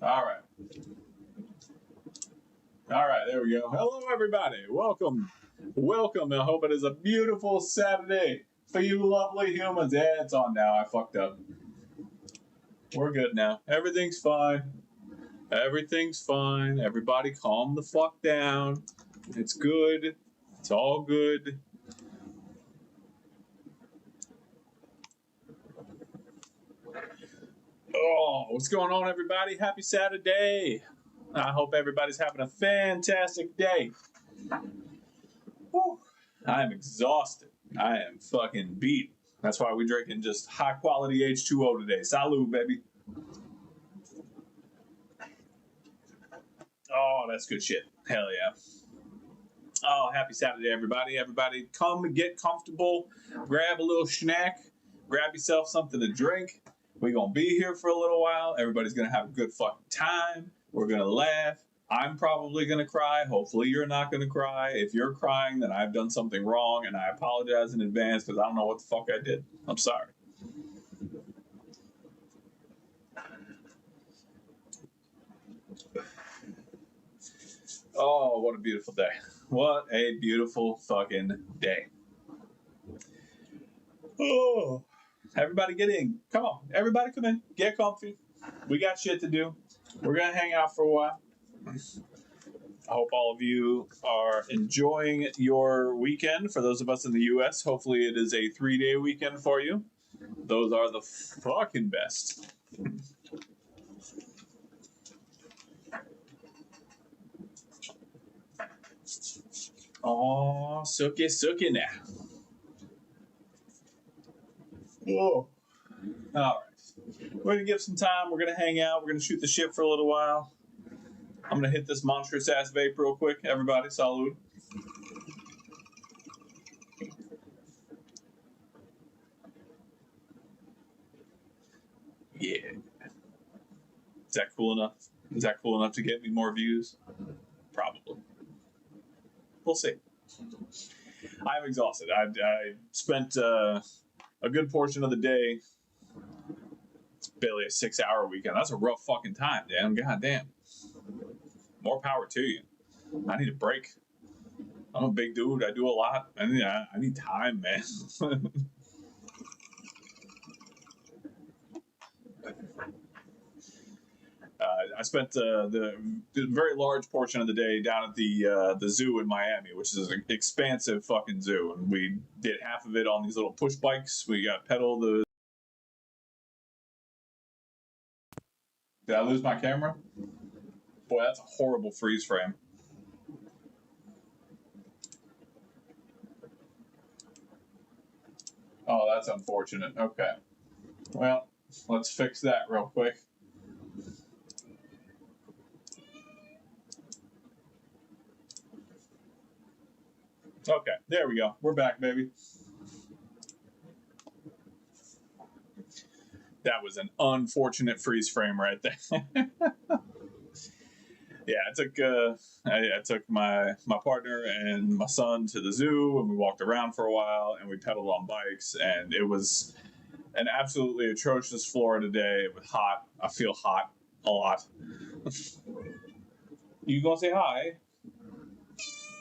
All right. All right, there we go. Hello, everybody. Welcome. Welcome. I hope it is a beautiful Saturday for you lovely humans. Yeah, it's on now. I fucked up. We're good now. Everything's fine. Everything's fine. Everybody calm the fuck down. It's good. It's all good. Oh, what's going on, everybody? Happy Saturday. I hope everybody's having a fantastic day. Whew. I am exhausted. I am fucking beat. That's why we're drinking just high quality H2O today. Salud, baby. Oh, that's good shit. Hell yeah. Oh, happy Saturday, everybody. Everybody come and get comfortable. Grab a little snack. Grab yourself something to drink. We're going to be here for a little while. Everybody's going to have a good fucking time. We're going to laugh. I'm probably going to cry. Hopefully you're not going to cry. If you're crying, then I've done something wrong, and I apologize in advance because I don't know what the fuck I did. I'm sorry. Oh, what a beautiful day. What a beautiful fucking day. Oh, everybody get in. Come on. Everybody come in. Get comfy. We got shit to do. We're going to hang out for a while. I hope all of you are enjoying your weekend. For those of us in the U.S., hopefully it is a 3-day weekend for you. Those are the fucking best. Oh, sucky now. Whoa. All right. We're going to give some time. We're going to hang out. We're going to shoot the shit for a little while. I'm going to hit this monstrous ass vape real quick. Everybody, salud. Yeah. Is that cool enough? Is that cool enough to get me more views? Probably. We'll see. I'm exhausted. I spent a good portion of the day. It's barely a 6-hour weekend. That's a rough fucking time, Dan. God damn. More power to you. I need a break. I'm a big dude. I do a lot. I need time, man. I spent the very large portion of the day down at the zoo in Miami, which is an expansive fucking zoo, and we did half of it on these little push bikes. We got pedal the. Did I lose my camera? Boy, that's a horrible freeze frame. Oh, that's unfortunate. Okay. Well, let's fix that real quick. Okay, there we go. We're back, baby. That was an unfortunate freeze frame right there. Yeah, I took my partner and my son to the zoo, and we walked around for a while, and we pedaled on bikes, and it was an absolutely atrocious Florida day. It was hot. I feel hot a lot. You gonna say hi?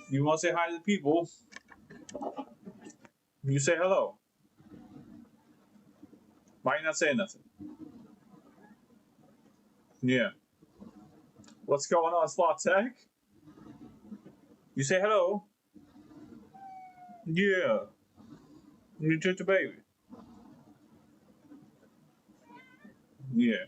You want to say hi to the people? You say hello. Why you not saying nothing? Yeah. What's going on, Slot Tech? You say hello? Yeah. You touch a baby. Yeah.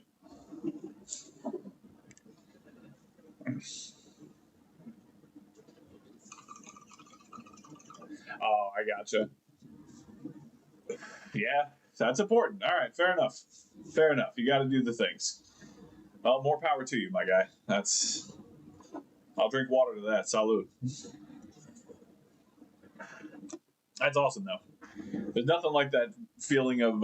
Oh, I gotcha. Yeah, that's important. All right, fair enough. Fair enough. You got to do the things. Well, more power to you, my guy. I'll drink water to that. Salud. That's awesome, though. There's nothing like that feeling of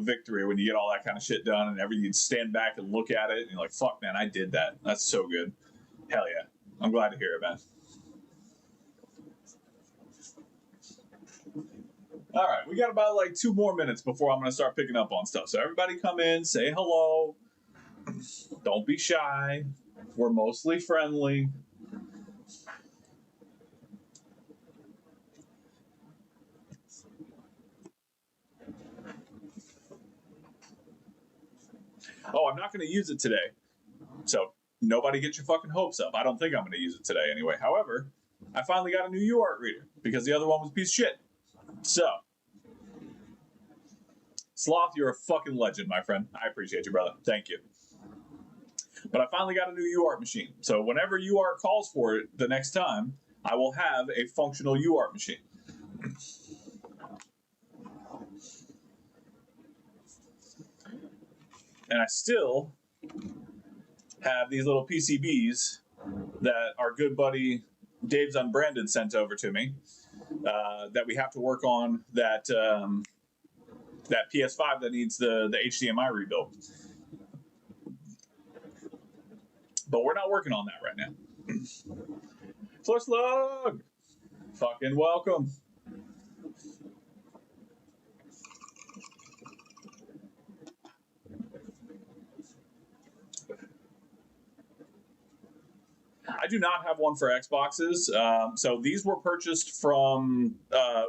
victory when you get all that kind of shit done and you stand back and look at it and you're like, fuck, man, I did that. That's so good. Hell yeah. I'm glad to hear it, man. All right, we got about like 2 more minutes before I'm going to start picking up on stuff. So everybody come in, say hello, Don't be shy. We're mostly friendly. Oh, I'm not going to use it today. So nobody get your fucking hopes up. I don't think I'm going to use it today anyway. However, I finally got a new UART reader because the other one was a piece of shit. So, Sloth, you're a fucking legend, my friend. I appreciate you, brother. Thank you. But I finally got a new UART machine. So whenever UART calls for it the next time, I will have a functional UART machine. And I still have these little PCBs that our good buddy Dave's Unbranded sent over to me that we have to work on that that PS5 that needs the HDMI rebuild. But we're not working on that right now. Flux log! Fucking welcome. I do not have one for Xboxes. So these were purchased from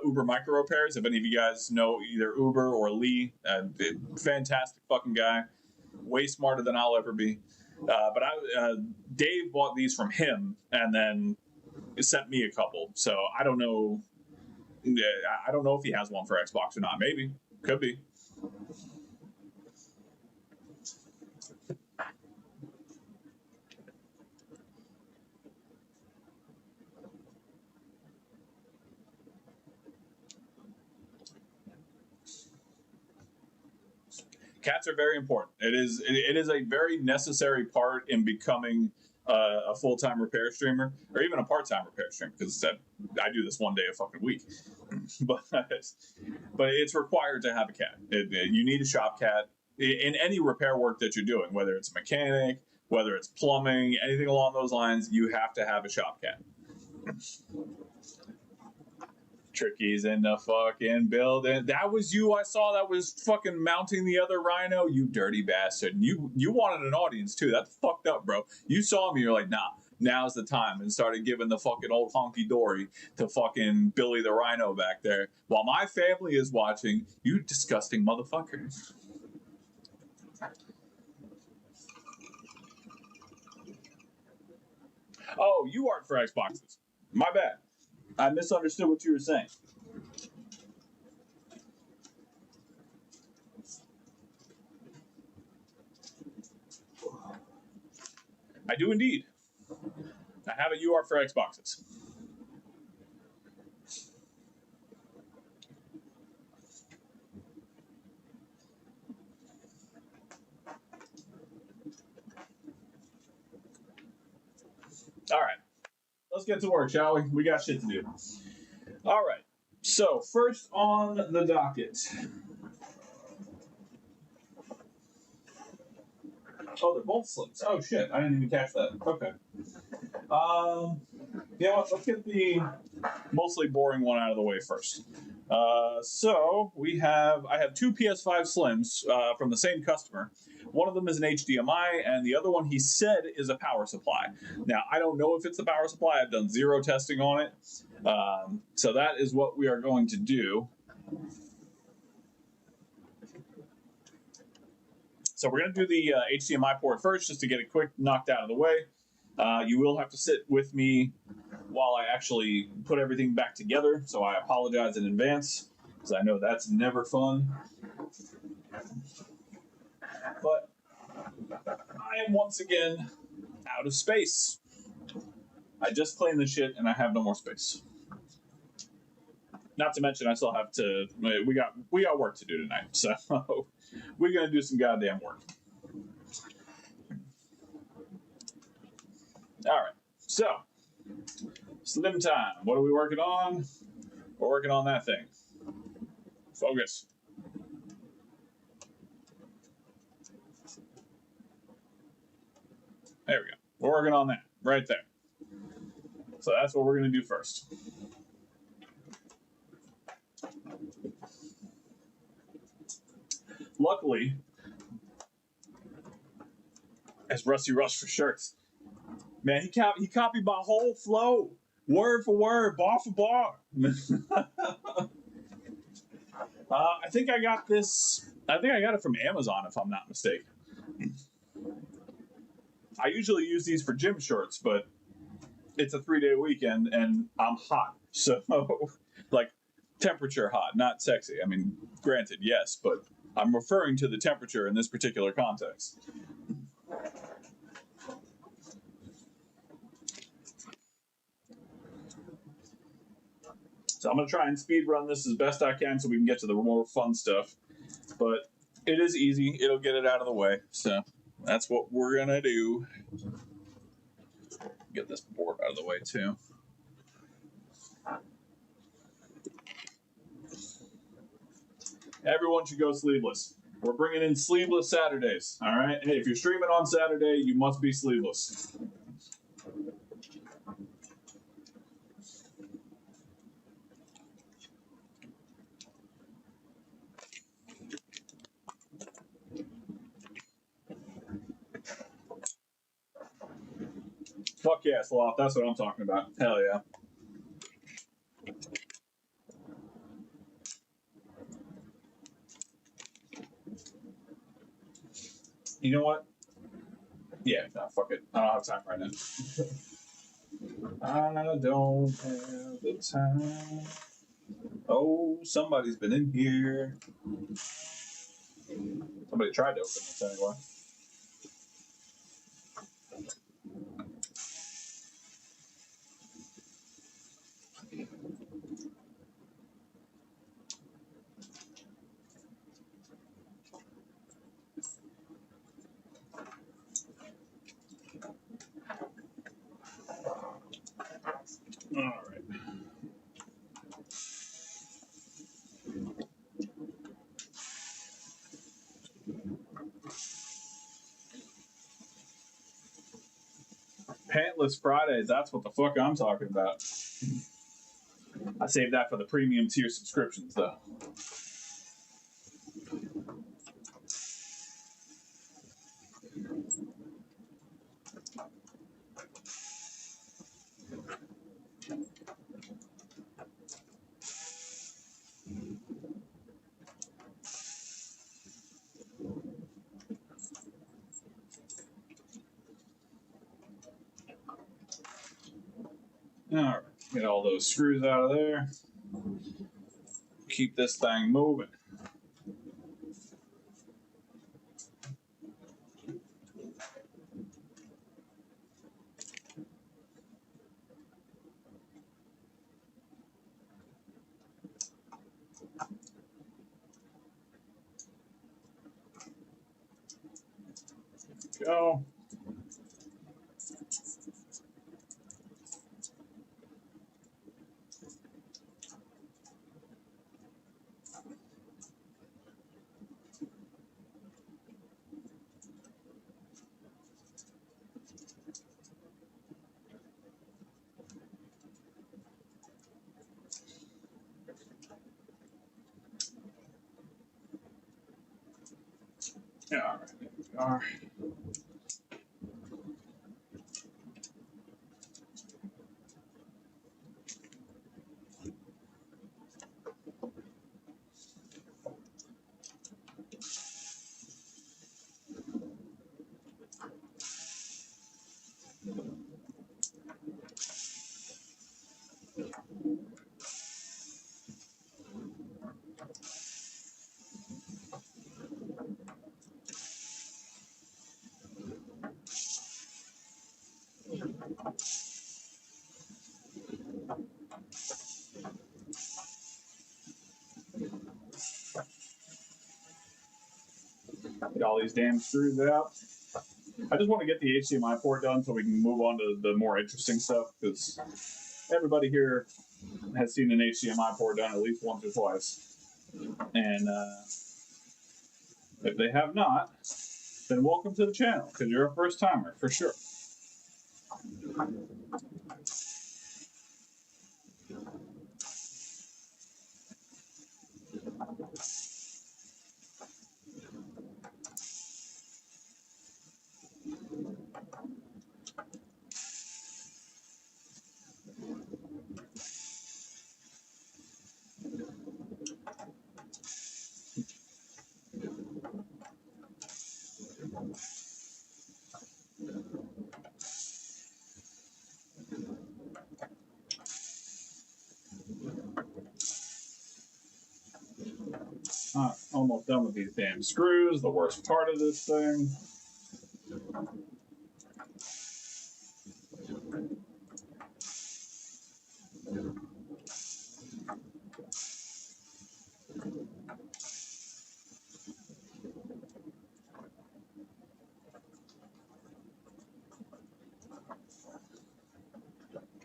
Uber Micro Repairs. If any of you guys know either Uber or Lee, fantastic fucking guy. Way smarter than I'll ever be. But Dave bought these from him and then sent me a couple. So I don't know. I don't know if he has one for Xbox or not. Maybe. Could be. Cats are very important. It is a very necessary part in becoming a full-time repair streamer, or even a part-time repair streamer, because I do this one day a fucking week. but it's required to have a cat. You need a shop cat in any repair work that you're doing, whether it's mechanic, whether it's plumbing, anything along those lines. You have to have a shop cat. Tricky's in the fucking building. That was you I saw that was fucking mounting the other rhino, you dirty bastard. You wanted an audience too. That's fucked up, bro. You saw me, you're like, nah, now's the time, and started giving the fucking old honky dory to fucking Billy the Rhino back there while my family is watching. You disgusting motherfucker. Oh, you aren't for Xboxes. My bad. I misunderstood what you were saying. I do indeed. I have a UART for Xboxes. All right. Let's get to work, shall we? We got shit to do. All right. So, first on the docket. Oh, they're both slims. Oh, shit. I didn't even catch that. Okay. You know what? Let's get the mostly boring one out of the way first. So, I have two PS5 Slims from the same customer. One of them is an HDMI, and the other one he said is a power supply. Now, I don't know if it's the power supply. I've done zero testing on it. So that is what we are going to do. So we're going to do the HDMI port first, just to get it quick knocked out of the way. You will have to sit with me while I actually put everything back together, so I apologize in advance, because I know that's never fun. But I am once again out of space. I just cleaned the shit and I have no more space. Not to mention I still have to. We got work to do tonight, so we're gonna do some goddamn work. All right, so slim time. What are we working on? We're working on that thing. Focus. There we go. We're working on that right there. So that's what we're going to do first. Luckily, That's Rusty Rush for shirts. Man, he copied my whole flow, word for word, bar for bar. I think I got this. I think I got it from Amazon, if I'm not mistaken. I usually use these for gym shorts, but it's a 3-day weekend and I'm hot. So, like, temperature hot, not sexy. I mean, granted, yes, but I'm referring to the temperature in this particular context. So I'm going to try and speed run this as best I can so we can get to the more fun stuff. But it is easy. It'll get it out of the way. So that's what we're going to do. Get this board out of the way, too. Everyone should go sleeveless. We're bringing in sleeveless Saturdays. All right? Hey, if you're streaming on Saturday, you must be sleeveless. Fuck yeah, Sloth. That's what I'm talking about. Hell yeah. You know what? Yeah, no, fuck it. I don't have time right now. I don't have the time. Oh, somebody's been in here. Somebody tried to open this anyway. All right. Pantless Fridays, that's what the fuck I'm talking about. I saved that for the premium tier subscriptions, though. All right, get all those screws out of there. Keep this thing moving. Go. All right, there we are. Get all these damn screws out. I just want to get the HDMI port done so we can move on to the more interesting stuff, because everybody here has seen an HDMI port done at least once or twice. And if they have not, then welcome to the channel, because you're a first timer for sure. Almost done with these damn screws, the worst part of this thing.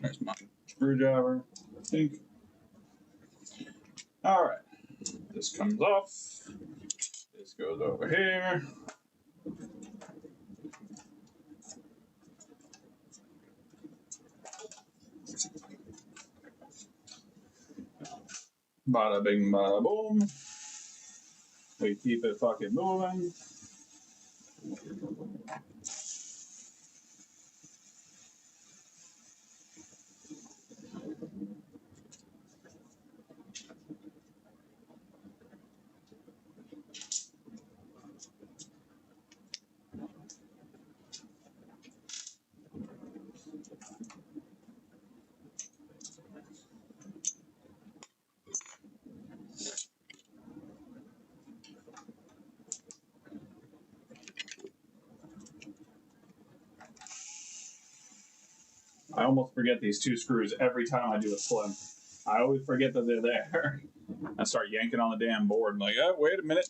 There's my screwdriver, I think. All right, this comes off. This goes over here. Bada bing, bada boom. We keep it fucking moving. I almost forget these two screws every time I do a slim. I always forget that they're there. I start yanking on the damn board. I'm like, oh, wait a minute.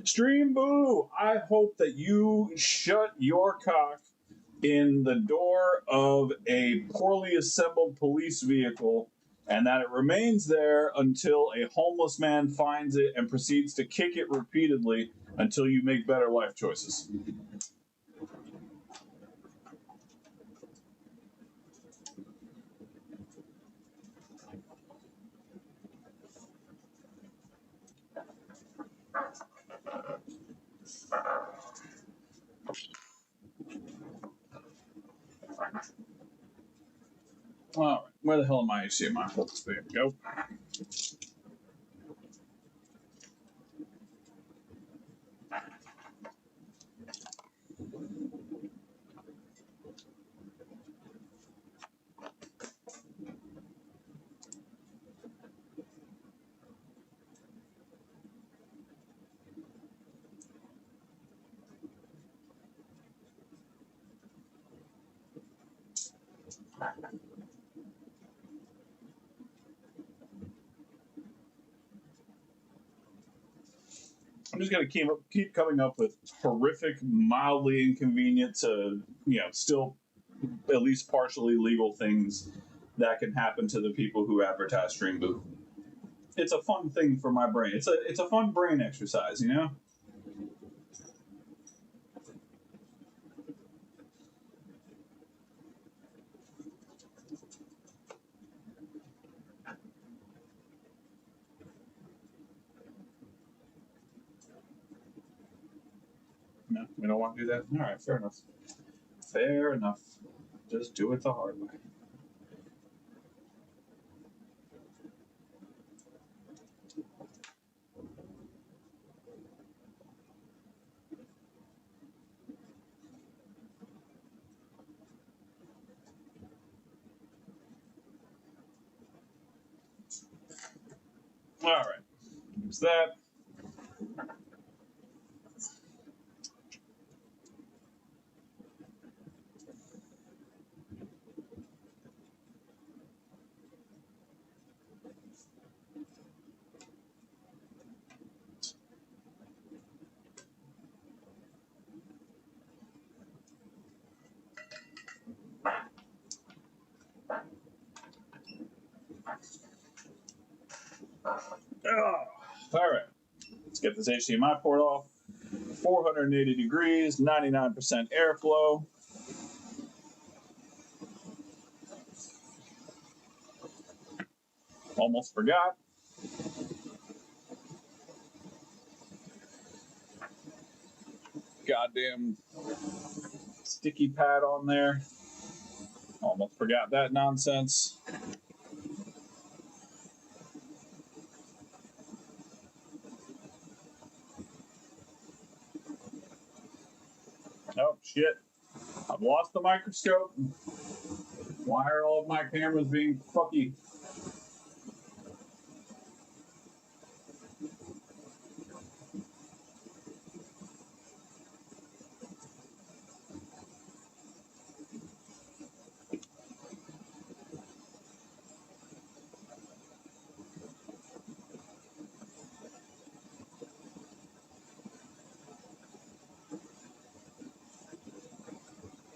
Stream Boo! I hope that you shut your cock in the door of a poorly assembled police vehicle and that it remains there until a homeless man finds it and proceeds to kick it repeatedly until you make better life choices. All right, where the hell am my HDMI ports? There we go. I'm just gonna keep coming up with horrific, mildly inconvenient to still at least partially legal things that can happen to the people who advertise Stream Boo. It's a fun thing for my brain. It's a fun brain exercise, you know. No, we don't want to do that. All right, fair enough. Fair enough. Just do it the hard way. All right, use that. Oh, all right, let's get this HDMI port off. 480 degrees, 99% airflow. Almost forgot. Goddamn sticky pad on there. Almost forgot that nonsense. Oh, shit. I've lost the microscope. Why are all of my cameras being fucky?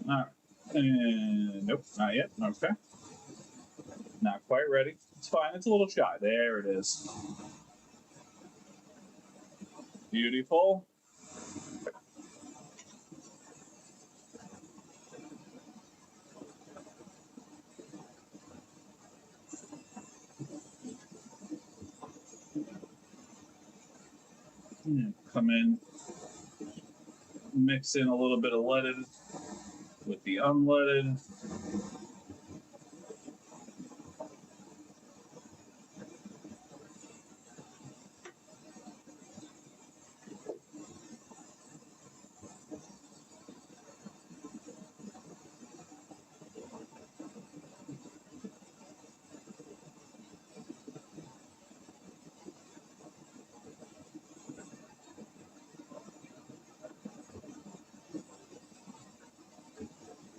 All right. And nope, not yet. Okay. Not quite ready. It's fine. It's a little shy. There it is. Beautiful. Come in, mix in a little bit of leaded with the unleaded.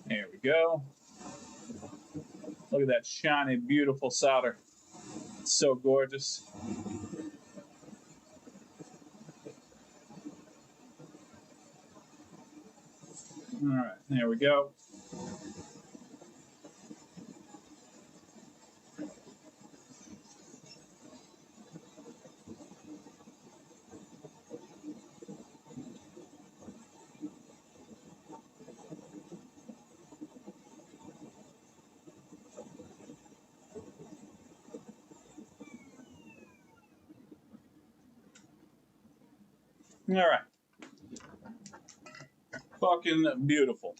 There we go. Look at that shiny, beautiful solder. It's so gorgeous. All right, there we go. All right. Fucking beautiful.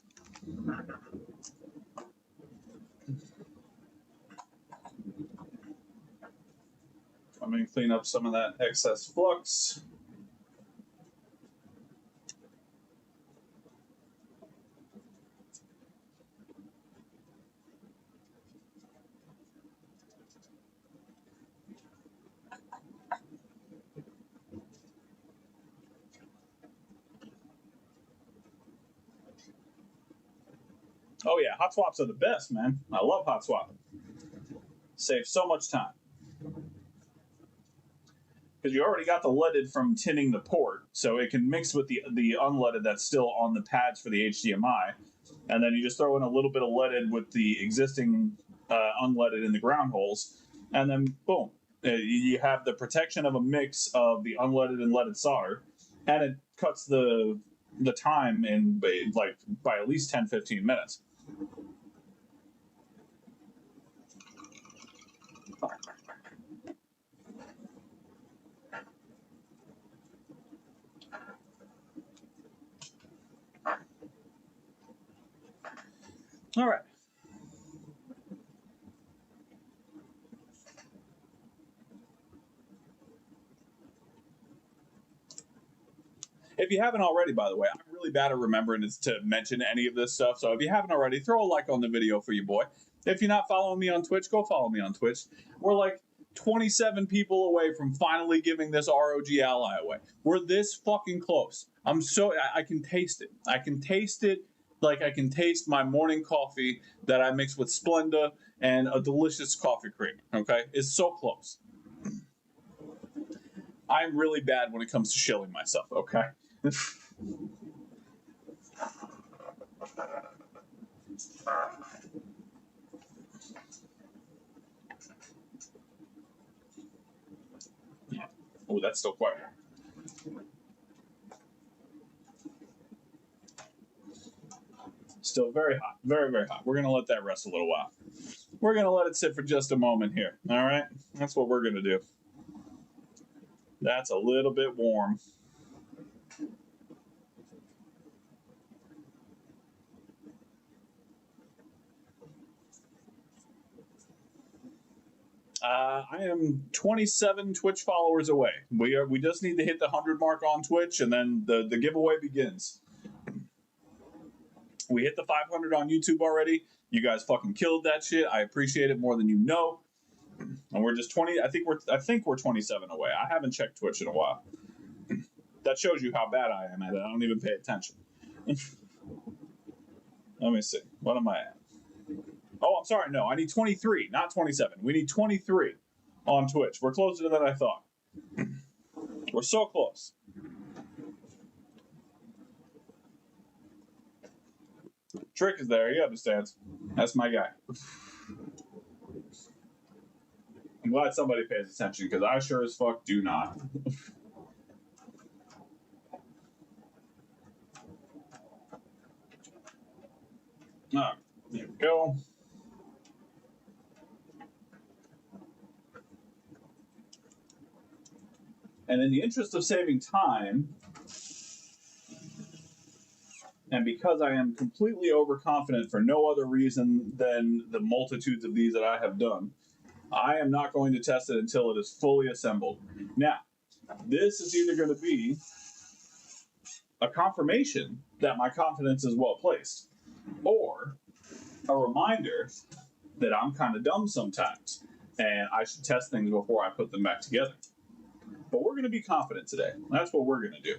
I'm going to clean up some of that excess flux. Oh yeah, hot swaps are the best, man. I love hot swapping. Saves so much time. Because you already got the leaded from tinning the port, so it can mix with the unleaded that's still on the pads for the HDMI, and then you just throw in a little bit of leaded with the existing unleaded in the ground holes, and then boom, you have the protection of a mix of the unleaded and leaded solder, and it cuts the time in like by at least 10-15 minutes. All right. If you haven't already, by the way, I'm really bad at remembering to mention any of this stuff. So if you haven't already, throw a like on the video for your boy. If you're not following me on Twitch, go follow me on Twitch. We're like 27 people away from finally giving this ROG Ally away. We're this fucking close. I can taste it. I can taste it like I can taste my morning coffee that I mix with Splenda and a delicious coffee cream. Okay? It's so close. I'm really bad when it comes to shilling myself, okay? Oh, that's still quite warm. Still very hot. Very, very hot. We're going to let that rest a little while. We're going to let it sit for just a moment here. All right? That's what we're going to do. That's a little bit warm. I am 27 Twitch followers away. We just need to hit the 100 mark on Twitch, and then the giveaway begins. We hit the 500 on YouTube already. You guys fucking killed that shit. I appreciate it more than you know. And we're just 20. I think we're 27 away. I haven't checked Twitch in a while. That shows you how bad I am at it. I don't even pay attention. Let me see. What am I at? Oh, I'm sorry. No, I need 23, not 27. We need 23 on Twitch. We're closer than I thought. We're so close. Trick is there. He understands. That's my guy. I'm glad somebody pays attention because I sure as fuck do not. There we go. And in the interest of saving time, and because I am completely overconfident for no other reason than the multitudes of these that I have done, I am not going to test it until it is fully assembled. Now, this is either going to be a confirmation that my confidence is well placed, or a reminder that I'm kind of dumb sometimes, and I should test things before I put them back together. But we're going to be confident today. That's what we're going to do.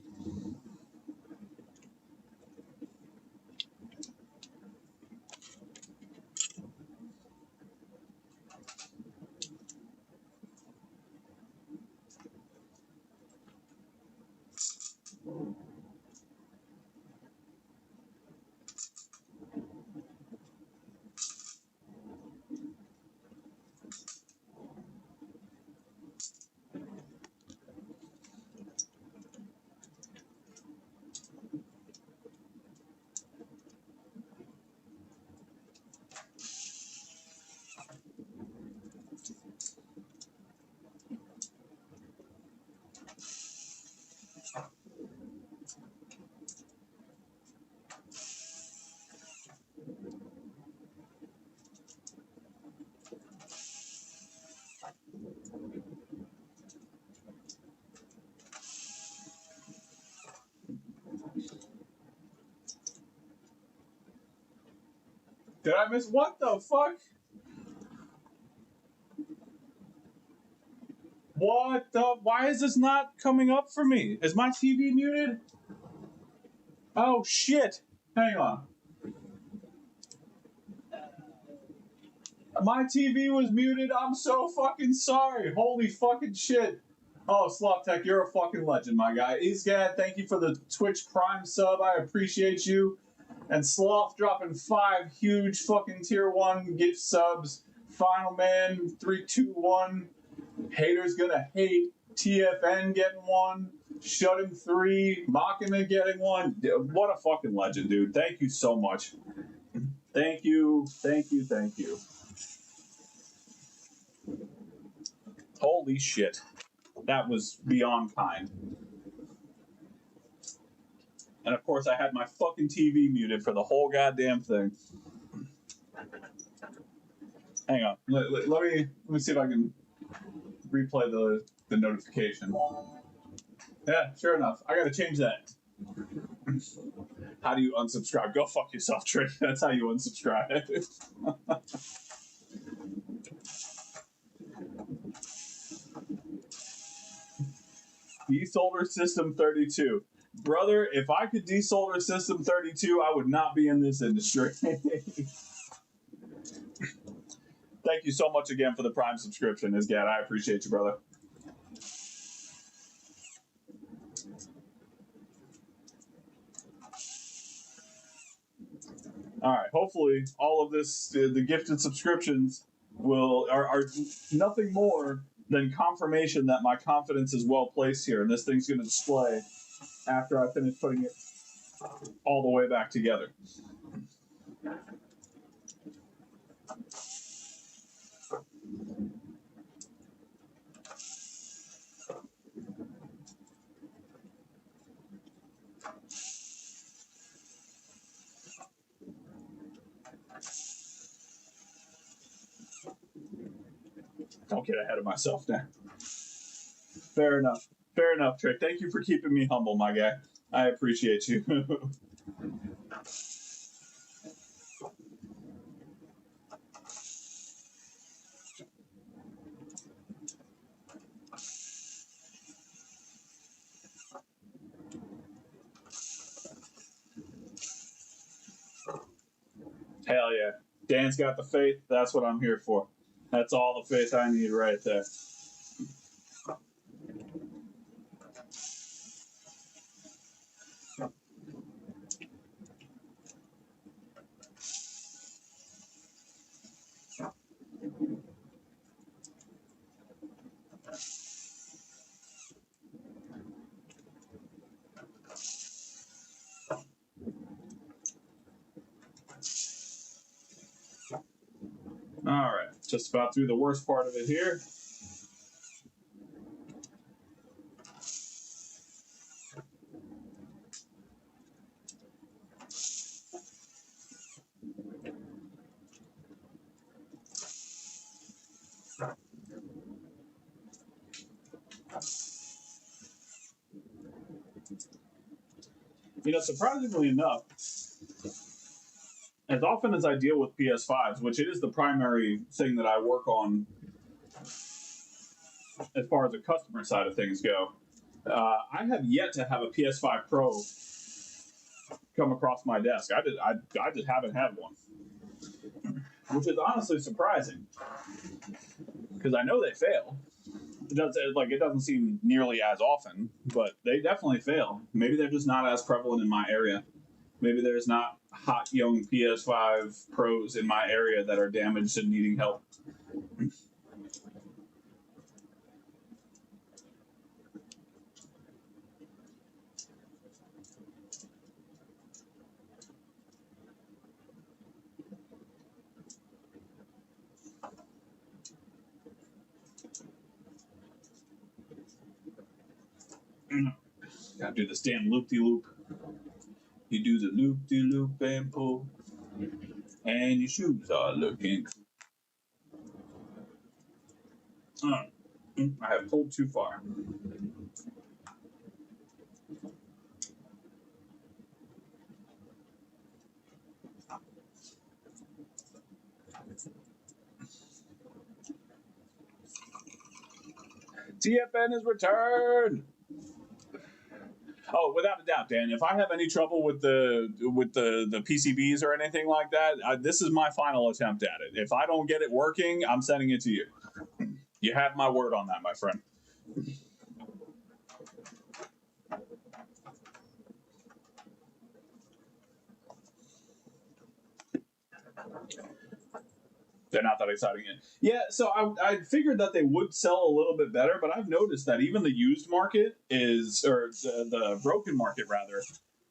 Did I miss? What the fuck? What the? Why is this not coming up for me? Is my TV muted? Oh shit. Hang on. My TV was muted. I'm so fucking sorry. Holy fucking shit. Oh, Sloth Tech, you're a fucking legend, my guy. Eastgad, thank you for the Twitch Prime sub. I appreciate you. And Sloth dropping 5 huge fucking tier 1 gift subs. Final Man 321. Haters gonna hate. TFN getting 1. Shut him 3. Machina getting 1. What a fucking legend, dude. Thank you so much. Thank you. Thank you. Thank you. Holy shit. That was beyond kind. And of course, I had my fucking TV muted for the whole goddamn thing. Hang on. Let me see if I can replay the notification. Yeah, sure enough. I gotta change that. How do you unsubscribe? Go fuck yourself, Trick. That's how you unsubscribe. Desolder System 32. Brother, if I could desolder System 32, I would not be in this industry. Thank you so much again for the Prime subscription, Isgad. I appreciate you, brother. All right. Hopefully, all of this, the gifted subscriptions, are nothing more than confirmation that my confidence is well placed here, and this thing's going to display after I finish putting it all the way back together. Don't get ahead of myself now. Fair enough. Fair enough, Trick. Thank you for keeping me humble, my guy. I appreciate you. Hell yeah. Dan's got the faith. That's what I'm here for. That's all the faith I need right there. All right, just about through the worst part of it here. You know, surprisingly enough, as often as I deal with PS5s, which it is the primary thing that I work on as far as the customer side of things go, I have yet to have a PS5 Pro come across my desk. I just haven't had one, which is honestly surprising because I know they fail. It doesn't seem nearly as often, but they definitely fail. Maybe they're just not as prevalent in my area. Maybe there's not hot young PS5 Pros in my area that are damaged and needing help. Gotta do this damn loop-de-loop. You do the loop-de-loop and pull, and your shoes are looking. I have pulled too far. TFN is returned. Oh, without a doubt, Dan. If I have any trouble with the PCBs or anything like that, this is my final attempt at it. If I don't get it working, I'm sending it to you. You have my word on that, my friend. They're not that exciting yet. Yeah, so I figured that they would sell a little bit better, but I've noticed that even the used market or the broken market rather,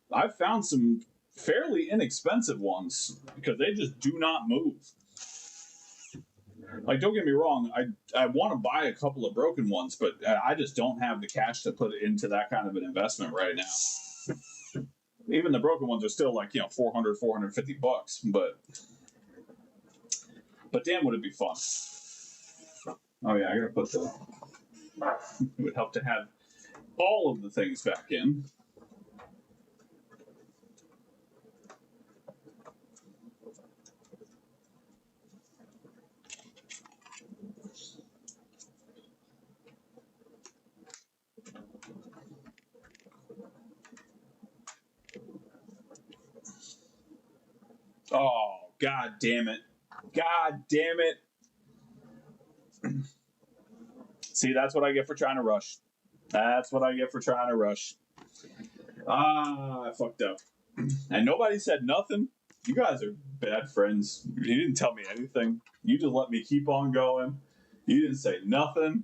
I've found some fairly inexpensive ones because they just do not move. Like, don't get me wrong, I want to buy a couple of broken ones, but I just don't have the cash to put into that kind of an investment right now. Even the broken ones are still like, you know, $450, but damn, would it be fun? Oh yeah, I gotta put the. It would help to have all of the things back in. Oh, god damn it. God damn it. See, that's what I get for trying to rush. That's what I get for trying to rush. I fucked up. And nobody said nothing. You guys are bad friends. You didn't tell me anything. You just let me keep on going. You didn't say nothing.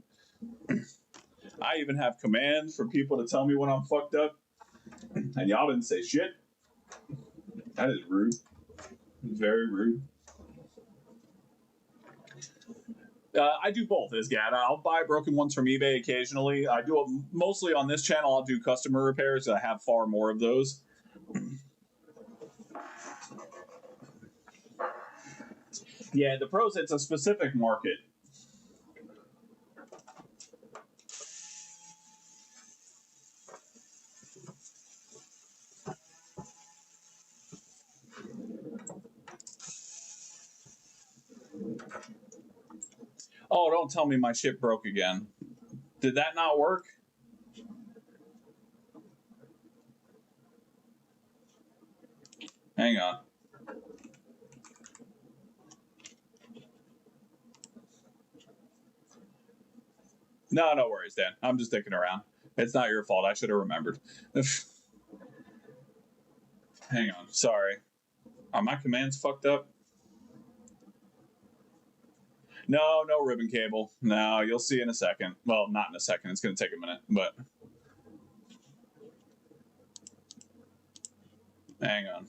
I even have commands for people to tell me when I'm fucked up. And y'all didn't say shit. That is rude. Very rude. I do both, Isgad. I'll buy broken ones from eBay occasionally. I do mostly on this channel. I'll do customer repairs. I have far more of those. Yeah, the pros, it's a specific market. Oh, don't tell me my shit broke again. Did that not work? Hang on. No worries, Dan. I'm just sticking around. It's not your fault. I should have remembered. Hang on. Sorry. Are my commands fucked up? No ribbon cable. No, you'll see in a second. Well, not in a second. It's going to take a minute, but hang on.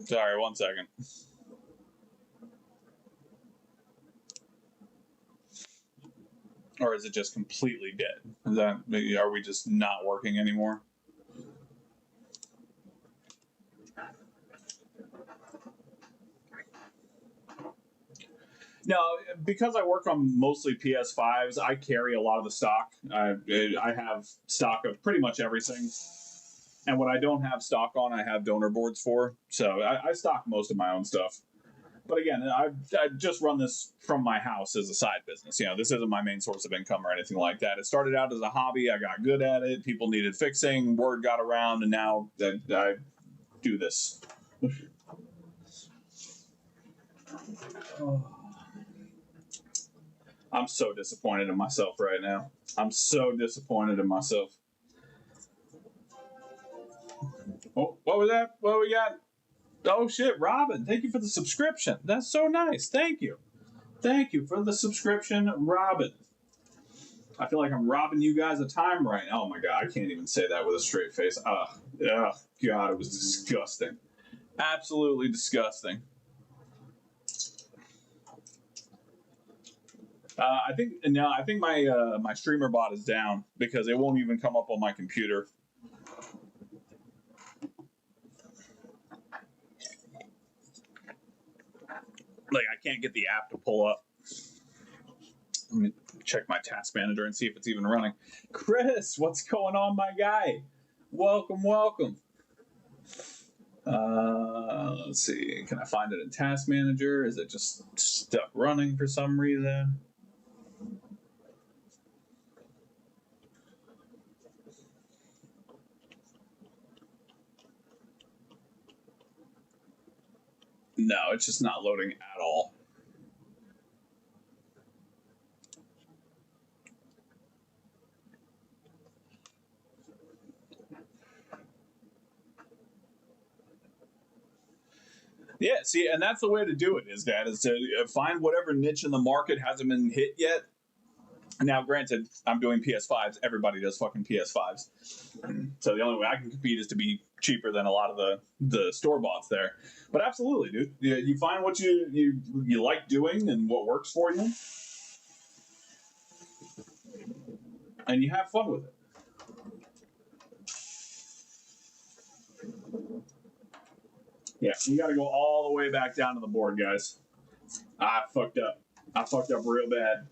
Sorry, 1 second. Or is it just completely dead? Are we just not working anymore? No, because I work on mostly PS5s, I carry a lot of the stock. I have stock of pretty much everything. And what I don't have stock on, I have donor boards for. So I stock most of my own stuff. But again, I just run this from my house as a side business. You know, this isn't my main source of income or anything like that. It started out as a hobby. I got good at it. People needed fixing. Word got around, and now I do this. I'm so disappointed in myself right now. I'm so disappointed in myself. Oh, what was that? What we got? Oh shit, Robin, thank you for the subscription. That's so nice. Thank you. Thank you for the subscription, Robin. I feel like I'm robbing you guys of time right now. Oh my god, I can't even say that with a straight face. God, it was disgusting. Absolutely disgusting. I think my streamer bot is down because it won't even come up on my computer. Like, I can't get the app to pull up. Let me check my task manager and see if it's even running. Chris, what's going on, my guy? Welcome, welcome. Let's see. Can I find it in task manager? Is it just stuck running for some reason? No, it's just not loading at all. Yeah, see, and that's the way to do it, is to find whatever niche in the market hasn't been hit yet. Now, granted, I'm doing PS5s. Everybody does fucking PS5s. So the only way I can compete is to be cheaper than a lot of the store bots there. But absolutely, dude. You find what you like doing and what works for you, and you have fun with it. Yeah, you got to go all the way back down to the board, guys. I fucked up. I fucked up real bad.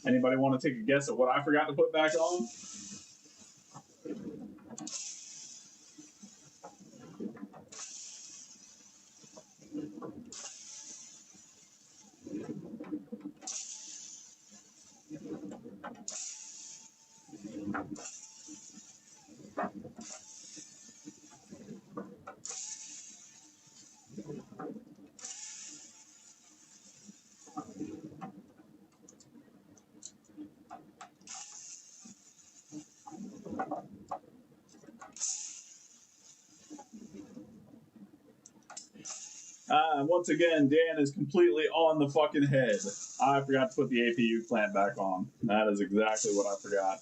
Anybody want to take a guess at what I forgot to put back on? Once again, Dan is completely on the fucking head. I forgot to put the APU clamp back on. That is exactly what I forgot.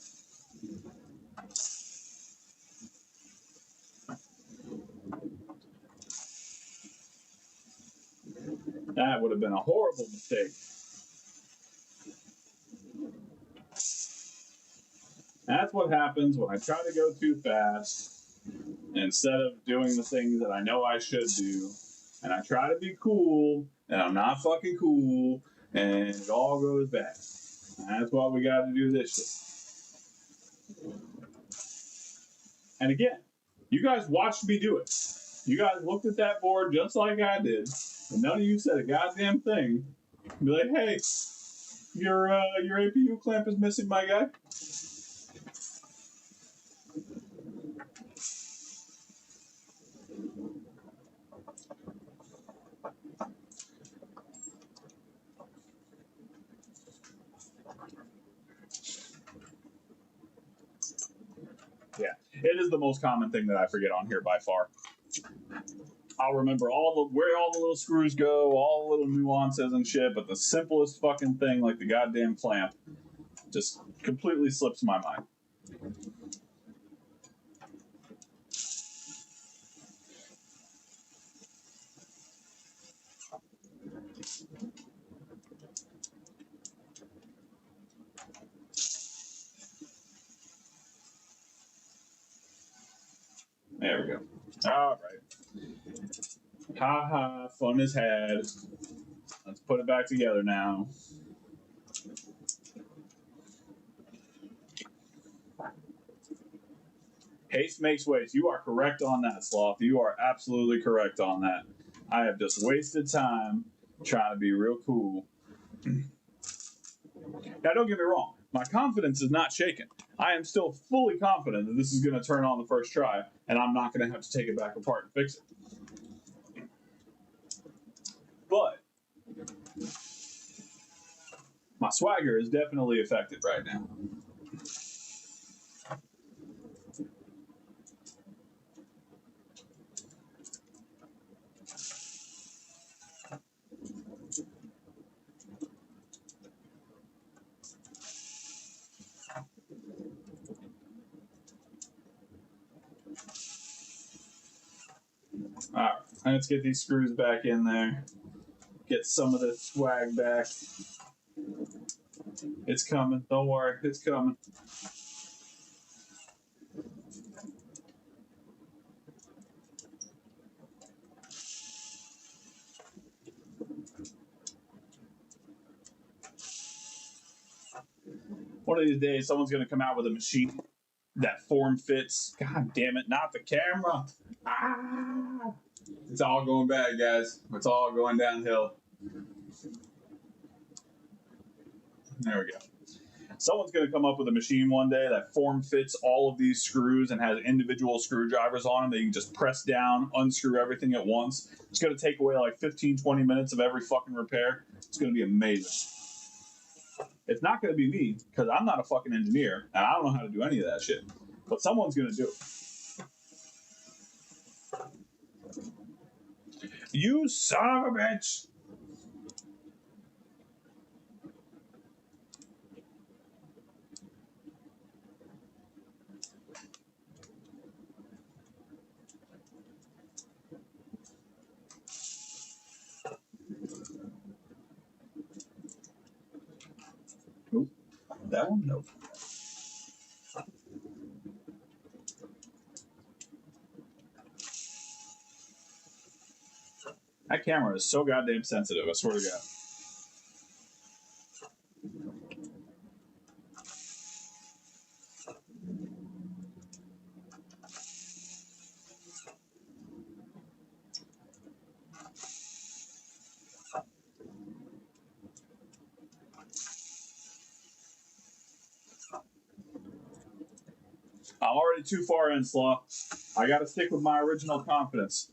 That would have been a horrible mistake. That's what happens when I try to go too fast instead of doing the things that I know I should do. And I try to be cool, and I'm not fucking cool, and it all goes bad. That's why we got to do this shit. And again, you guys watched me do it. You guys looked at that board just like I did, and none of you said a goddamn thing. Be like, hey, your APU clamp is missing, my guy. Yeah, it is the most common thing that I forget on here by far. I'll remember where all the little screws go, all the little nuances and shit, but the simplest fucking thing, like the goddamn clamp, just completely slips my mind. All right. Ha ha, fun is had. Let's put it back together now. Haste makes waste. You are correct on that, Sloth. You are absolutely correct on that. I have just wasted time trying to be real cool. Now, don't get me wrong. My confidence is not shaken. I am still fully confident that this is going to turn on the first try, and I'm not going to have to take it back apart and fix it. But my swagger is definitely affected right now. All right, let's get these screws back in there. Get some of the swag back. It's coming. Don't worry, it's coming. One of these days, someone's going to come out with a machine that form fits. God damn it, not the camera. Ah! It's all going bad, guys. It's all going downhill. There we go. Someone's going to come up with a machine one day that form fits all of these screws and has individual screwdrivers on them that you can just press down, unscrew everything at once. It's going to take away like 15, 20 minutes of every fucking repair. It's going to be amazing. It's not going to be me because I'm not a fucking engineer and I don't know how to do any of that shit. But someone's going to do it. You son of a bitch! Nope. That one, nope. That camera is so goddamn sensitive, I swear to God. I'm already too far in, Slaw. I gotta stick with my original confidence.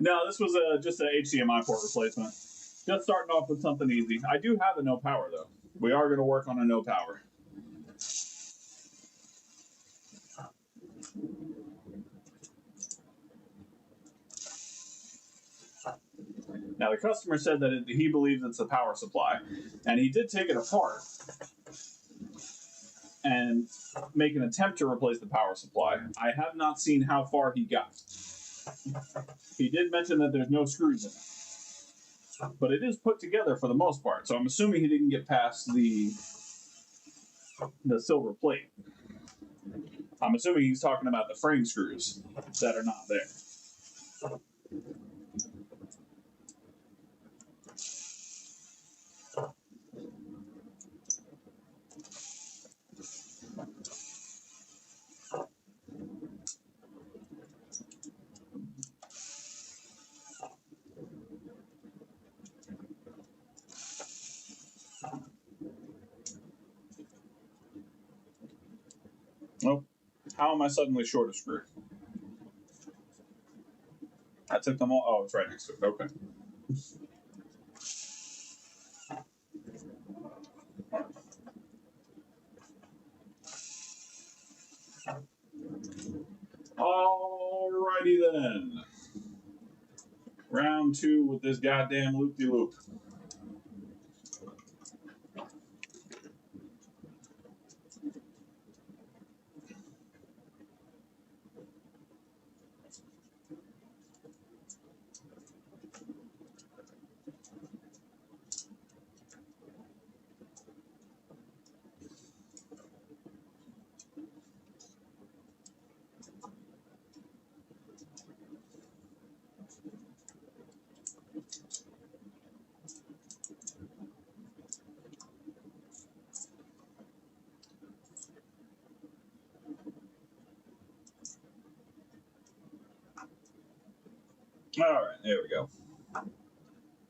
No, this was just an HDMI port replacement. Just starting off with something easy. I do have a no power, though. We are going to work on a no power. Now, the customer said that he believes it's the power supply, and he did take it apart and make an attempt to replace the power supply. I have not seen how far he got. He did mention that there's no screws in it, but it is put together for the most part, so I'm assuming he didn't get past the silver plate. I'm assuming he's talking about the frame screws that are not there. Oh, how am I suddenly short a screw? I took them all. Oh, it's right next to it. Okay. Alrighty then. Round two with this goddamn loop-de-loop. All right, there we go.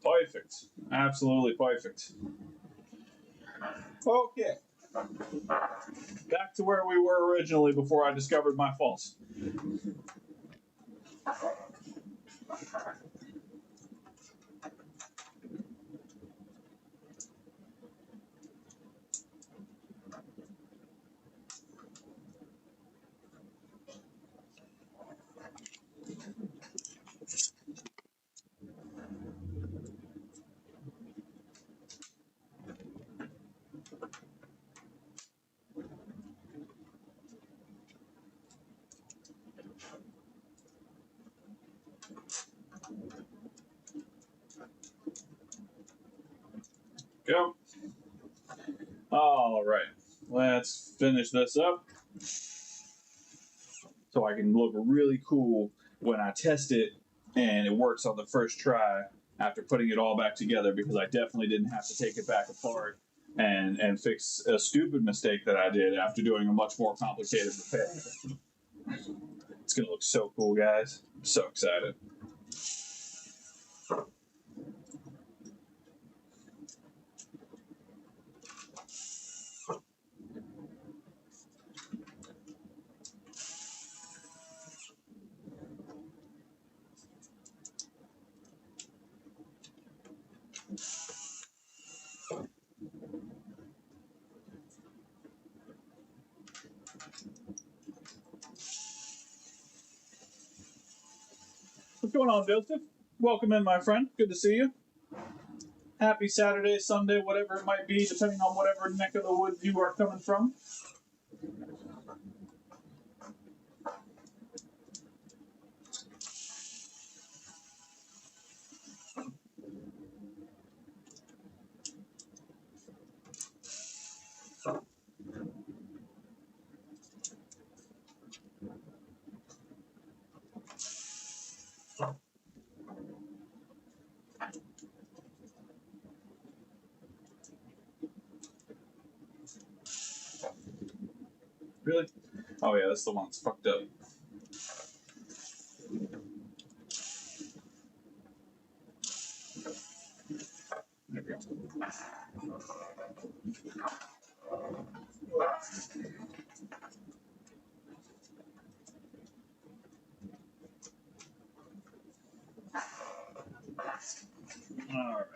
Perfect. Absolutely perfect. Okay. Back to where we were originally before I discovered my faults. Go. All right. Let's finish this up so I can look really cool when I test it and it works on the first try after putting it all back together, because I definitely didn't have to take it back apart and fix a stupid mistake that I did after doing a much more complicated repair. It's going to look so cool, guys. I'm so excited. What's going on, Joseph? Welcome in, my friend. Good to see you. Happy Saturday, Sunday, whatever it might be, depending on whatever neck of the woods you are coming from. Really? Oh, yeah, that's the one that's fucked up. There we go. All right.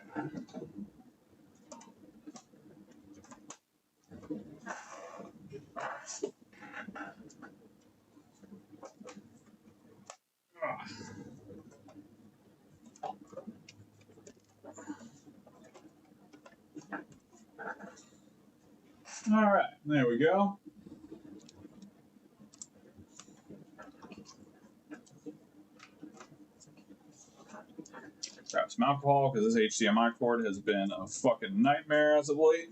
All right, there we go. Grab some alcohol because this HDMI cord has been a fucking nightmare as of late.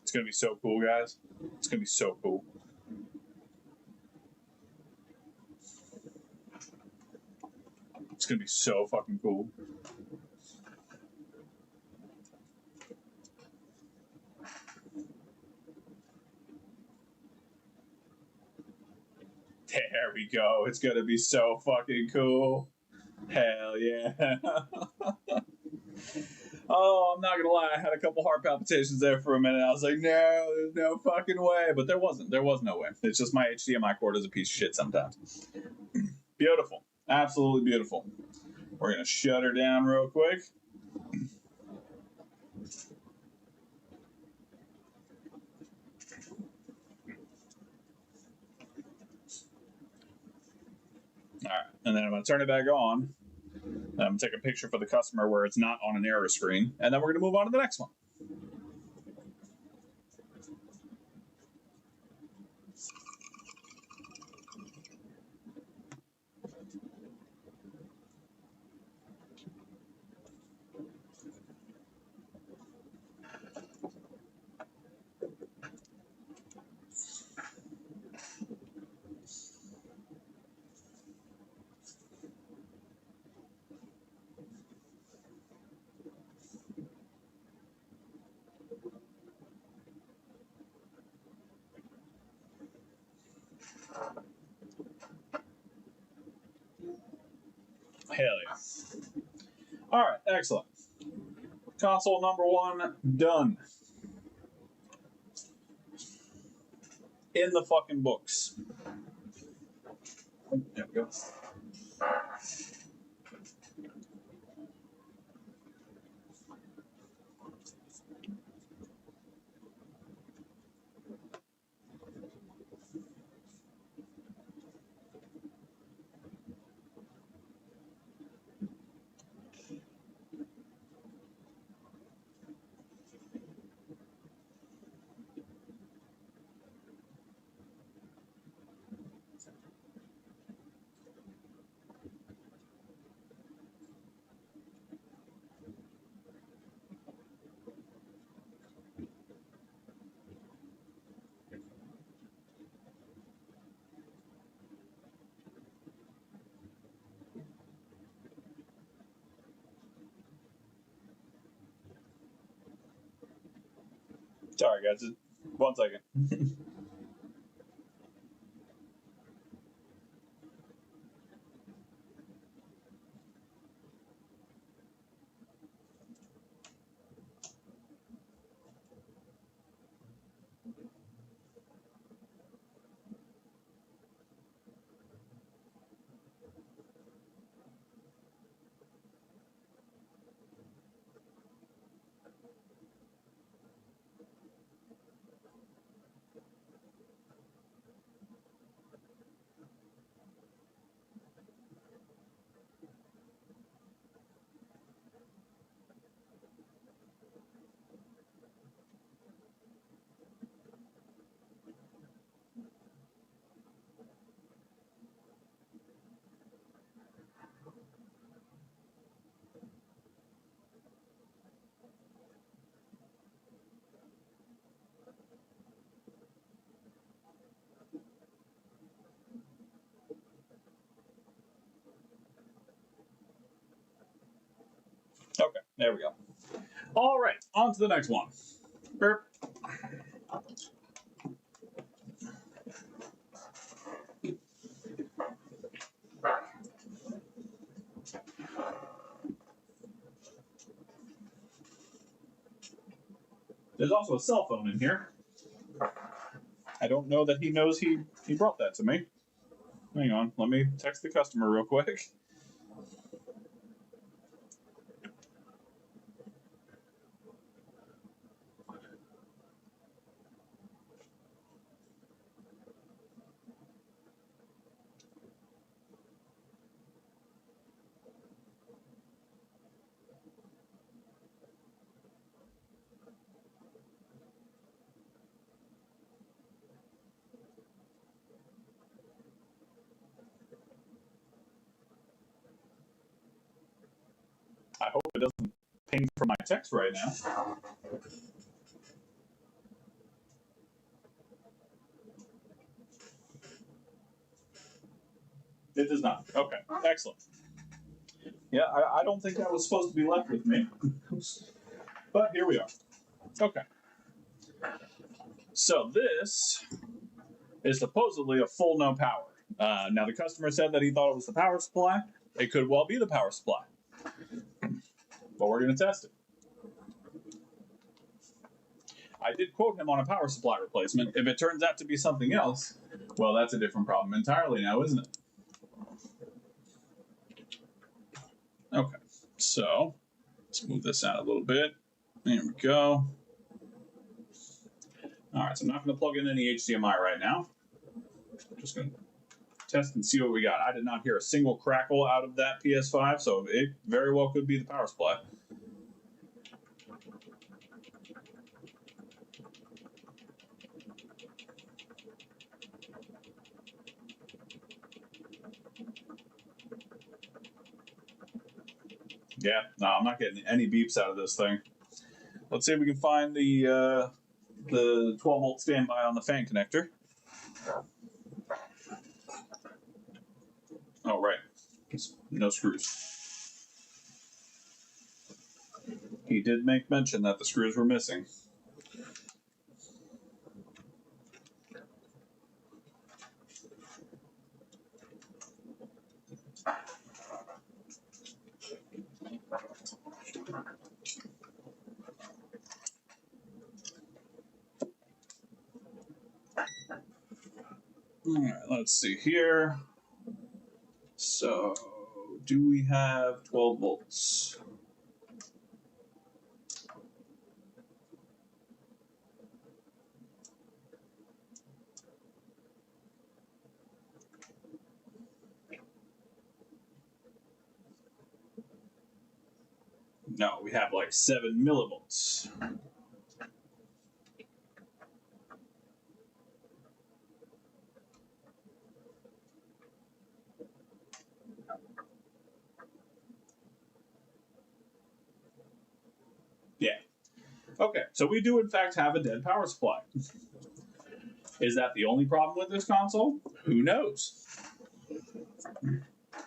It's gonna be so cool, guys. It's gonna be so cool. It's gonna be so fucking cool. There we go. It's gonna be so fucking cool. Hell yeah. Oh, I'm not gonna lie. I had a couple heart palpitations there for a minute. I was like, no, there's no fucking way. But there wasn't. There was no way. It's just my HDMI cord is a piece of shit sometimes. Beautiful. Absolutely beautiful. We're gonna shut her down real quick. and then I'm going to turn it back on. I'm going to take a picture for the customer where it's not on an error screen, and then we're going to move on to the next one. Hell yeah. All right, excellent. Console number 1 done. In the fucking books. There we go. Sorry, guys. Just 1 second. Okay, there we go. All right, on to the next one. Burp. There's also a cell phone in here. I don't know that he knows he brought that to me. Hang on, let me text the customer real quick. I hope it doesn't ping from my text right now. It does not. Okay, excellent. Yeah, I don't think that was supposed to be left with me. But here we are. Okay. So this is supposedly a full no power. Now the customer said that he thought it was the power supply. It could well be the power supply. But we're going to test it. I did quote him on a power supply replacement. If it turns out to be something else, well, that's a different problem entirely now, isn't it? Okay, so let's move this out a little bit. There we go. All right, so I'm not going to plug in any HDMI right now. I'm just going to test and see what we got. I did not hear a single crackle out of that PS5, so it very well could be the power supply. Yeah, no, I'm not getting any beeps out of this thing. Let's see if we can find the 12-volt standby on the fan connector. Oh, right. No screws. He did make mention that the screws were missing. All right, let's see here. So, do we have 12 volts? No, we have like 7 millivolts. Yeah. Okay, so we do in fact have a dead power supply. Is that the only problem with this console? Who knows?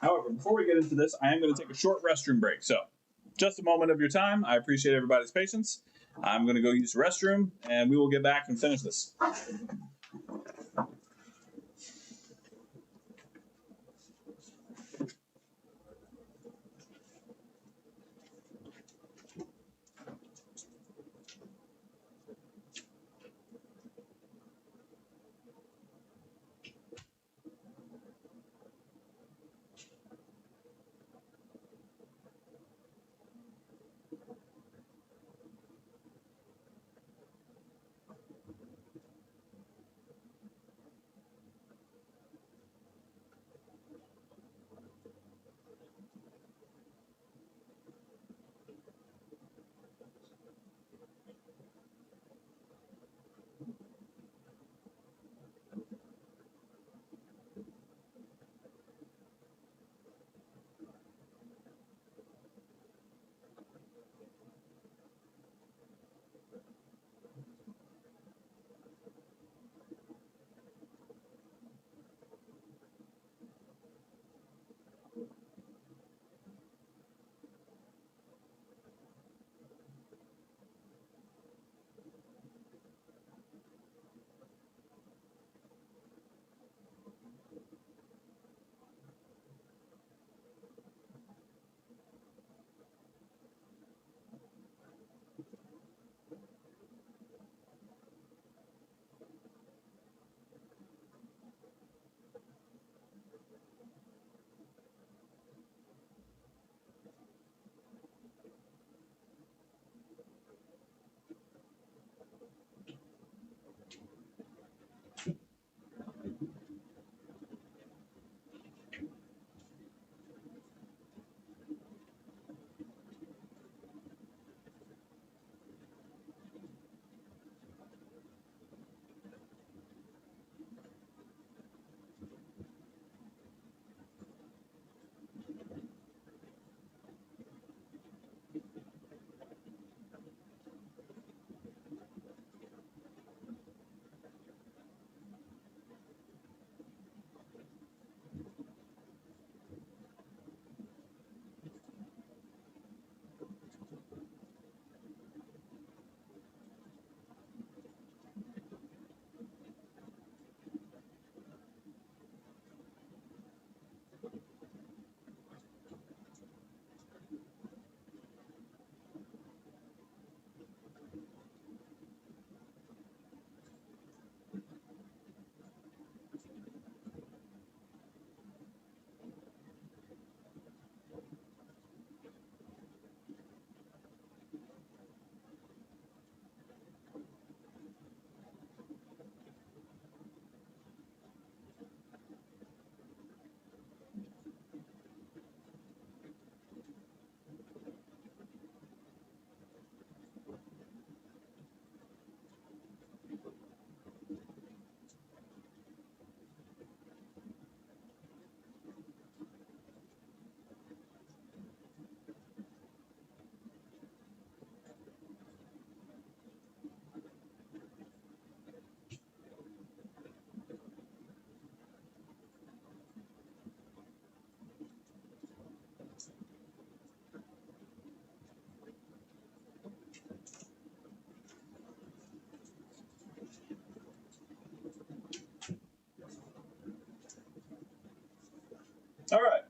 However, before we get into this, I am going to take a short restroom break. So, just a moment of your time. I appreciate everybody's patience. I'm going to go use the restroom, and we will get back and finish this.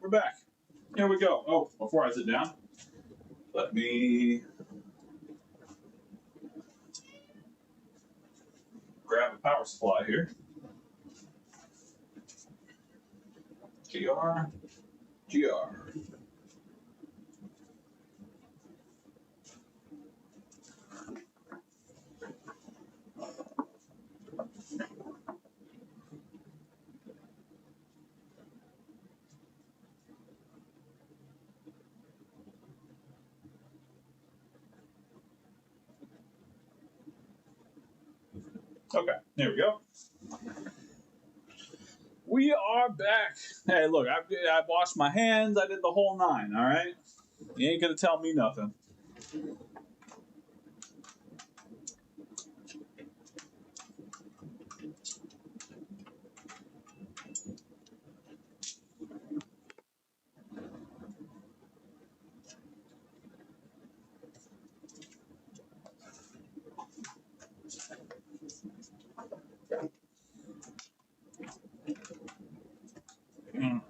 we're back. Here we go. Oh, before I sit down, let me grab a power supply here. GR. Okay, there we go. We are back. Hey, look, I washed my hands. I did the whole 9, all right? You ain't going to tell me nothing.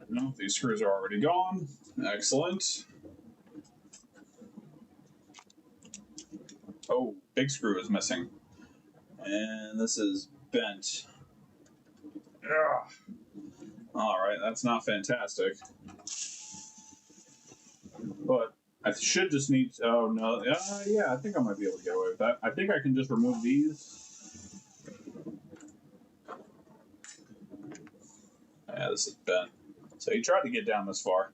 No, these screws are already gone. Excellent. Oh, big screw is missing. And this is bent. Ugh. All right, that's not fantastic. But I should just need. Oh no! Yeah, I think I might be able to get away with that. I think I can just remove these. Yeah, this is bent. So he tried to get down this far,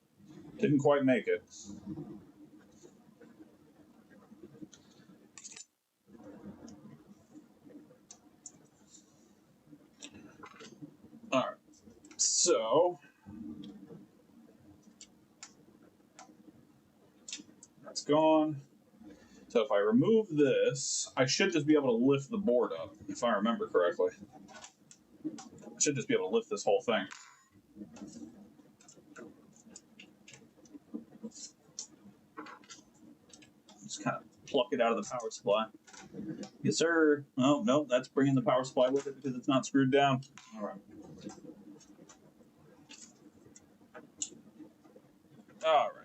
didn't quite make it. All right, so that's gone. So if I remove this, I should just be able to lift the board up, if I remember correctly. I should just be able to lift this whole thing. Just kind of pluck it out of the power supply. Yes, sir. Oh, no, that's bringing the power supply with it because it's not screwed down. All right. All right.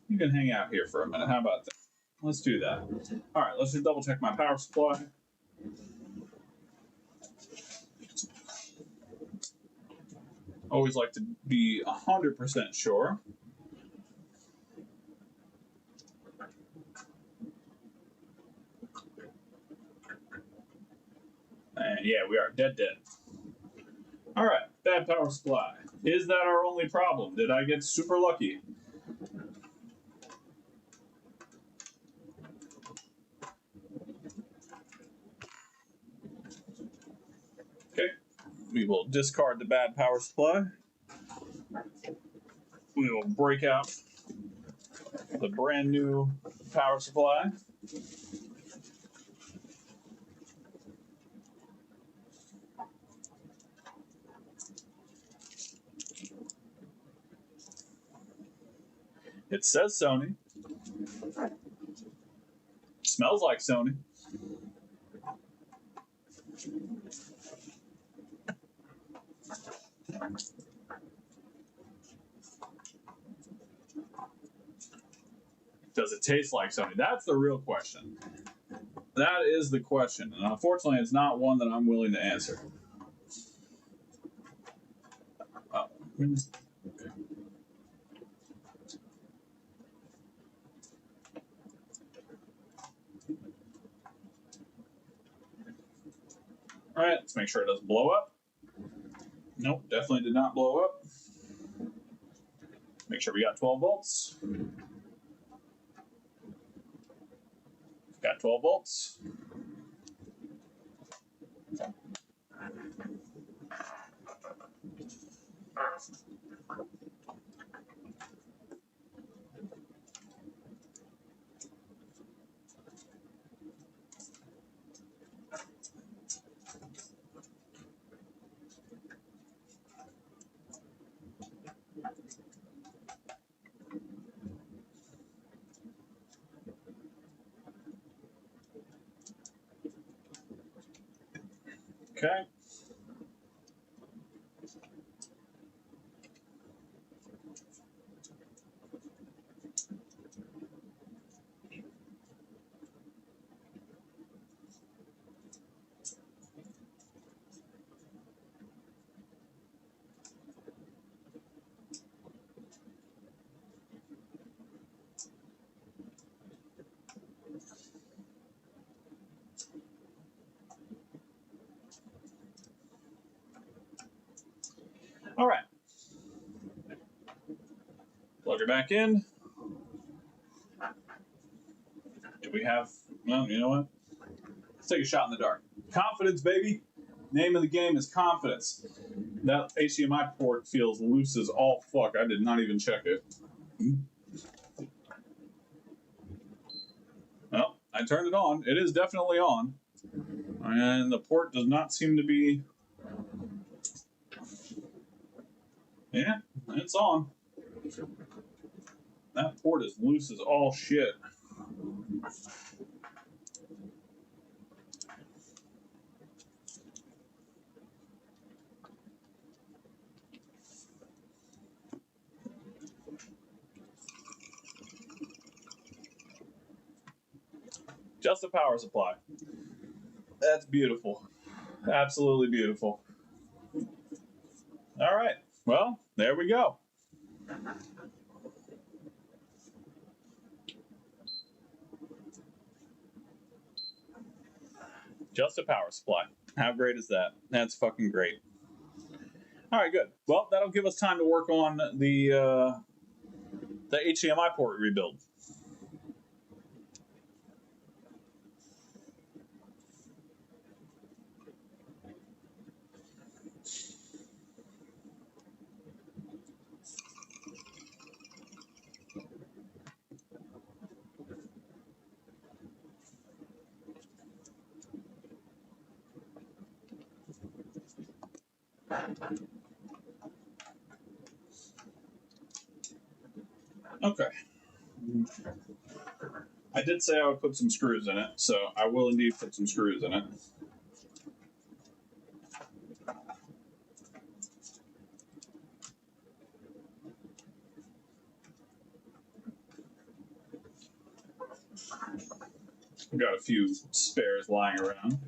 You can hang out here for a minute. How about that? Let's do that. All right, let's just double check my power supply. Always like to be 100% sure. And yeah, we are dead. All right, bad power supply. Is that our only problem? Did I get super lucky? Okay, we will discard the bad power supply. We will break out the brand new power supply. It says Sony. Smells like Sony. Does it taste like Sony? That's the real question. That is the question. And unfortunately, it's not one that I'm willing to answer. Oh. Okay. All right, let's make sure it doesn't blow up. Nope, definitely did not blow up. Make sure we got 12 volts. Got 12 volts. Okay. All right. Plug her back in. Do we have, well, you know what? Let's take a shot in the dark. Confidence, baby. Name of the game is confidence. That HDMI port feels loose as all fuck. I did not even check it. Well, I turned it on. It is definitely on. And the port does not seem to be... Yeah, it's on. That port is loose as all shit. Just a power supply. That's beautiful. Absolutely beautiful. All right. Well, there we go. Just a power supply. How great is that? That's fucking great. All right, good. Well, that'll give us time to work on the HDMI port rebuild. Okay. I did say I would put some screws in it, so I will indeed put some screws in it. I've got a few spares lying around.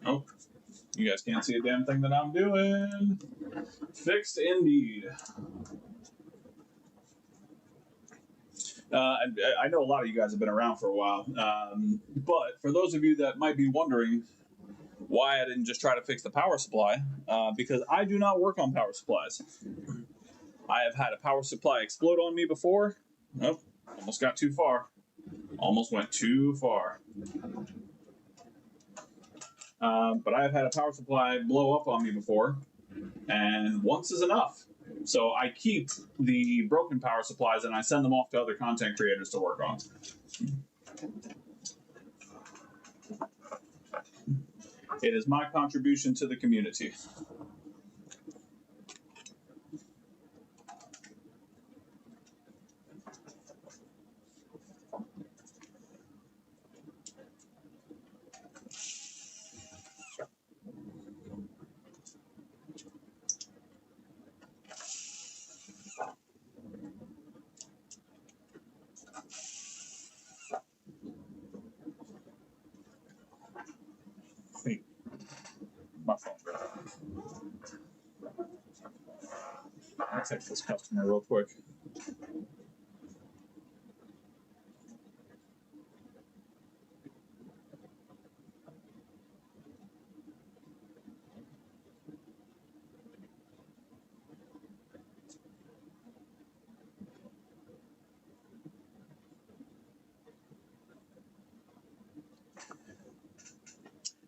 Oh, you guys can't see a damn thing that I'm doing. Fixed indeed. I know a lot of you guys have been around for a while, but for those of you that might be wondering why I didn't just try to fix the power supply, because I do not work on power supplies. I have had a power supply explode on me before. Oh, almost got too far. Almost went too far. But I have had a power supply blow up on me before, and once is enough. So I keep the broken power supplies and I send them off to other content creators to work on. It is my contribution to the community. My phone. I'll text this customer real quick.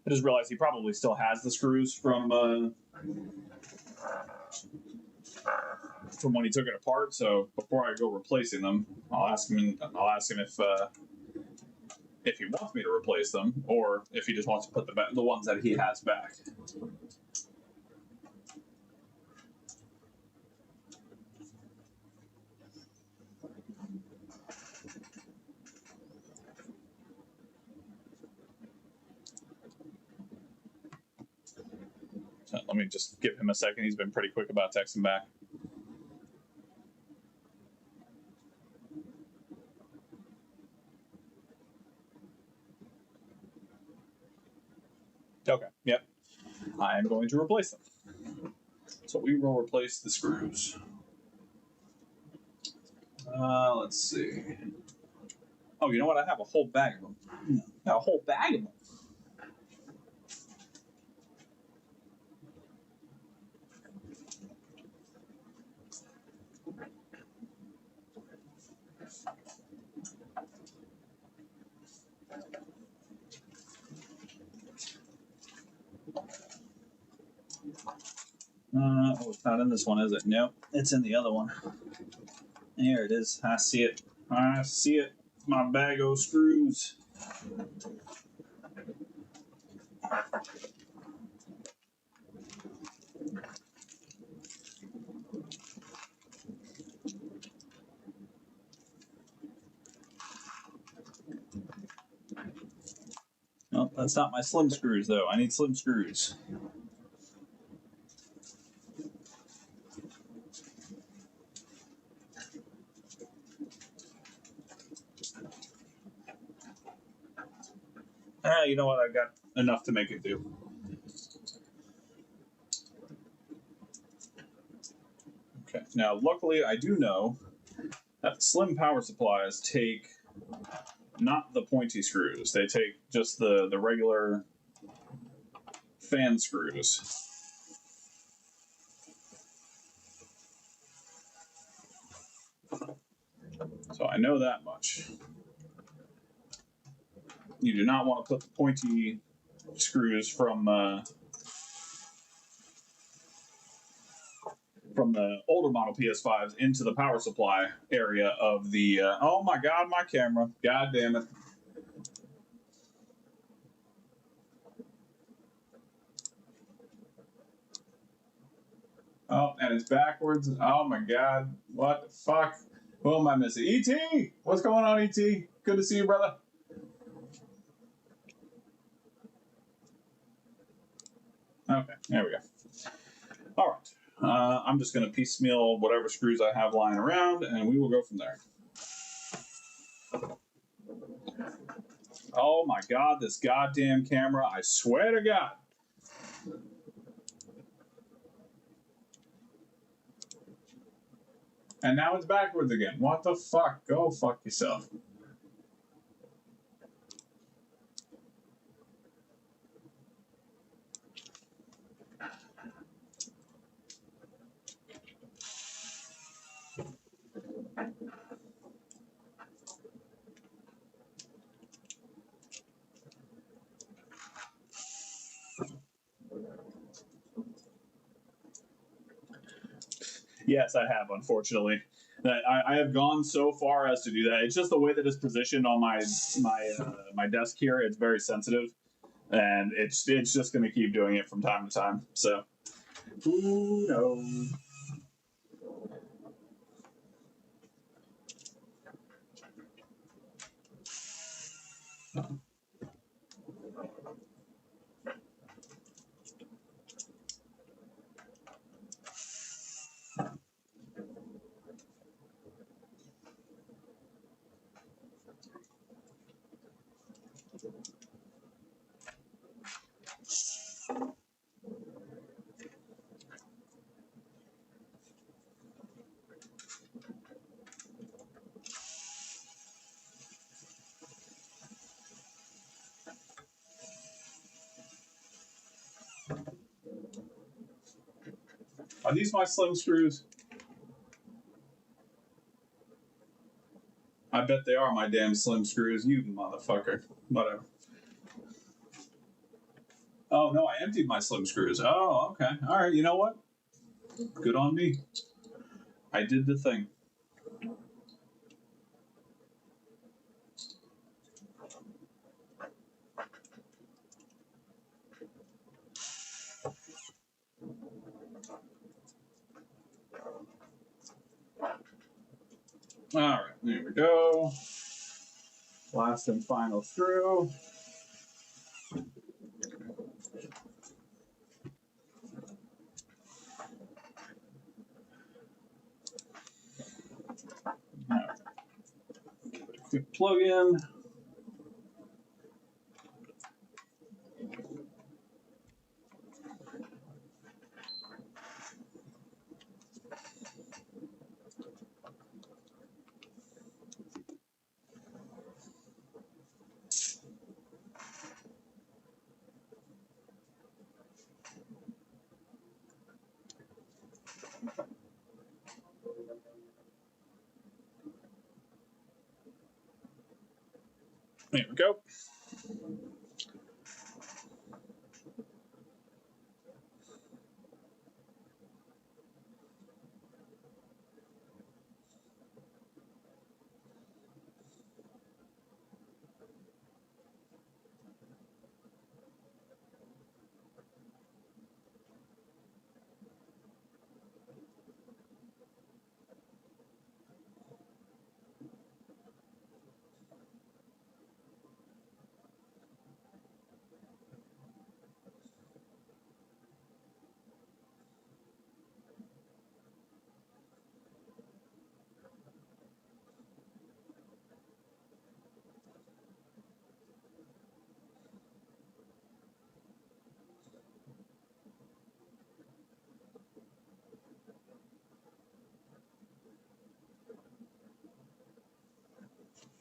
I just realized he probably still has the screws from when he took it apart. So before I go replacing them, I'll ask him if he wants me to replace them or if he just wants to put the ones that he has back. So let me just give him a second. He's been pretty quick about texting back. Okay, yep. I am going to replace them. So we will replace the screws. Let's see. Oh, you know what? I have a whole bag of them. I have a whole bag of them. Oh, it's not in this one, is it? Nope, it's in the other one. Here it is. I see it. I see it. My bag of screws. Oh, that's not my slim screws, though. I need slim screws. You know what? I've got enough to make it do. Okay. Now, luckily, I do know that the slim power supplies take not the pointy screws. They take just the regular fan screws. So I know that much. You do not want to put the pointy screws from the older model PS5s into the power supply area of the. Oh my God, my camera! God damn it! Oh, and it's backwards. Oh my God! What the fuck? Who am I missing? ET! What's going on, ET? Good to see you, brother. Okay, there we go. All right. I'm just going to piecemeal whatever screws I have lying around, and we will go from there. Oh my God, this goddamn camera. I swear to God. And now it's backwards again. What the fuck? Go fuck yourself. Yes, I have, unfortunately. I have gone so far as to do that. It's just the way that it's positioned on my desk here. It's very sensitive, and it's just going to keep doing it from time to time. So, who knows? Are these my slim screws? I bet they are my damn slim screws, you motherfucker. Whatever. Oh, no, I emptied my slim screws. Oh, okay. All right, you know what? Good on me. I did the thing. All right, there we go. Last and final screw. plug in. There we go.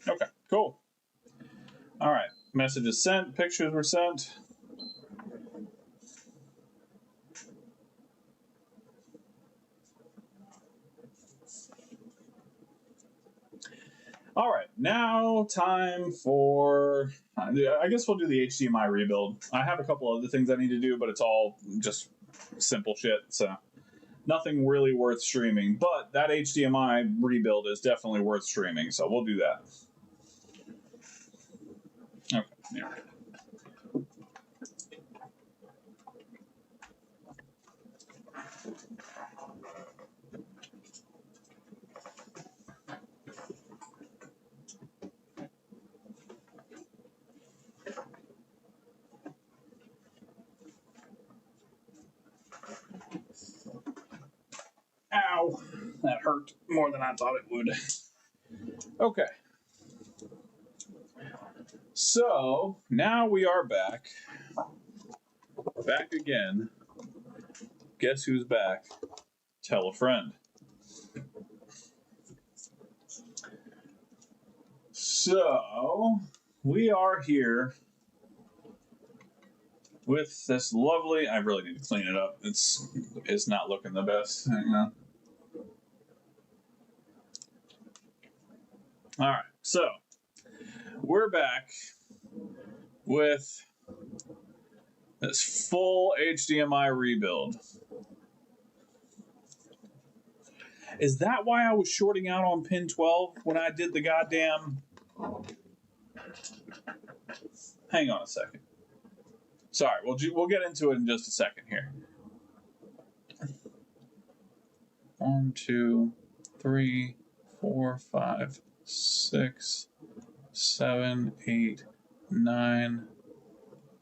Okay, cool. All right, message is sent, pictures were sent. All right, now time for, I guess we'll do the HDMI rebuild. I have a couple other things I need to do, but it's all just simple shit, so nothing really worth streaming. But that HDMI rebuild is definitely worth streaming, so we'll do that. Okay, yeah. Ow, that hurt more than I thought it would. Okay. So now we are back. Back again. Guess who's back? Tell a friend. So we are here with this lovely. I really need to clean it up. It's not looking the best. Hang on. All right, so we're back with this full HDMI rebuild. Is that why I was shorting out on pin 12 when I did the goddamn... Hang on a second. Sorry, we'll get into it in just a second here. 1, 2, 3, 4, 5, 6, 7, 8, 9,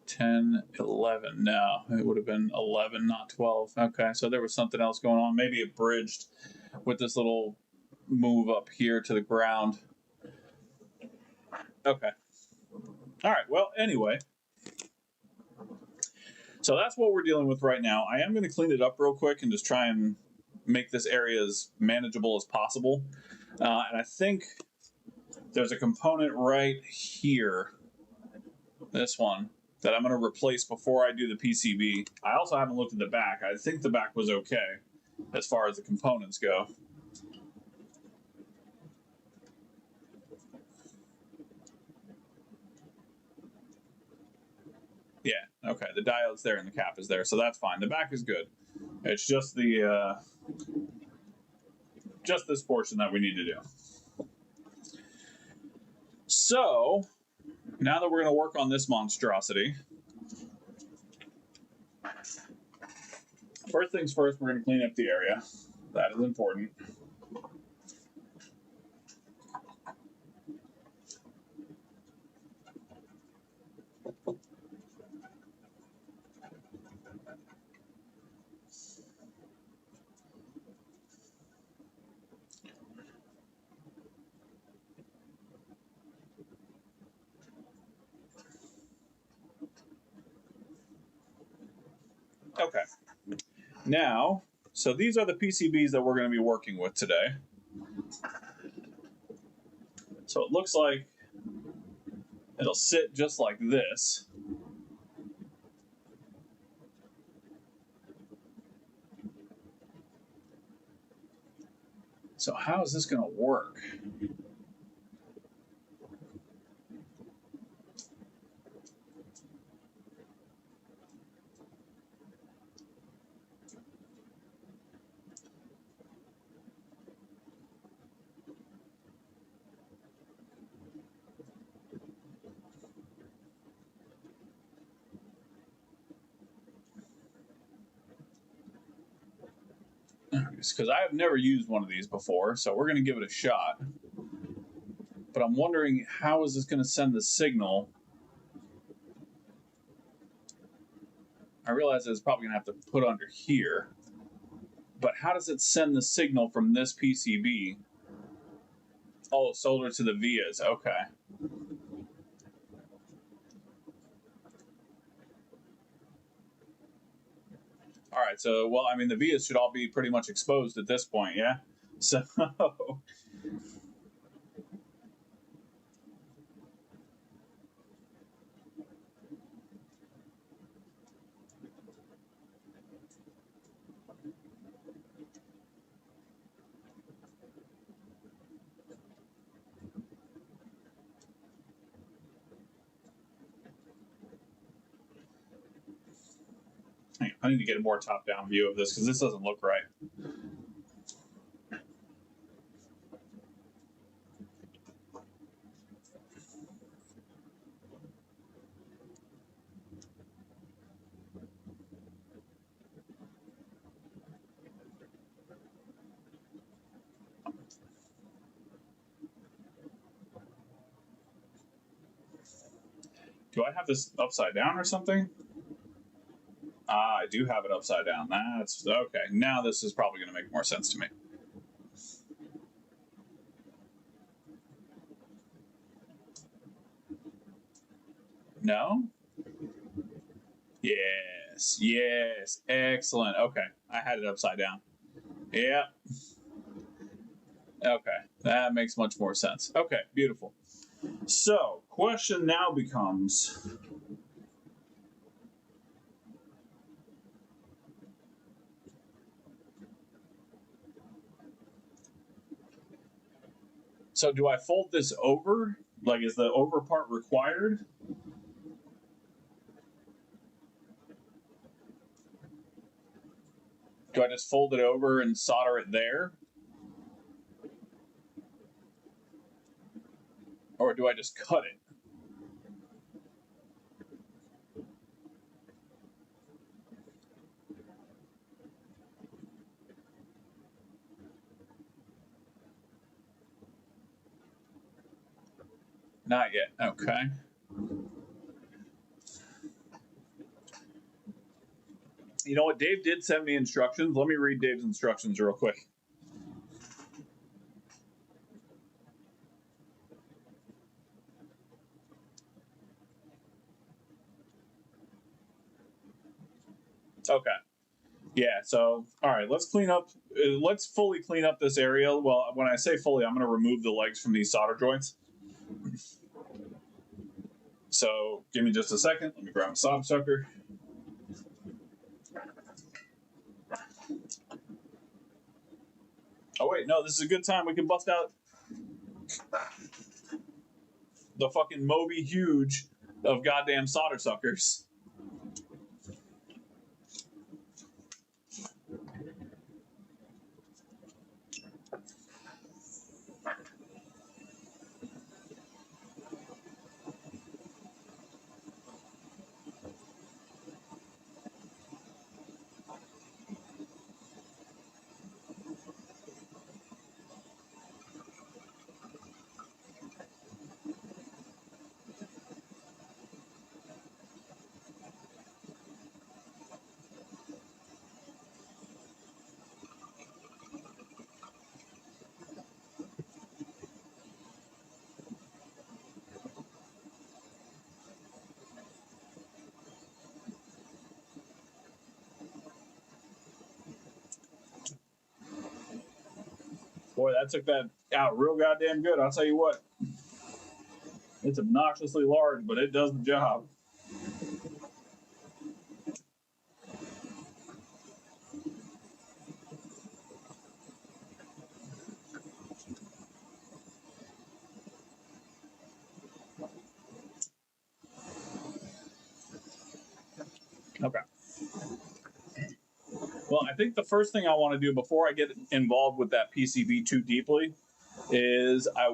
10, 11. No, it would have been 11, not 12. Okay, so there was something else going on. Maybe it bridged with this little move up here to the ground. Okay. All right, well, anyway. So that's what we're dealing with right now. I am going to clean it up real quick and just try and make this area as manageable as possible. And I think there's a component right here, this one, that I'm going to replace before I do the PCB. I also haven't looked at the back. I think the back was okay as far as the components go. Yeah, okay, the diode's there and the cap is there, so that's fine. The back is good. It's just the just this portion that we need to do. So now that we're going to work on this monstrosity, first things first, we're going to clean up the area. That is important. Okay. Now, so these are the PCBs that we're going to be working with today. So it looks like it'll sit just like this. So how is this going to work? Because I have never used one of these before, so we're going to give it a shot. But I'm wondering, how is this going to send the signal? I realize it's probably going to have to put under here. But how does it send the signal from this PCB? Oh, solder to the vias. Okay. All right. So, well, I mean, the vias should all be pretty much exposed at this point, yeah? So, I need to get a more top-down view of this because this doesn't look right. Do I have this upside down or something? Ah, I do have it upside down. That's okay. Now this is probably going to make more sense to me. No? Yes. Yes. Excellent. Okay. I had it upside down. Yeah. Okay. That makes much more sense. Okay. Beautiful. So, question now becomes, so do I fold this over? Like, is the over part required? Do I just fold it over and solder it there? Or do I just cut it? Not yet. Okay. You know what? Dave did send me instructions. Let me read Dave's instructions real quick. Okay. Yeah, so, all right, let's clean up, let's fully clean up this area. Well, when I say fully, I'm going to remove the legs from these solder joints. So, give me just a second. Let me grab a solder sucker. Oh, wait, no, this is a good time. We can bust out the fucking Moby Huge of goddamn solder suckers. Boy, that took that out real goddamn good. I'll tell you what. It's obnoxiously large, but it does the job. Okay. Well, I think the first thing I want to do before I get involved with that PCB too deeply is I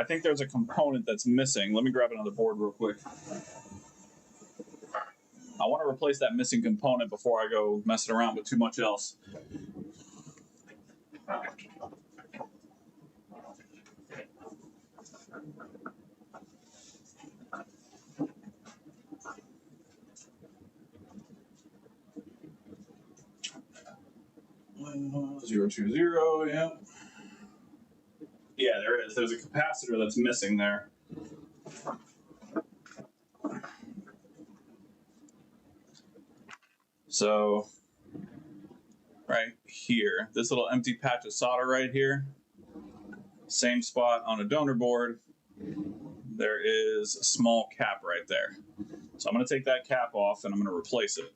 think there's a component that's missing. Let me grab another board real quick. I want to replace that missing component before I go messing around with too much else. Zero 2 0, yeah. Yeah, there is. There's a capacitor that's missing there. So, right here, this little empty patch of solder right here, same spot on a donor board, there is a small cap right there. So I'm going to take that cap off and I'm going to replace it.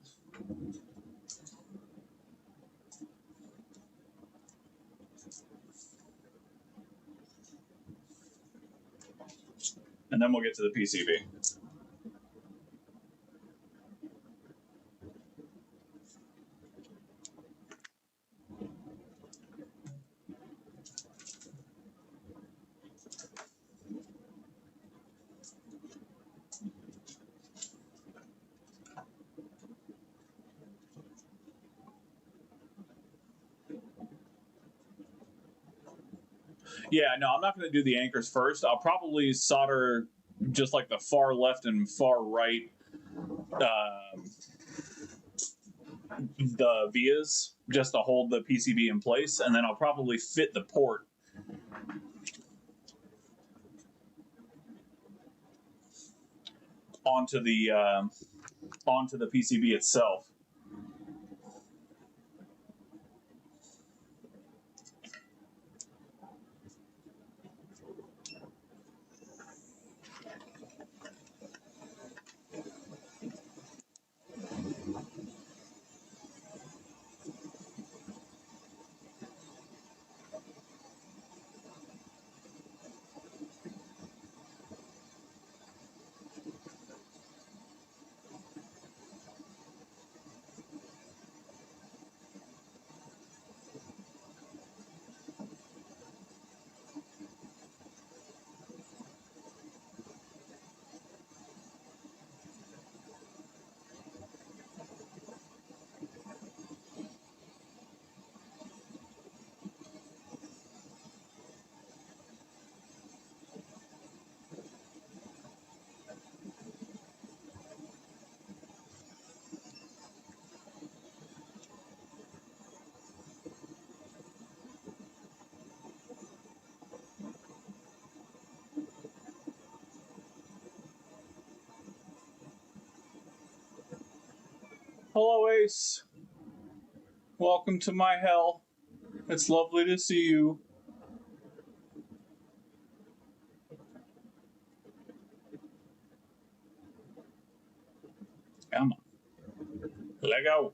And then we'll get to the PCB. Yeah, no, I'm not going to do the anchors first. I'll probably solder just like the far left and far right the vias just to hold the PCB in place, and then I'll probably fit the port onto the PCB itself. Hello, Ace. Welcome to my hell. It's lovely to see you. Come on. Let go.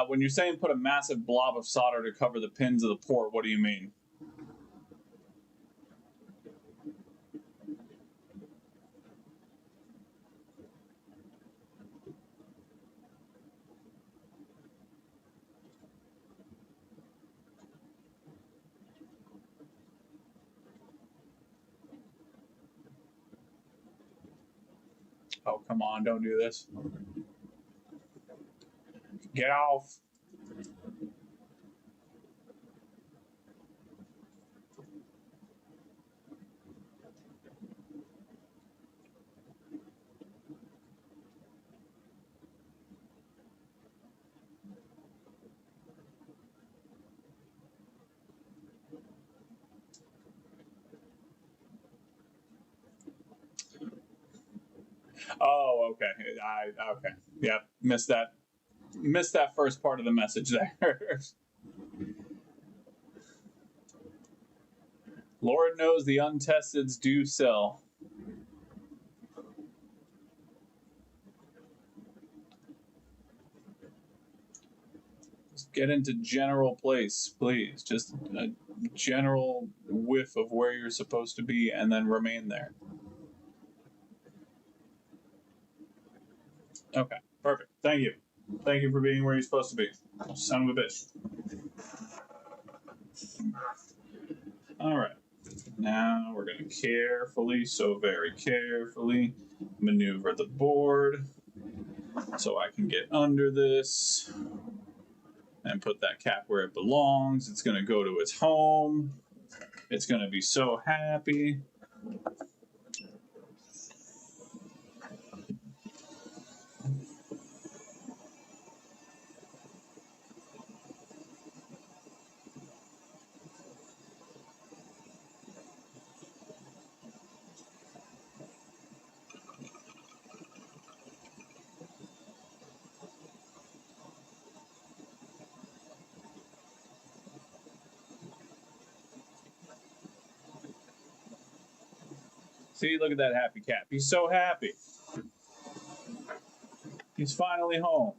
When you're saying put a massive blob of solder to cover the pins of the port, what do you mean? Oh, come on, don't do this. Get off. Oh, okay. Okay. Yep. Missed that. Missed that first part of the message there. Lord knows the untesteds do sell. Just get into general place, please. Just a general whiff of where you're supposed to be and then remain there. Okay, perfect. Thank you. Thank you for being where you're supposed to be. Son of a bitch. All right. Now we're going to carefully, so very carefully, maneuver the board so I can get under this and put that cap where it belongs. It's going to go to its home. It's going to be so happy. See, look at that happy cap. He's so happy. He's finally home.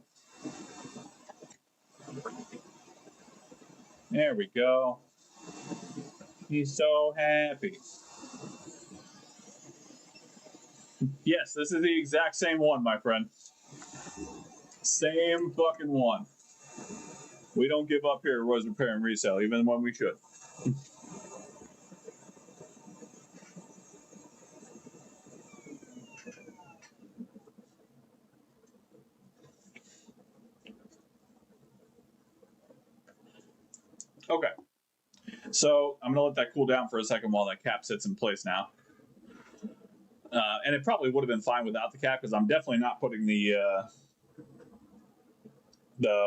There we go. He's so happy. Yes, this is the exact same one, my friend. Same fucking one. We don't give up here at Rose Repair and Resell, even when we should. Okay. So I'm going to let that cool down for a second while that cap sits in place now. And it probably would have been fine without the cap because I'm definitely not putting the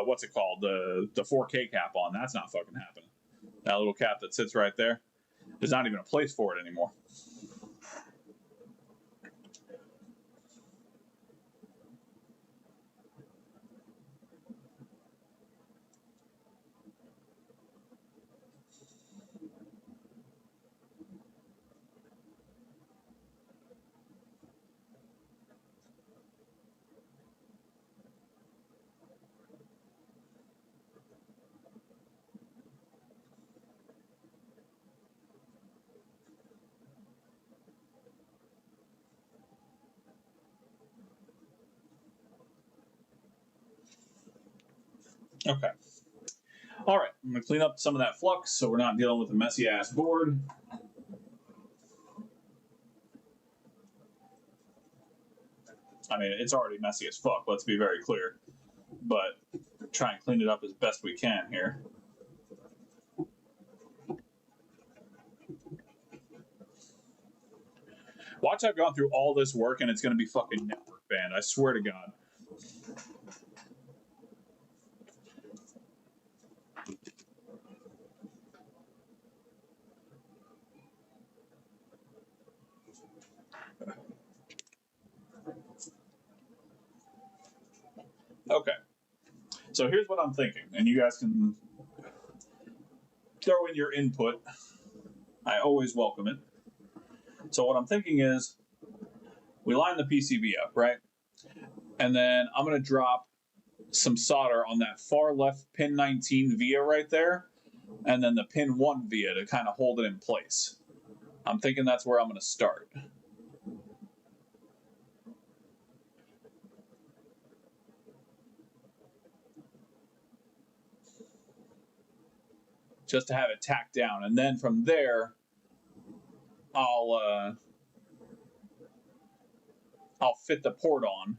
what's it called, the 4K cap on. That's not fucking happening. That little cap that sits right there, there's not even a place for it anymore. Okay. All right, I'm going to clean up some of that flux so we're not dealing with a messy ass board. I mean, it's already messy as fuck, let's be very clear. But try and clean it up as best we can here. Watch, I've gone through all this work and it's going to be fucking network banned. I swear to God. Okay. So here's what I'm thinking, and you guys can throw in your input. I always welcome it. So what I'm thinking is we line the PCB up, right? And then I'm going to drop some solder on that far left pin 19 via right there, and then the pin 1 via to kind of hold it in place. I'm thinking that's where I'm going to start. Just to have it tacked down, and then from there, I'll fit the port on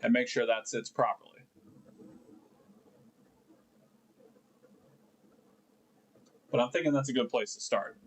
and make sure that sits properly. But I'm thinking that's a good place to start.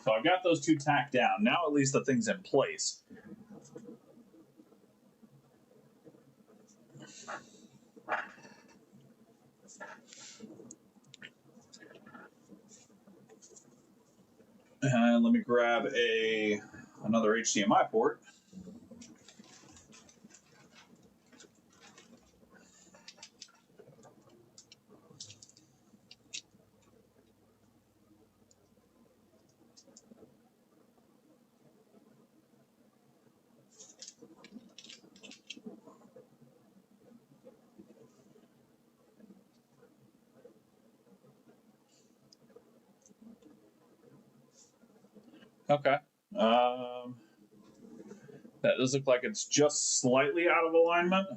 So I've got those two tacked down. Now at least the thing's in place. And let me grab another HDMI port. Okay. That does look like it's just slightly out of alignment.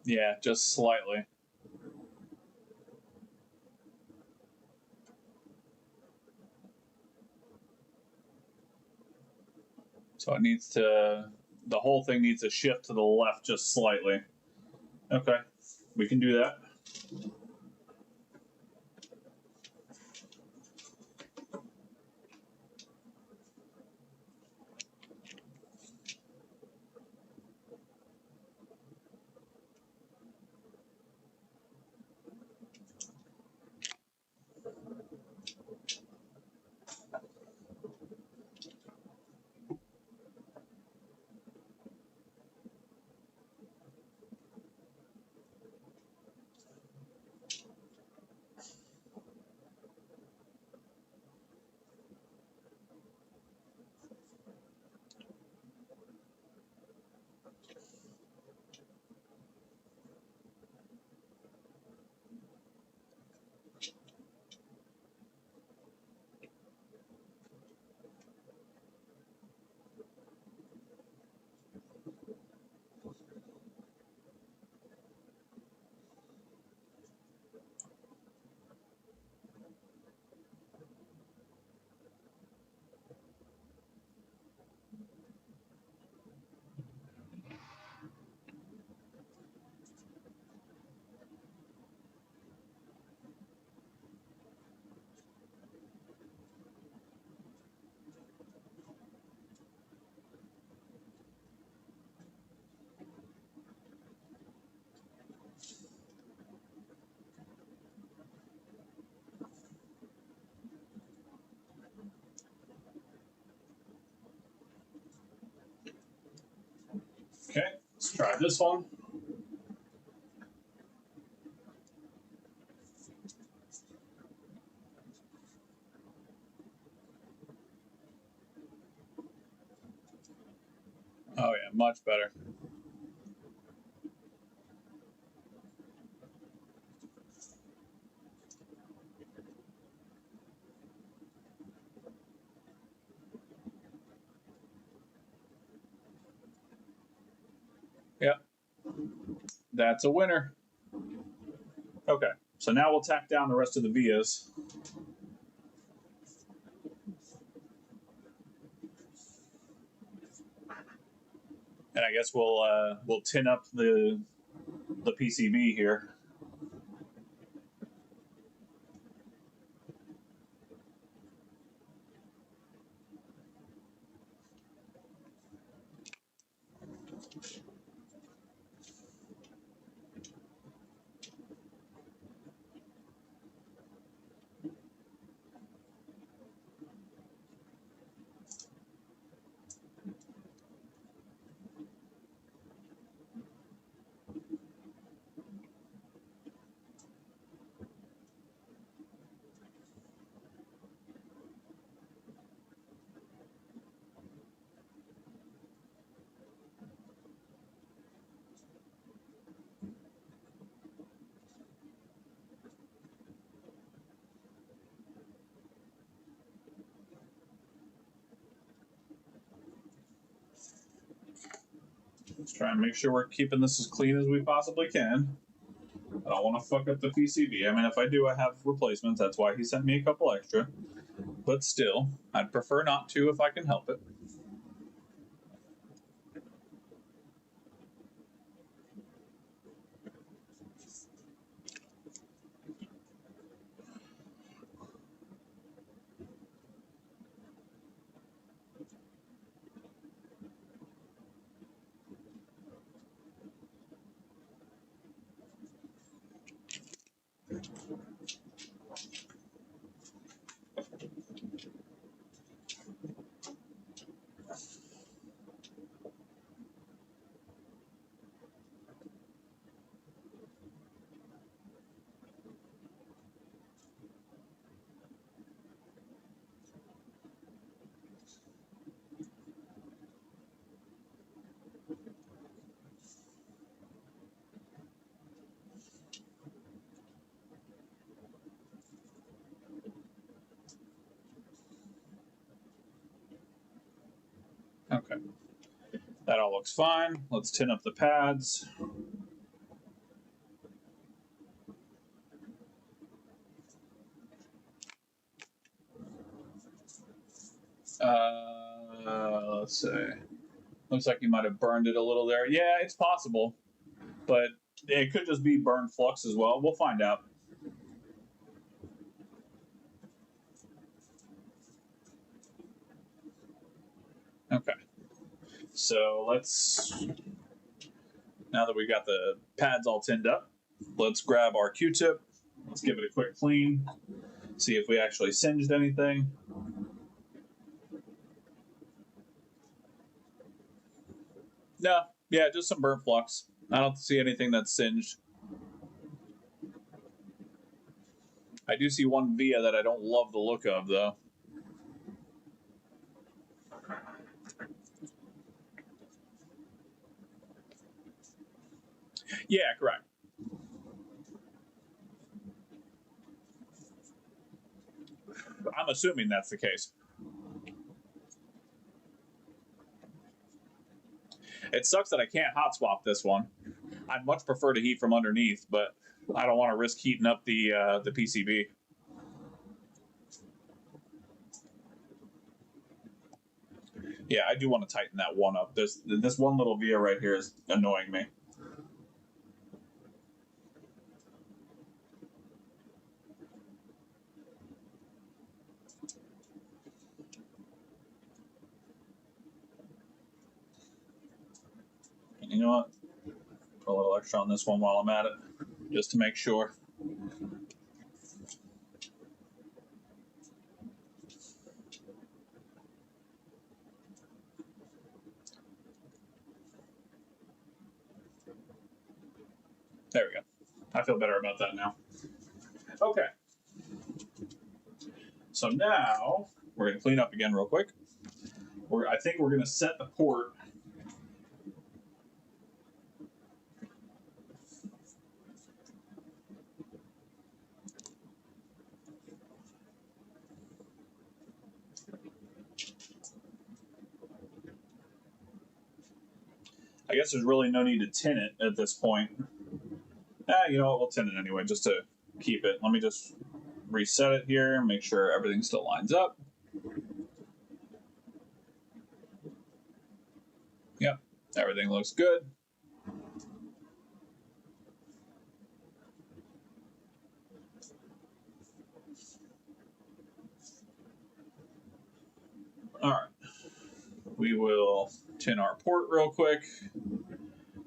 Yeah, just slightly. So it needs to, the whole thing needs to shift to the left just slightly. Okay, we can do that. Okay, let's try this one. Oh yeah, much better. Yep, that's a winner. Okay, so now we'll tack down the rest of the vias. And I guess we'll tin up the PCB here. Let's try and make sure we're keeping this as clean as we possibly can. I don't want to fuck up the PCB. I mean, if I do, I have replacements. That's why he sent me a couple extra. But still, I'd prefer not to if I can help it. Okay. That all looks fine. Let's tin up the pads. Let's see. Looks like you might have burned it a little there. Yeah, it's possible. But it could just be burned flux as well. We'll find out. Okay. So let's, now that we got the pads all tinned up, let's grab our Q-tip. Let's give it a quick clean. See if we actually singed anything. No, yeah, just some burnt flux. I don't see anything that's singed. I do see one via that I don't love the look of, though. Yeah, correct. I'm assuming that's the case. It sucks that I can't hot swap this one. I'd much prefer to heat from underneath, but I don't want to risk heating up the PCB. Yeah, I do want to tighten that one up. This one little via right here is annoying me. You know what? Put a little extra on this one while I'm at it, just to make sure. There we go. I feel better about that now. Okay. So now we're going to clean up again real quick. I think we're going to set the port. I guess there's really no need to tin it at this point. You know what? We'll tin it anyway, just to keep it. Let me just reset it here, make sure everything still lines up. Yep, everything looks good. All right. We will tin our port real quick.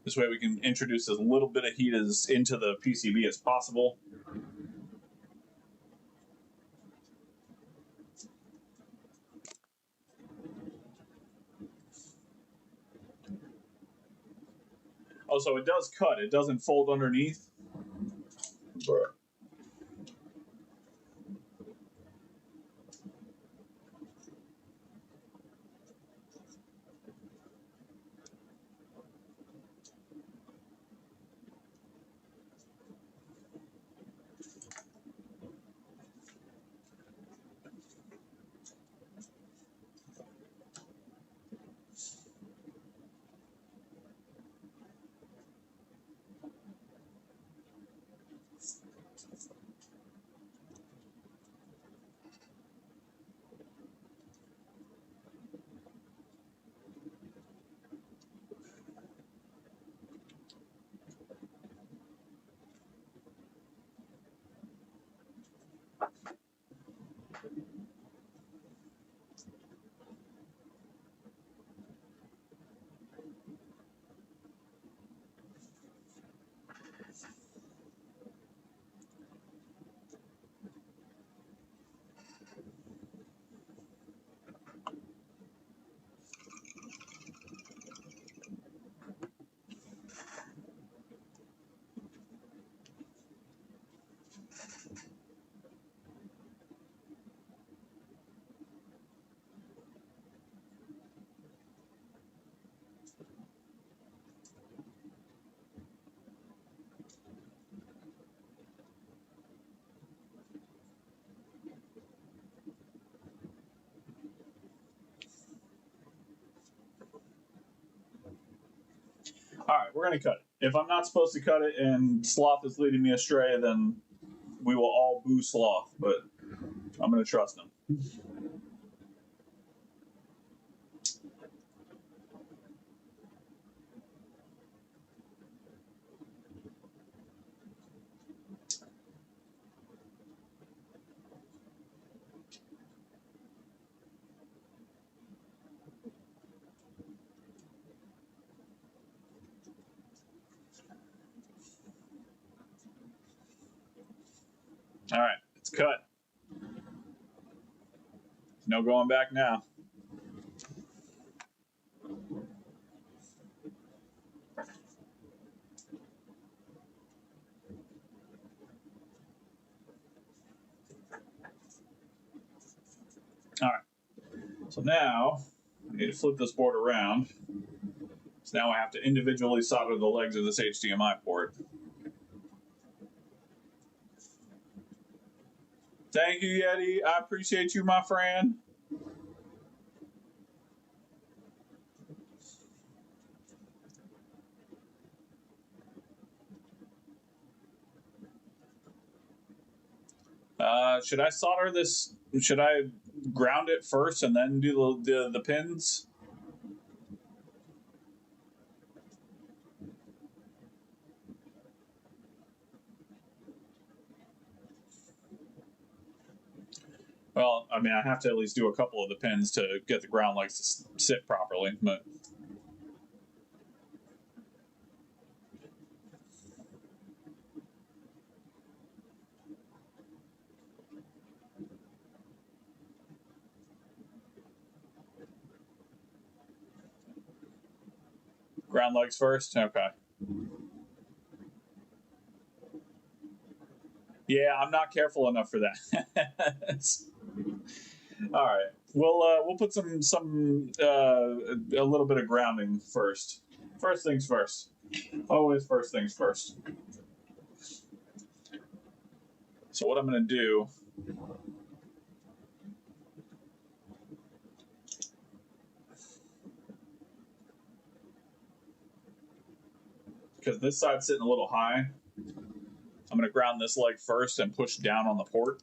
This way we can introduce as little bit of heat into the PCB as possible. Oh, so it does cut. It doesn't fold underneath. All right, we're gonna cut it. If I'm not supposed to cut it and Sloth is leading me astray, then we will all boo Sloth. But I'm gonna trust him. All right, it's cut. No going back now. All right. So now I need to flip this board around. So now I have to individually solder the legs of this HDMI port. Thank you, Yeti. I appreciate you, my friend. Should I solder this? Should I ground it first and then do the pins? Well, I mean, I have to at least do a couple of the pins to get the ground legs to sit properly, but. Ground legs first? Okay. Yeah, I'm not careful enough for that. All right. We'll put some a little bit of grounding first. First things first. Always first things first. So what I'm going to do because this side's sitting a little high, I'm going to ground this leg first and push down on the port.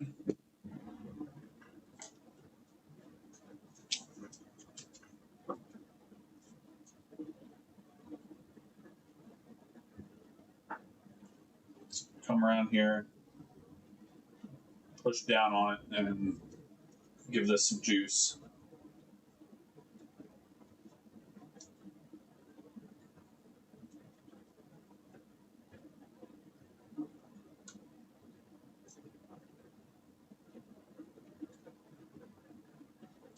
Come around here, push down on it, and give this some juice.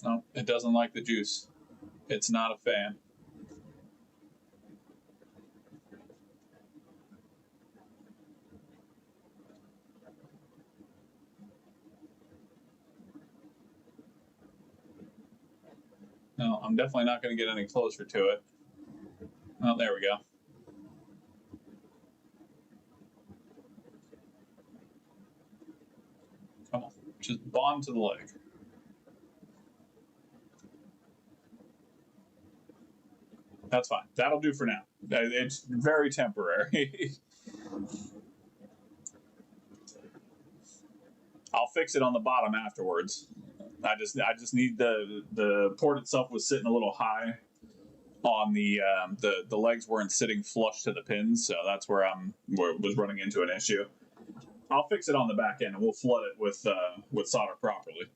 No, it doesn't like the juice. It's not a fan. No, I'm definitely not going to get any closer to it. Oh, there we go. Come on, just bond to the leg. That's fine. That'll do for now. It's very temporary. I'll fix it on the bottom afterwards. I just need the port itself was sitting a little high on the legs weren't sitting flush to the pins, so that's where was running into an issue. I'll fix it on the back end and we'll flood it with solder properly.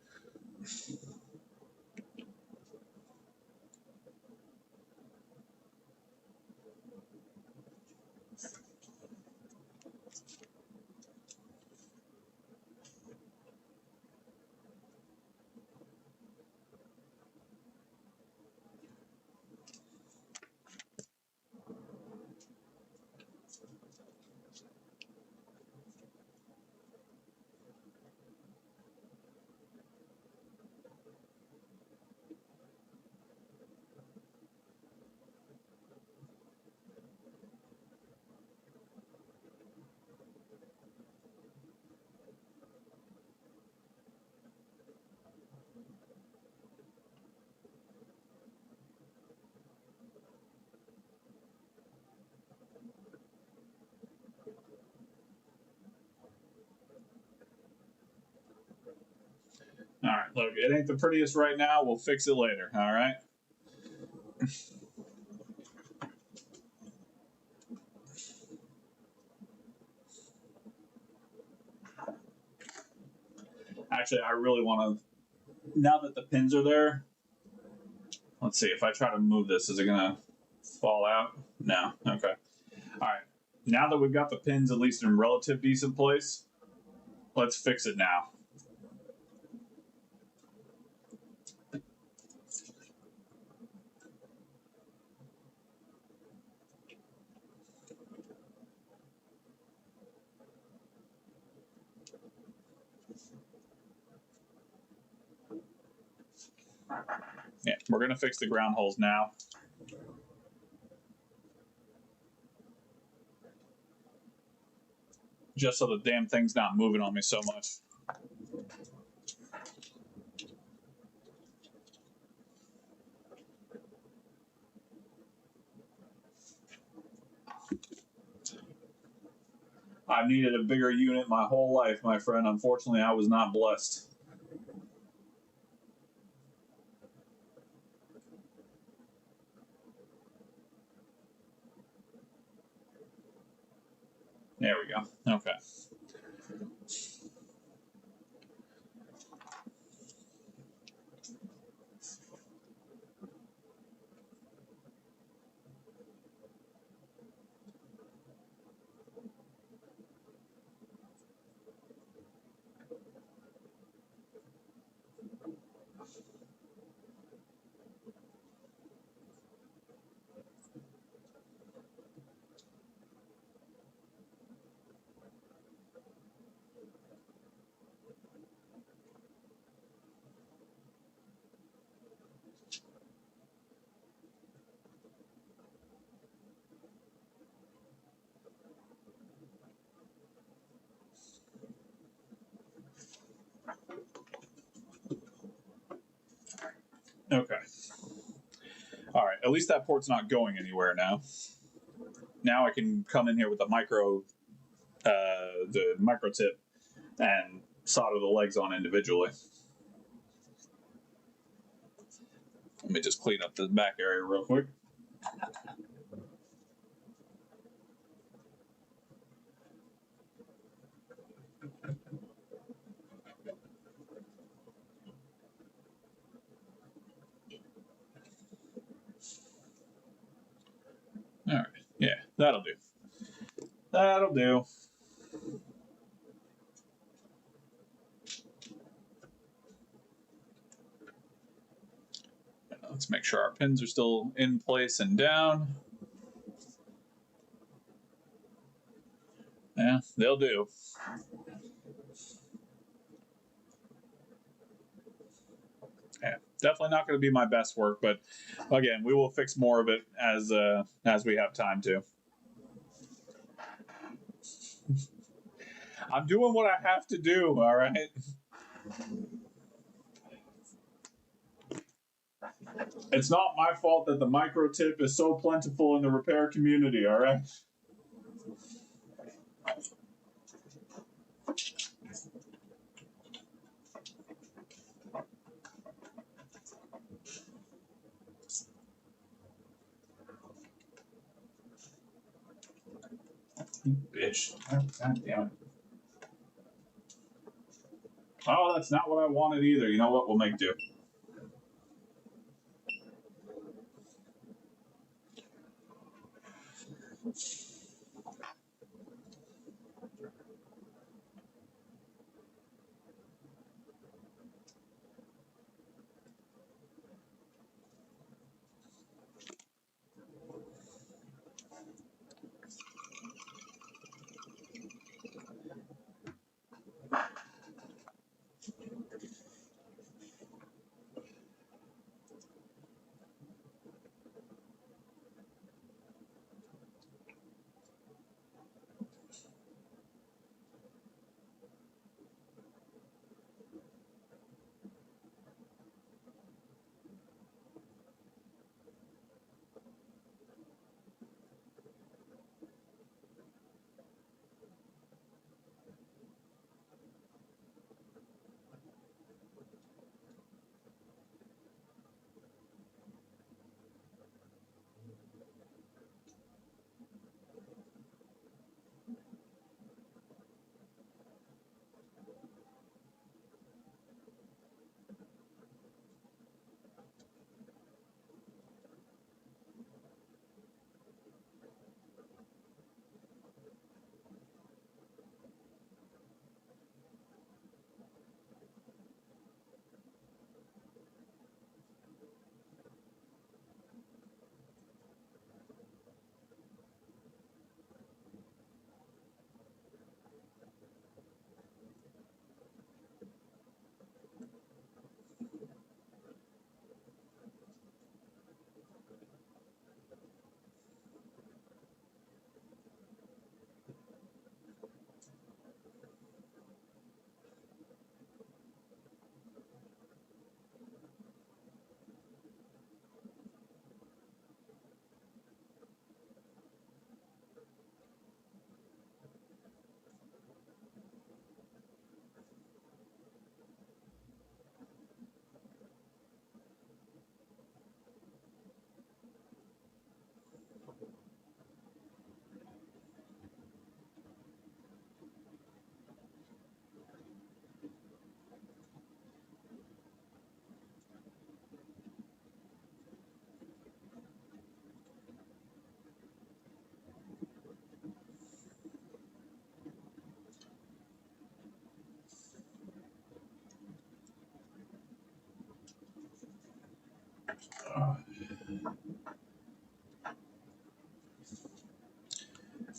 Look, it ain't the prettiest right now. We'll fix it later. All right. Actually, I really want to. Now that the pins are there, let's see. If I try to move this, is it gonna fall out? No. Okay. All right. Now that we've got the pins at least in relative decent place, let's fix it now. Yeah, we're gonna fix the ground holes now. Just so the damn thing's not moving on me so much. I've needed a bigger unit my whole life, my friend. Unfortunately, I was not blessed. There we go. Okay. Okay. All right. At least that port's not going anywhere now. Now I can come in here with the micro tip and solder the legs on individually. Let me just clean up the back area real quick. All right. Yeah, that'll do. That'll do. Let's make sure our pins are still in place and down. Yeah, they'll do. Yeah, definitely not going to be my best work, but again, we will fix more of it as we have time to. I'm doing what I have to do. All right. It's not my fault that the micro tip is so plentiful in the repair community. All right. Bitch. God damn it. Oh, that's not what I wanted either. You know what? We'll make do.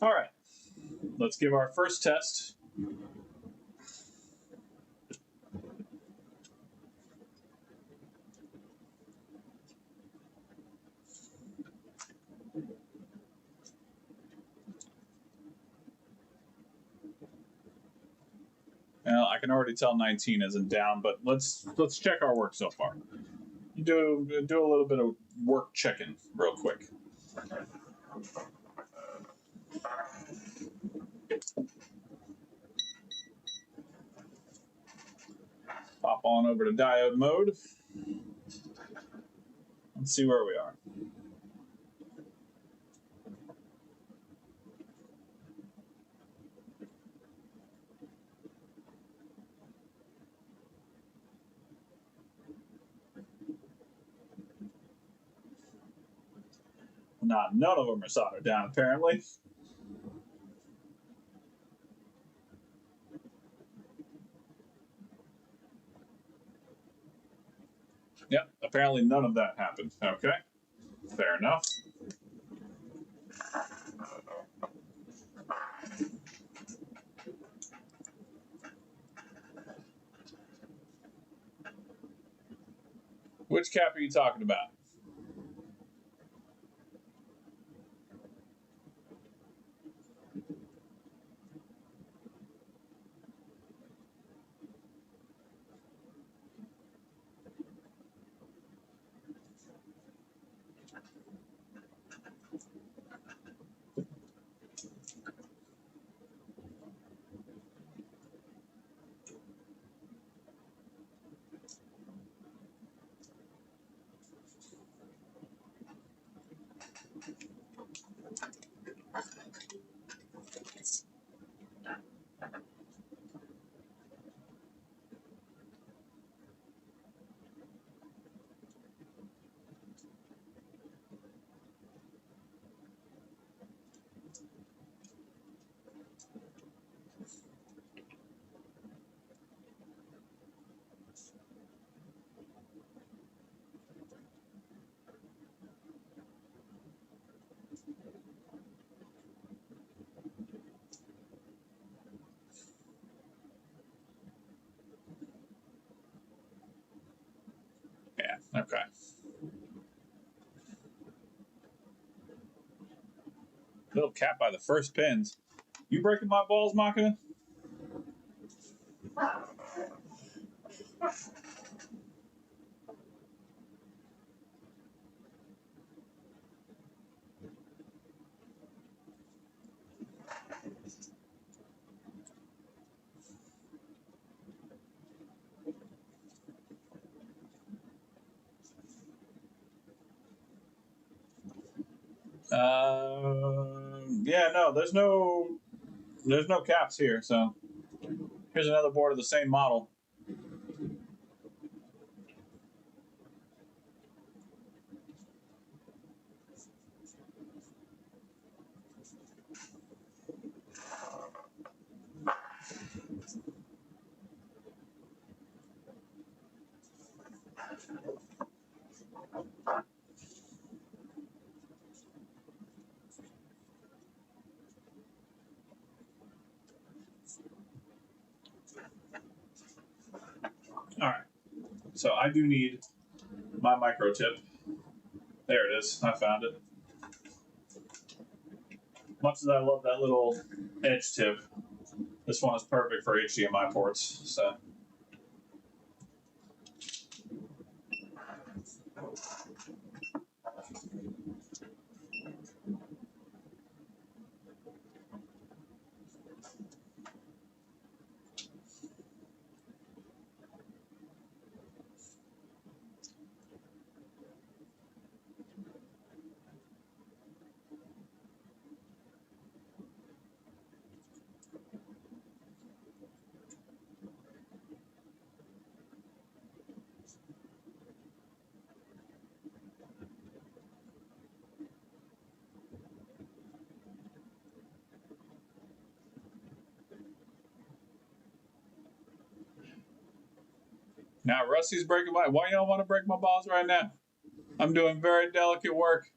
All right, let's give our first test. Well, I can already tell 19 isn't down, but let's check our work so far. Do a little bit of work checking real quick. Pop on over to diode mode. Let's see where we are. None of them are soldered down, apparently. Yep, apparently none of that happened. Okay, fair enough. Which cap are you talking about? Yeah, okay. Little cap by the first pins. You breaking my balls, Machina? Yeah, no, there's no caps here. So here's another board of the same model. All right. So I do need my micro tip. There it is. I found it. Much as I love that little edge tip, this one is perfect for HDMI ports. So. Now Rusty's breaking my. Why y'all want to break my balls right now? I'm doing very delicate work.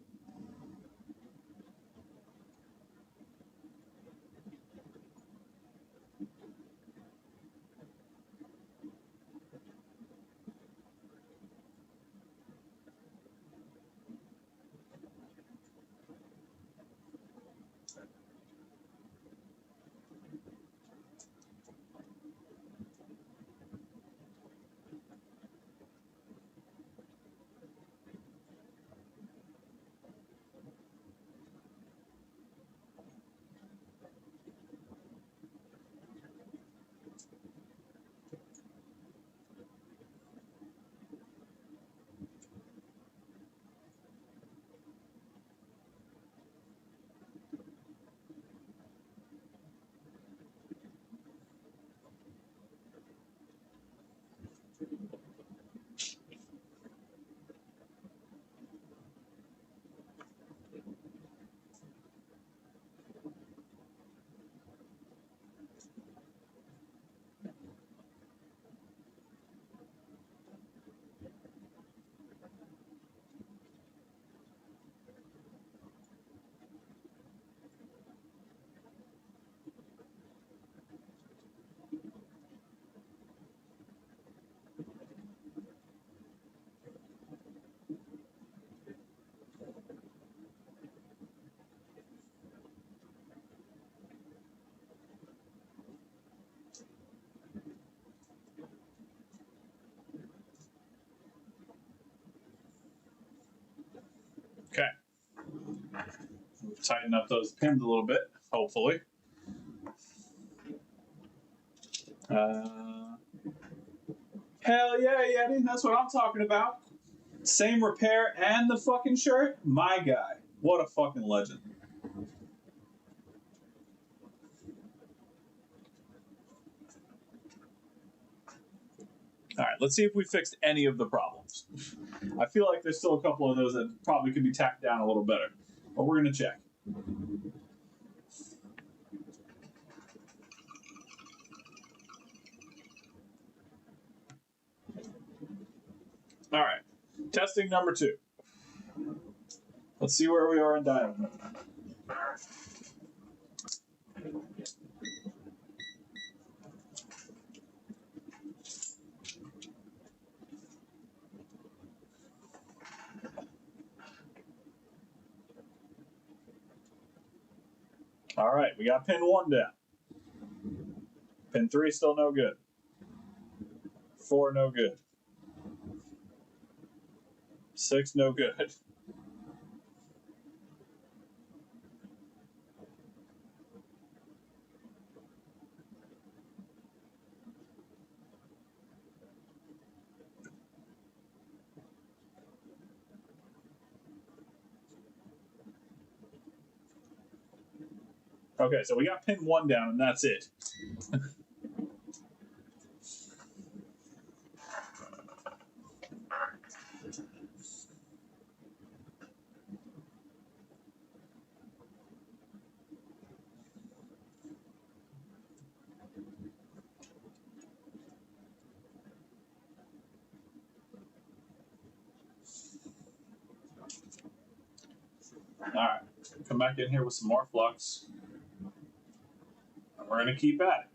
Okay. Tighten up those pins a little bit, hopefully. Hell yeah, Yeti. That's what I'm talking about. Same repair and the fucking shirt? My guy. What a fucking legend. All right, let's see if we fixed any of the problems. I feel like there's still a couple of those that probably could be tacked down a little better, but we're going to check. All right, testing number 2. Let's see where we are in diameter. All right, we got pin 1 down. Pin 3 still no good. 4 no good. 6 no good. Okay, so we got pin 1 down, and that's it. All right, come back in here with some more flux. And we're going to keep at it.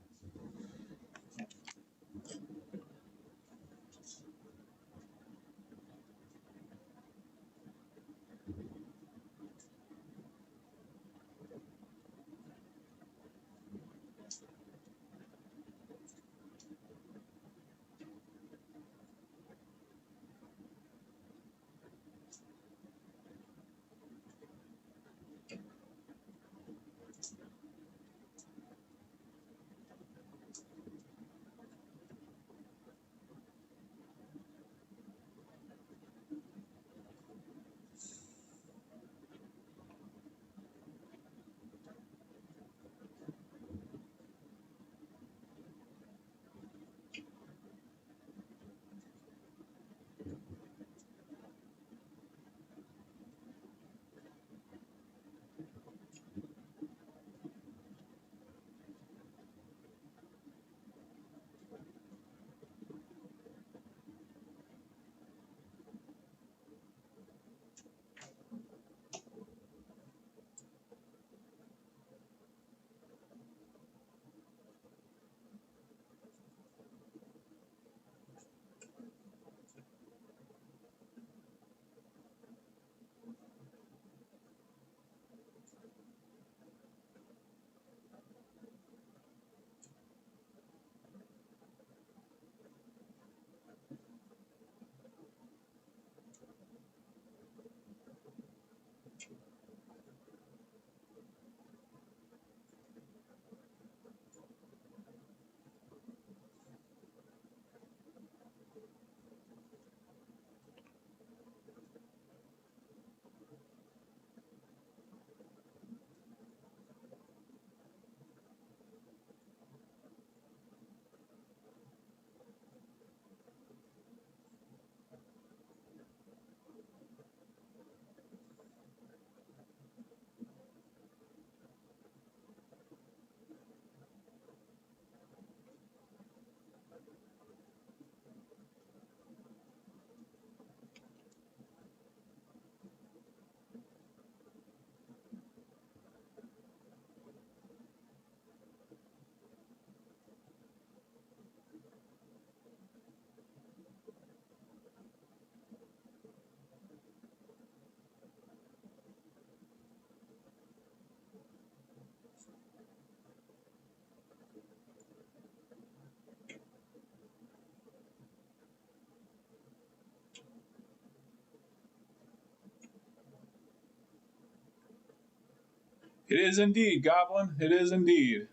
It is indeed, Goblin. It is indeed.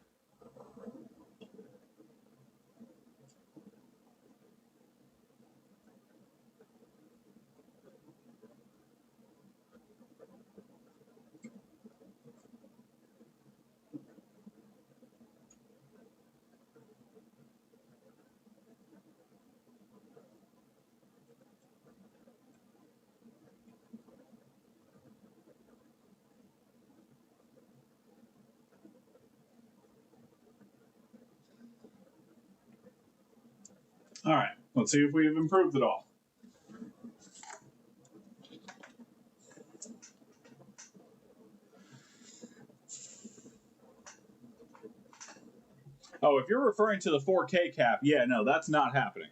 All right, let's see if we've improved it all. Oh, if you're referring to the 4K cap, yeah, no, that's not happening.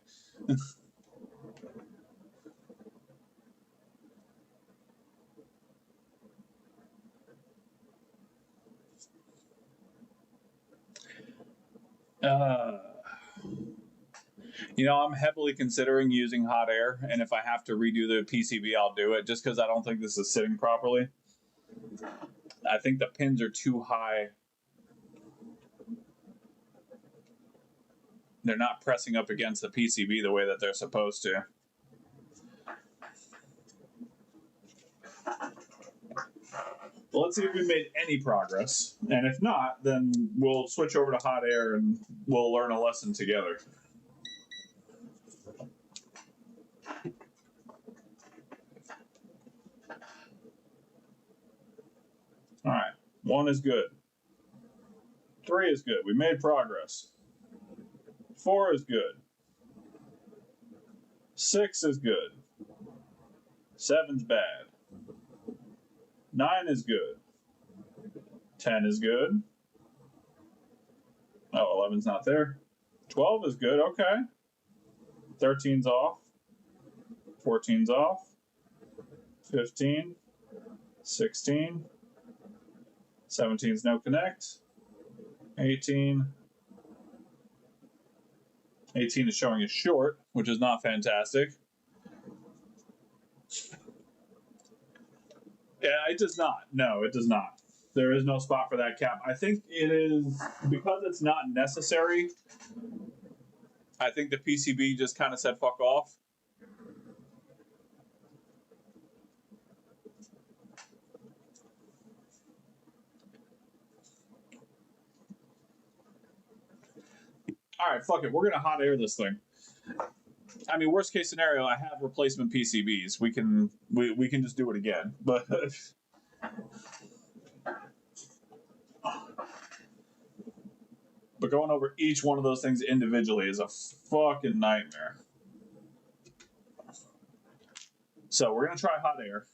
uh, I'm heavily considering using hot air, and if I have to redo the PCB, I'll do it, just because I don't think this is sitting properly. I think the pins are too high. They're not pressing up against the PCB the way that they're supposed to. Well, let's see if we made any progress. And if not, then we'll switch over to hot air and we'll learn a lesson together. All right, 1 is good. 3 is good. We made progress. 4 is good. 6 is good. 7's bad. 9 is good. 10 is good. Oh, 11's not there. 12 is good. Okay. 13's off. 14's off. 15. 16. 17's no connect. 18. 18 is showing a short, which is not fantastic. Yeah, it does not. No, it does not. There is no spot for that cap. I think it is because it's not necessary. I think the PCB just kind of said fuck off. All right, fuck it. We're gonna hot air this thing. I mean, worst case scenario, I have replacement PCBs. We can just do it again. But going over each one of those things individually is a fucking nightmare. So we're gonna try hot air.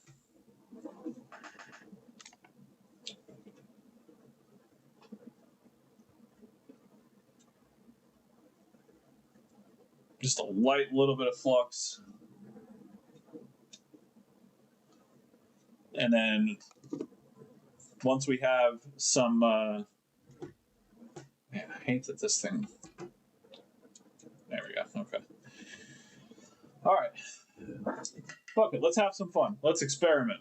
Just a light little bit of flux. And then once we have some, man, I hate that this thing, there we go, okay. All right, fuck it, let's have some fun. Let's experiment.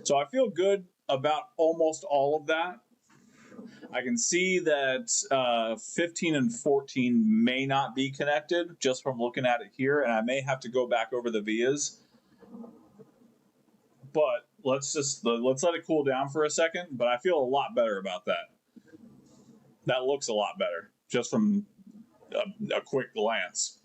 So I feel good about almost all of that. I can see that 15 and 14 may not be connected just from looking at it here, and I may have to go back over the vias. But let's let it cool down for a second. But I feel a lot better about that. That looks a lot better just from a quick glance.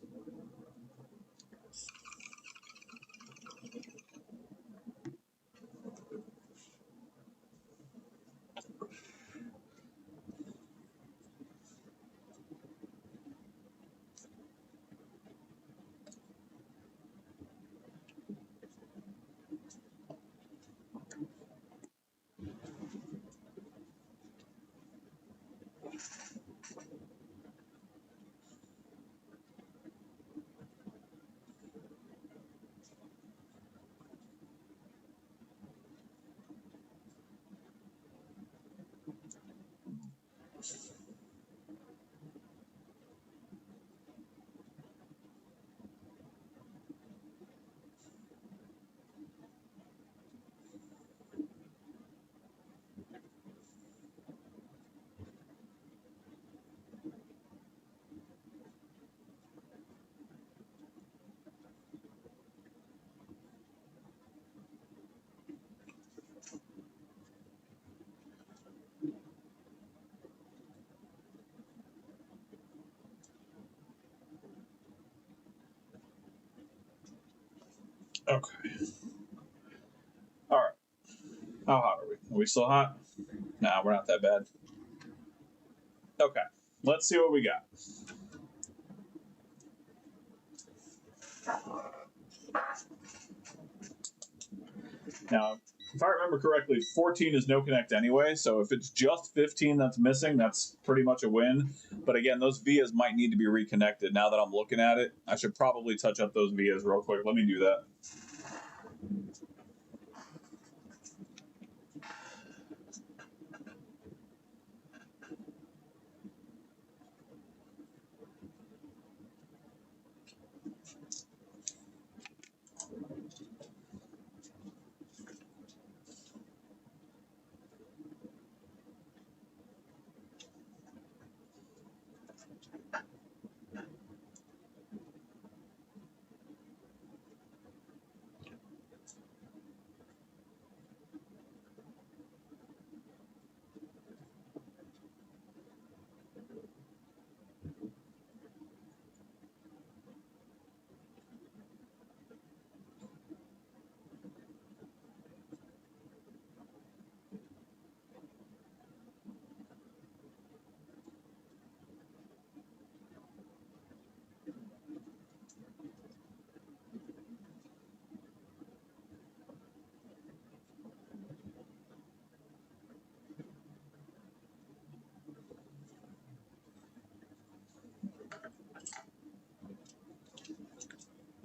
Okay. All right. How hot are we? Are we still hot? Nah, we're not that bad. Okay. Let's see what we got. Now, if I remember correctly, 14 is no connect anyway, so if it's just 15 that's missing, that's pretty much a win. But again, those vias might need to be reconnected. Now that I'm looking at it, I should probably touch up those vias real quick. Let me do that.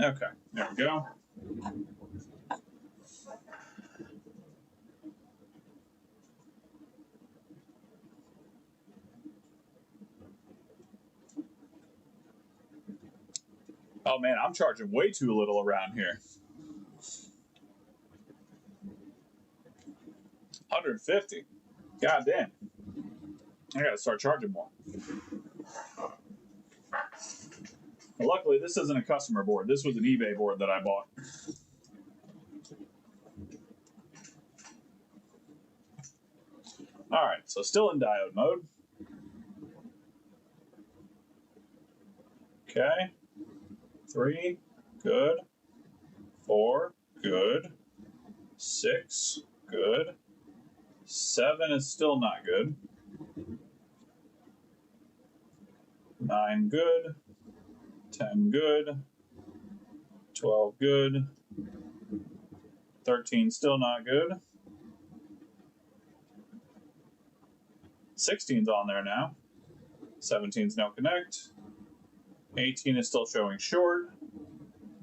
Okay, there we go. Oh man, I'm charging way too little around here. 150. God damn. I gotta start charging more. But luckily, this isn't a customer board. This was an eBay board that I bought. All right, so still in diode mode. Okay. 3, good. 4, good. 6, good. 7 is still not good. 9, good. 10, good. 12, good. 13, still not good. 16's on there now. 17's no connect. 18 is still showing short.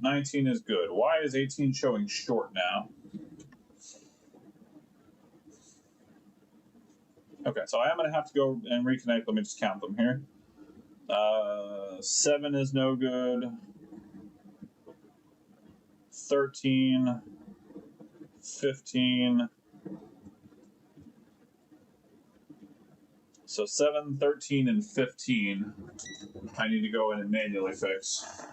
19 is good. Why is 18 showing short now? Okay, so I am going to have to go and reconnect. Let me just count them here. 7 is no good. 13, 15, So 7, 13, and 15, I need to go in and manually fix.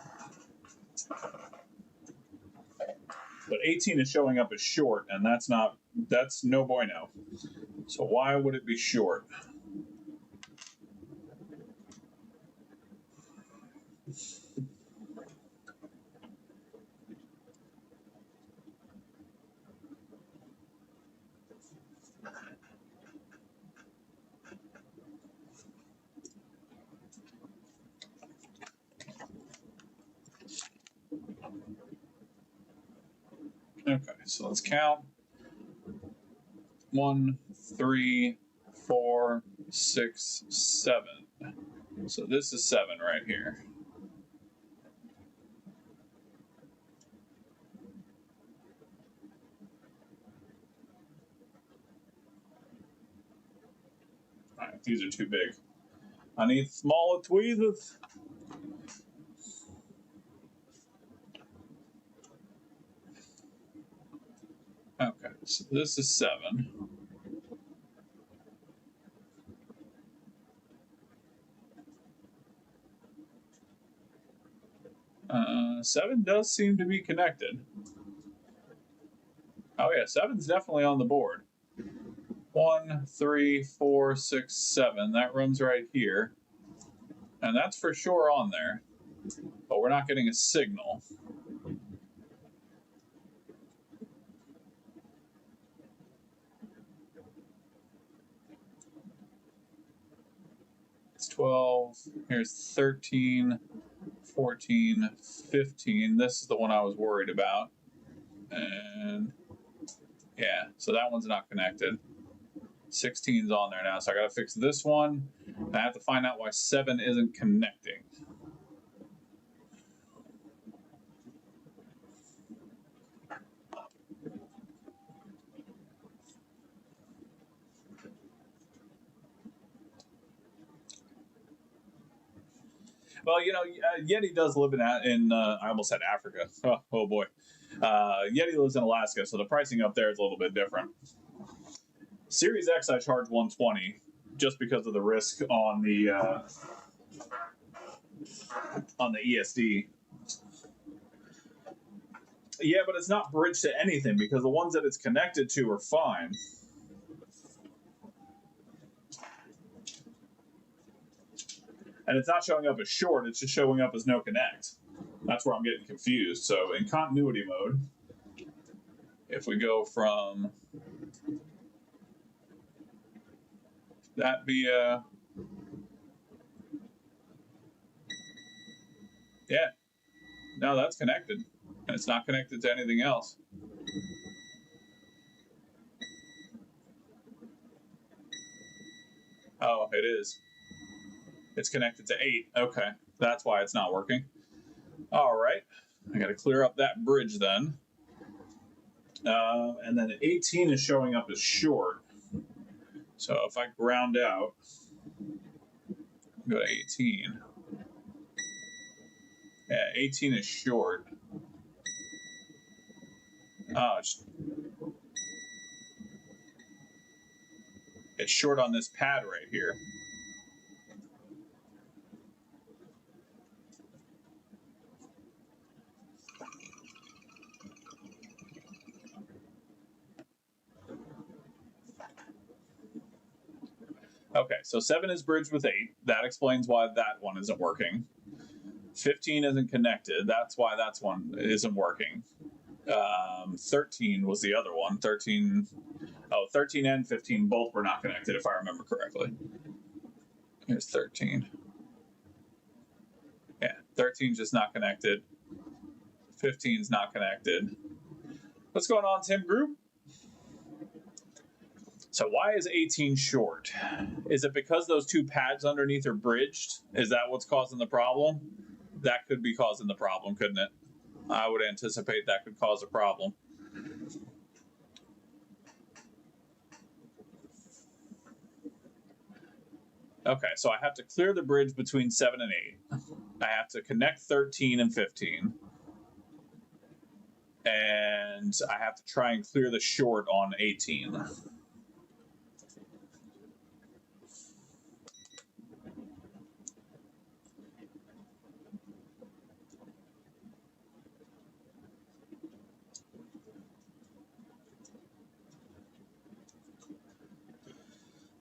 But 18 is showing up as short, and that's no bueno. So why would it be short? Okay, so let's count. 1, 3, 4, 6, 7. So this is 7 right here. All right, these are too big. I need smaller tweezers. Okay, so this is 7. Seven does seem to be connected. Oh yeah, 7's definitely on the board. 1, 3, 4, 6, 7. That runs right here. And that's for sure on there. But we're not getting a signal. It's 12. Here's 13, 14, 15. This is the one I was worried about. And yeah, so that one's not connected. 16's on there now, so I gotta fix this one. I have to find out why 7 isn't connecting. Well, you know, Yeti does live in I almost said Africa. Oh boy. Yeti lives in Alaska, so the pricing up there is a little bit different. Series X, I charge $120 just because of the risk on the ESD. Yeah, but it's not bridged to anything because the ones that it's connected to are fine. And it's not showing up as short, it's just showing up as no connect. That's where I'm getting confused. So in continuity mode, if we go from that via, yeah, no, that's connected. And it's not connected to anything else. Oh, it is. It's connected to 8. Okay, that's why it's not working. All right, I got to clear up that bridge then. And then 18 is showing up as short. So if I ground out, go to 18. Yeah, 18 is short. Oh, it's short on this pad right here. Okay, so 7 is bridged with 8. That explains why that one isn't working. 15 isn't connected. That's why that one isn't working. 13 was the other one. 13 and 15 both were not connected, if I remember correctly. Here's 13. Yeah, 13's just not connected. 15's not connected. What's going on, Tim Group? So why is 18 short? Is it because those two pads underneath are bridged? Is that what's causing the problem? That could be causing the problem, couldn't it? I would anticipate that could cause a problem. Okay, so I have to clear the bridge between 7 and 8. I have to connect 13 and 15. And I have to try and clear the short on 18.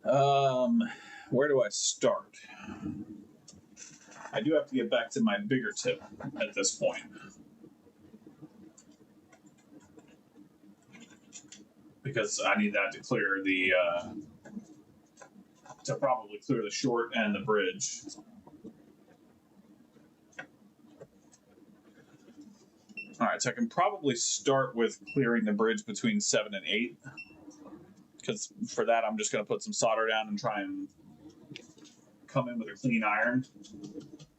Where do I start? I do have to get back to my bigger tip at this point. Because I need that to clear the, to probably clear the short and the bridge. All right, so I can probably start with clearing the bridge between 7 and 8. Because for that, I'm just going to put some solder down and try and come in with a clean iron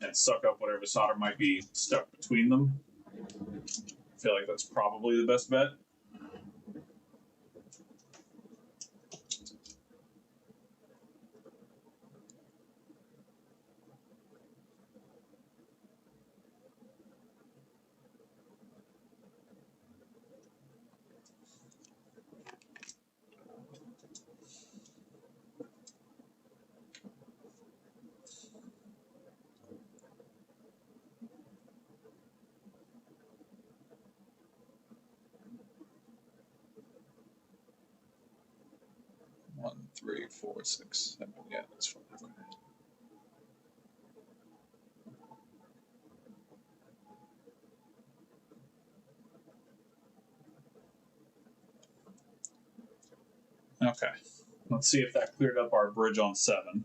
and suck up whatever solder might be stuck between them. I feel like that's probably the best bet. One, 3, 4, 6, 7. Yeah, that's fine. Okay. Let's see if that cleared up our bridge on 7.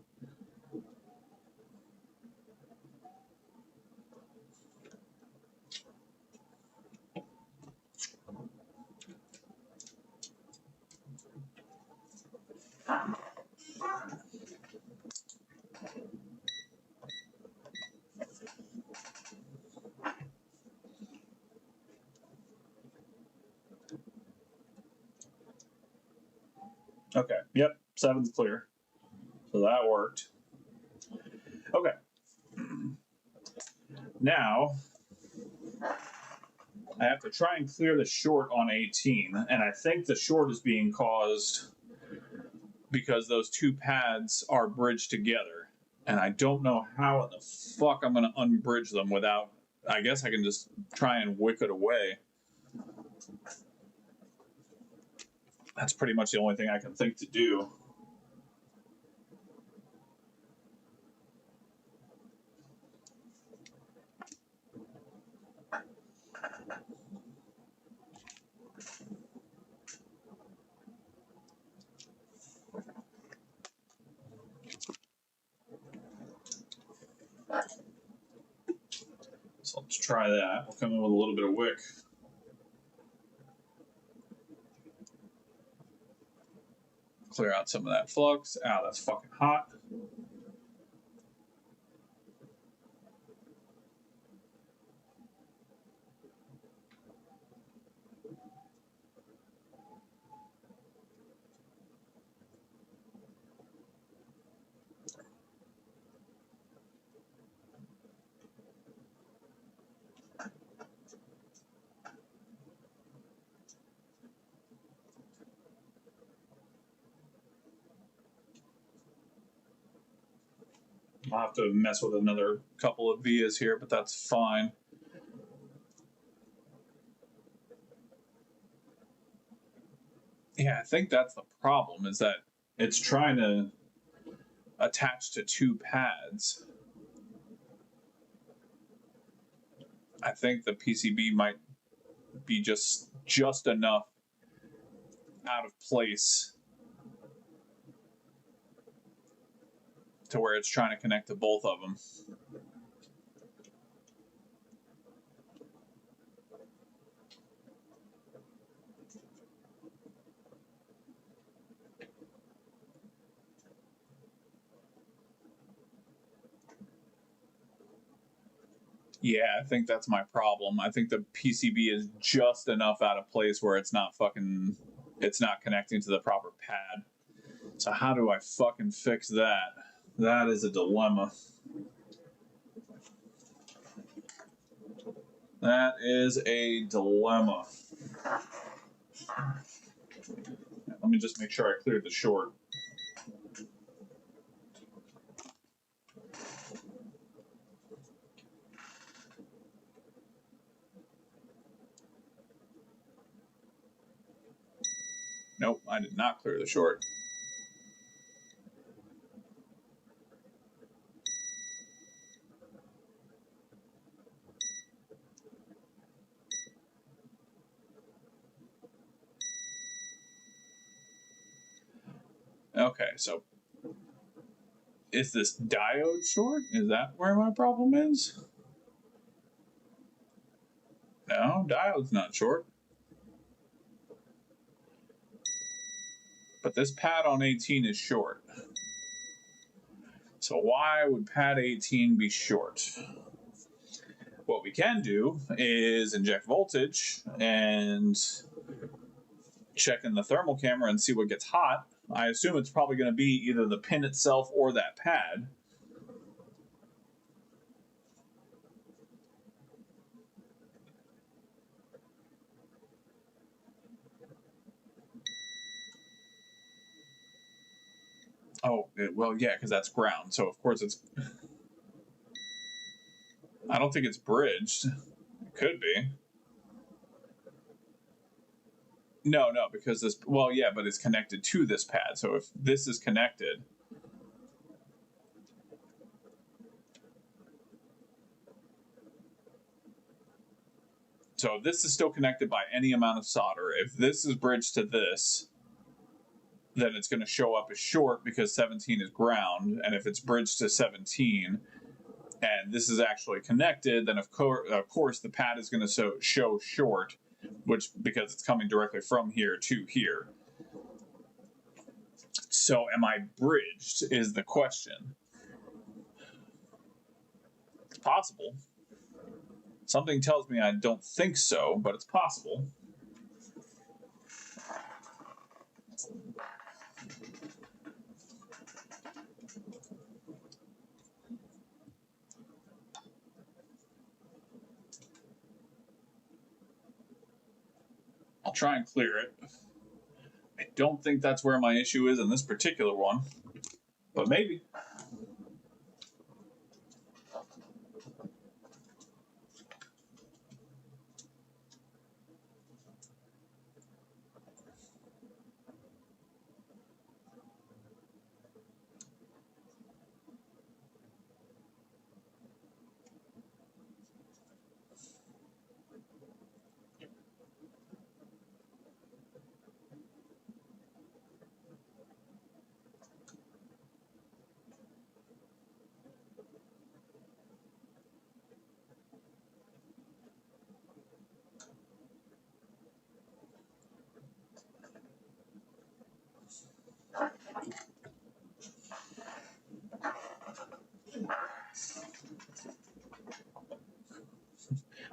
Okay, yep, 7's clear. So that worked. Okay. Now, I have to try and clear the short on 18, and I think the short is being caused because those two pads are bridged together, and I don't know how in the fuck I'm going to unbridge them without, I guess I can just try and wick it away. That's pretty much the only thing I can think to do. So let's try that. We'll come in with a little bit of wick. Clear out some of that flux. Ow, that's fucking hot. I'll have to mess with another couple of vias here, but that's fine. Yeah, I think that's the problem, is that it's trying to attach to two pads. I think the PCB might be just enough out of place to where it's trying to connect to both of them. Yeah, I think that's my problem. I think the PCB is just enough out of place where it's not connecting to the proper pad. So how do I fucking fix that? That is a dilemma. That is a dilemma. Let me just make sure I cleared the short. Nope, I did not clear the short. Okay, so is this diode short? Is that where my problem is? No, diode's not short. But this pad on 18 is short. So why would pad 18 be short? What we can do is inject voltage and check in the thermal camera and see what gets hot. I assume it's probably going to be either the pin itself or that pad. Oh, well, yeah, because that's ground. So, of course, it's... I don't think it's bridged. It could be. No, because this... Well, yeah, but it's connected to this pad. So if this is connected... So this is still connected by any amount of solder. If this is bridged to this, then it's going to show up as short because 17 is ground. And if it's bridged to 17 and this is actually connected, then of course the pad is going to show short, which because it's coming directly from here to here. So am I bridged is the question. It's possible. Something tells me I don't think so, but it's possible. I'll try and clear it. I don't think that's where my issue is in this particular one, but maybe.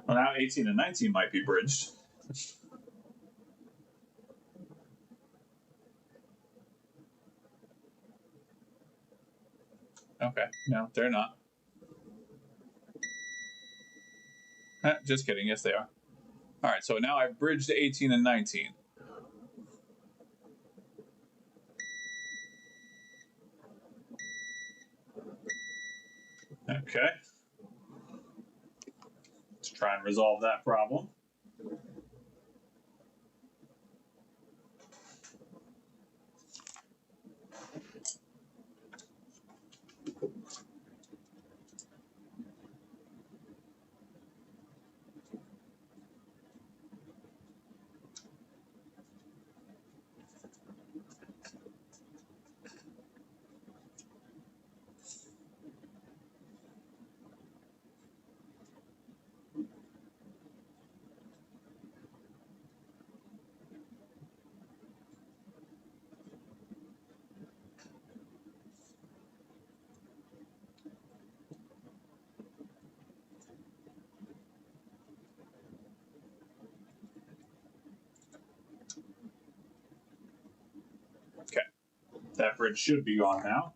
Well, now 18 and 19 might be bridged. Okay, no, they're not. Just kidding, yes they are. All right, so now I've bridged 18 and 19. Okay. Let's try and resolve that problem. Okay, that bridge should be gone now.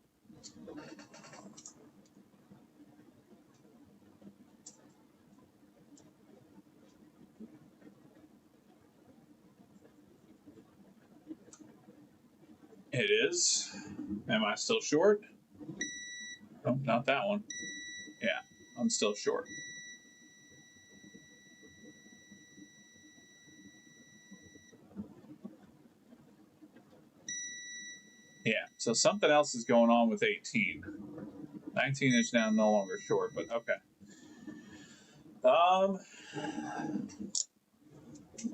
It is. Am I still short? Oh, not that one. Yeah, I'm still short. Yeah, so something else is going on with 18. 19 is now no longer short, but okay.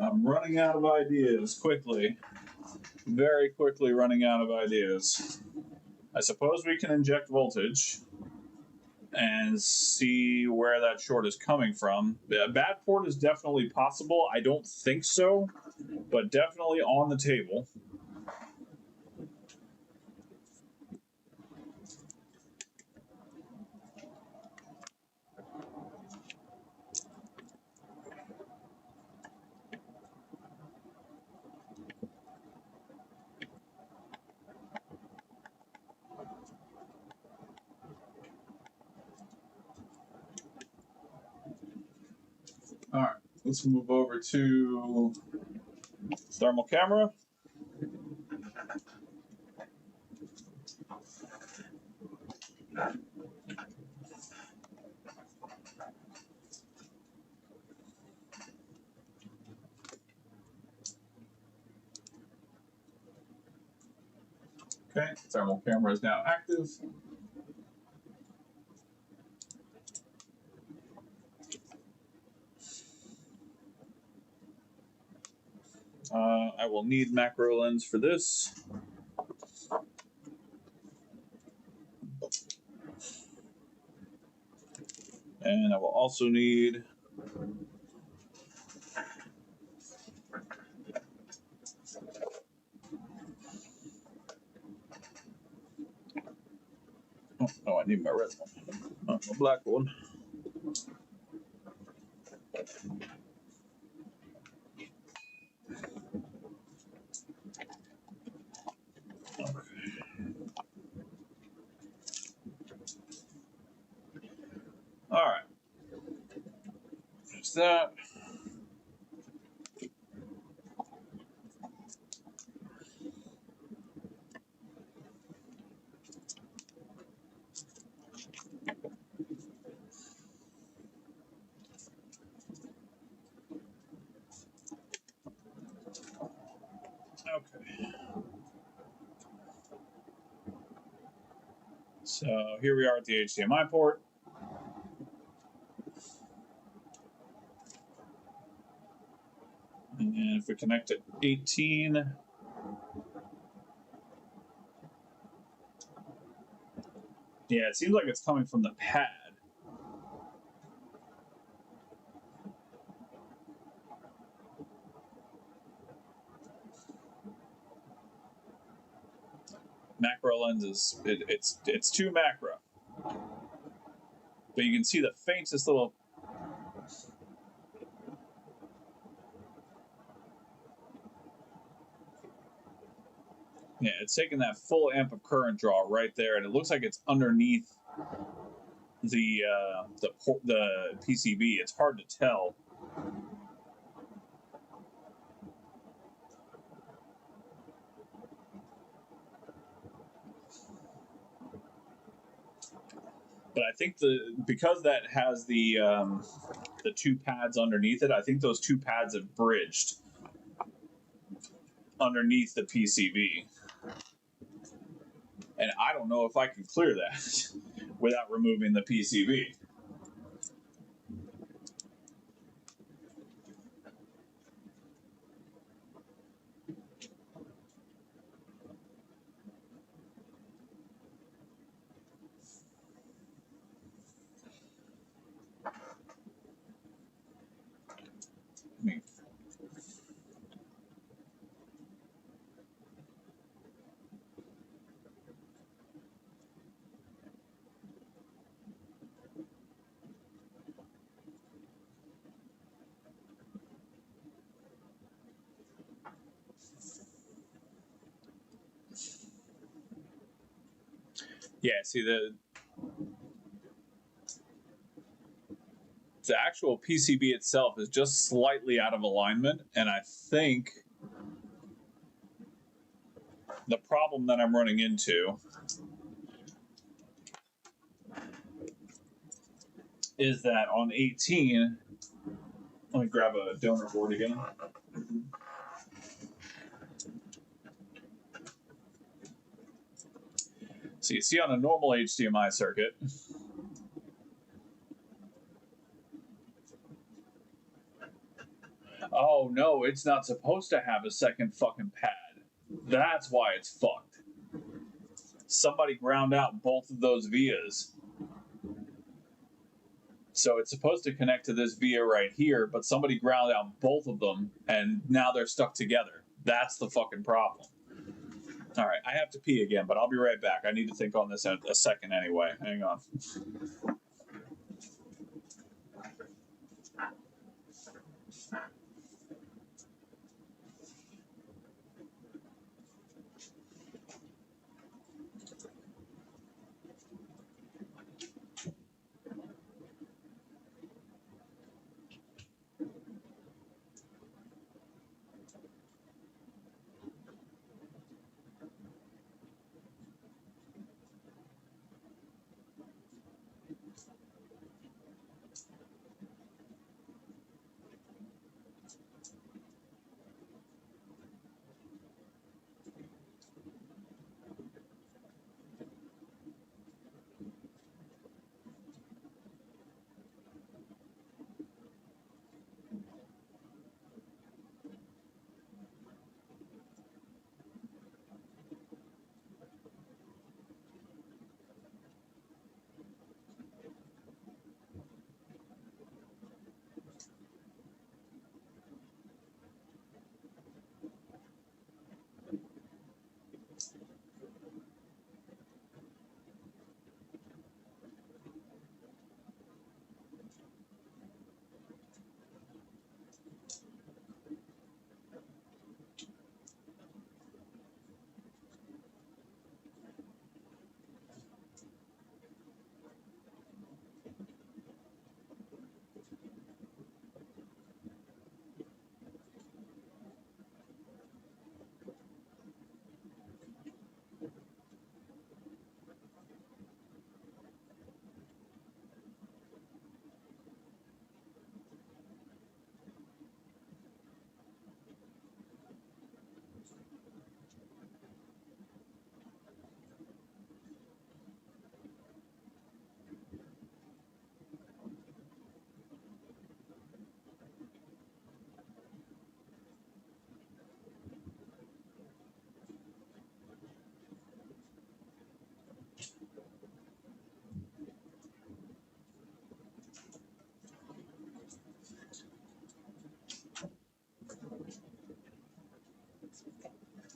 I'm running out of ideas quickly. very quickly running out of ideas. I suppose we can inject voltage and see where that short is coming from. Bad port is definitely possible. I don't think so, but definitely on the table. All right, let's move over to thermal camera. Okay, thermal camera is now active. I will need macro lens for this. And I will also need oh, I need my red one, not my black one. All right, there's that. Okay. So here we are at the HDMI port. And if we connect at 18, yeah, it seems like it's coming from the pad. Macro lenses, it's too macro. But you can see the faintest little. Yeah, it's taking that full amp of current draw right there, and it looks like it's underneath the PCB. It's hard to tell. But I think because that has the two pads underneath it, I think those two pads have bridged underneath the PCB. And I don't know if I can clear that without removing the PCB. Yeah, see the actual PCB itself is just slightly out of alignment, and I think the problem that I'm running into is that on 18, let me grab a donor board again. So you see on a normal HDMI circuit, oh no, it's not supposed to have a second fucking pad. That's why it's fucked. Somebody ground out both of those vias. So it's supposed to connect to this via right here, but somebody ground out both of them, and now they're stuck together. That's the fucking problem. All right, I have to pee again, but I'll be right back. I need to think on this in a second anyway. Hang on.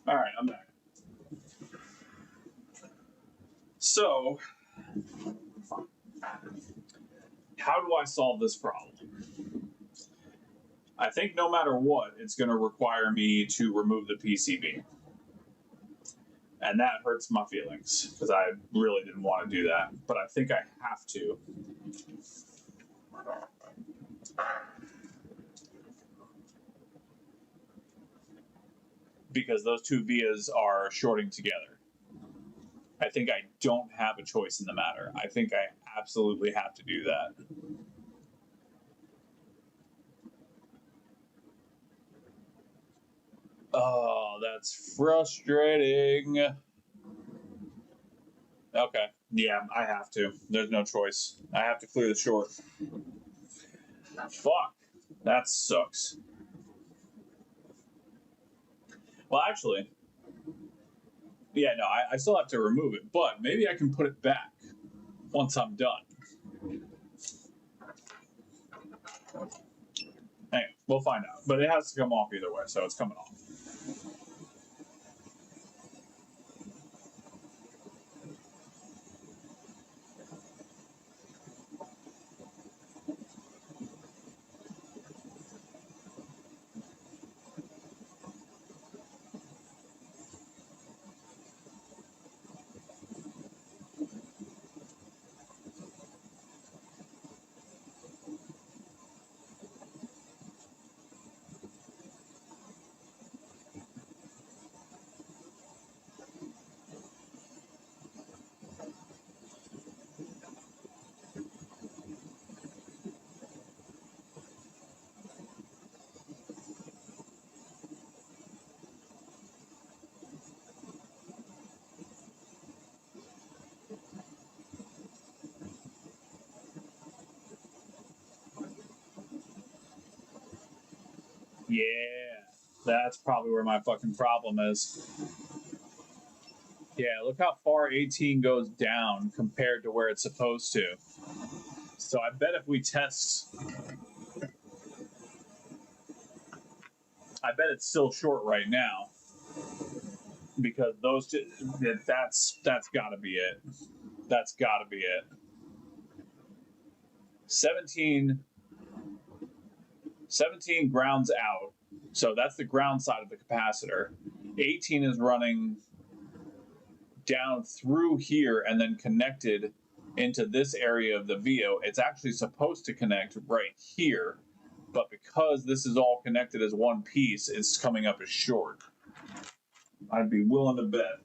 All right, I'm back. So, how do I solve this problem? I think no matter what, it's going to require me to remove the PCB. And that hurts my feelings because I really didn't want to do that. But I think I have to. Because those two vias are shorting together. I think I don't have a choice in the matter. I think I absolutely have to do that. Oh, that's frustrating. Okay. Yeah, I have to. There's no choice. I have to clear the short. Fuck. That sucks. Well, actually, yeah, no, I still have to remove it, but maybe I can put it back once I'm done. Anyway, we'll find out. But it has to come off either way, so it's coming off. Yeah. That's probably where my fucking problem is. Yeah, look how far 18 goes down compared to where it's supposed to. So I bet if we test, I bet it's still short right now because those two, that's got to be it. That's got to be it. 17 grounds out. So that's the ground side of the capacitor. 18 is running down through here and then connected into this area of the VIO. It's actually supposed to connect right here, but because this is all connected as one piece, it's coming up as short. I'd be willing to bet.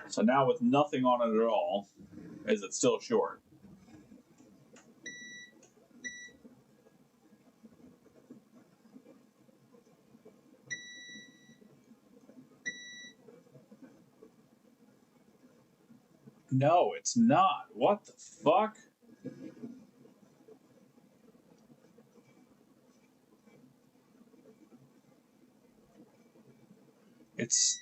So now with nothing on it at all, is it still short? No, it's not. What the fuck? It's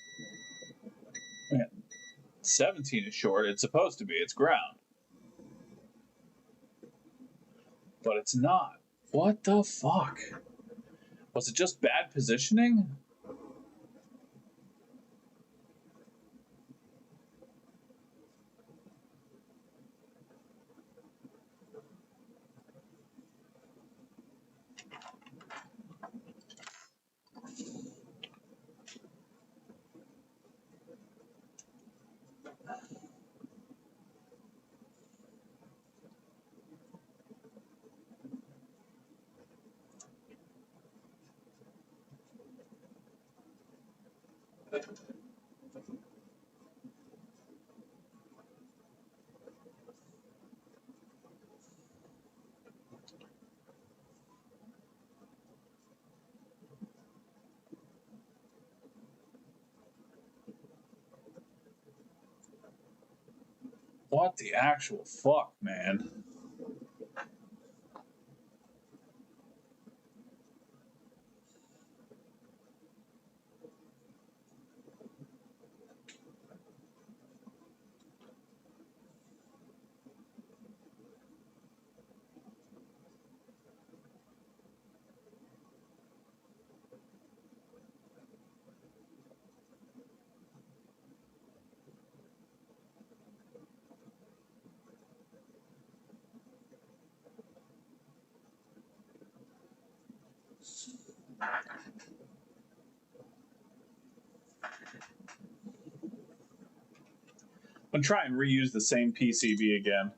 17 is short. It's supposed to be. It's ground. But it's not. What the fuck? Was it just bad positioning? What the actual fuck, man? I'm gonna try and reuse the same PCB again.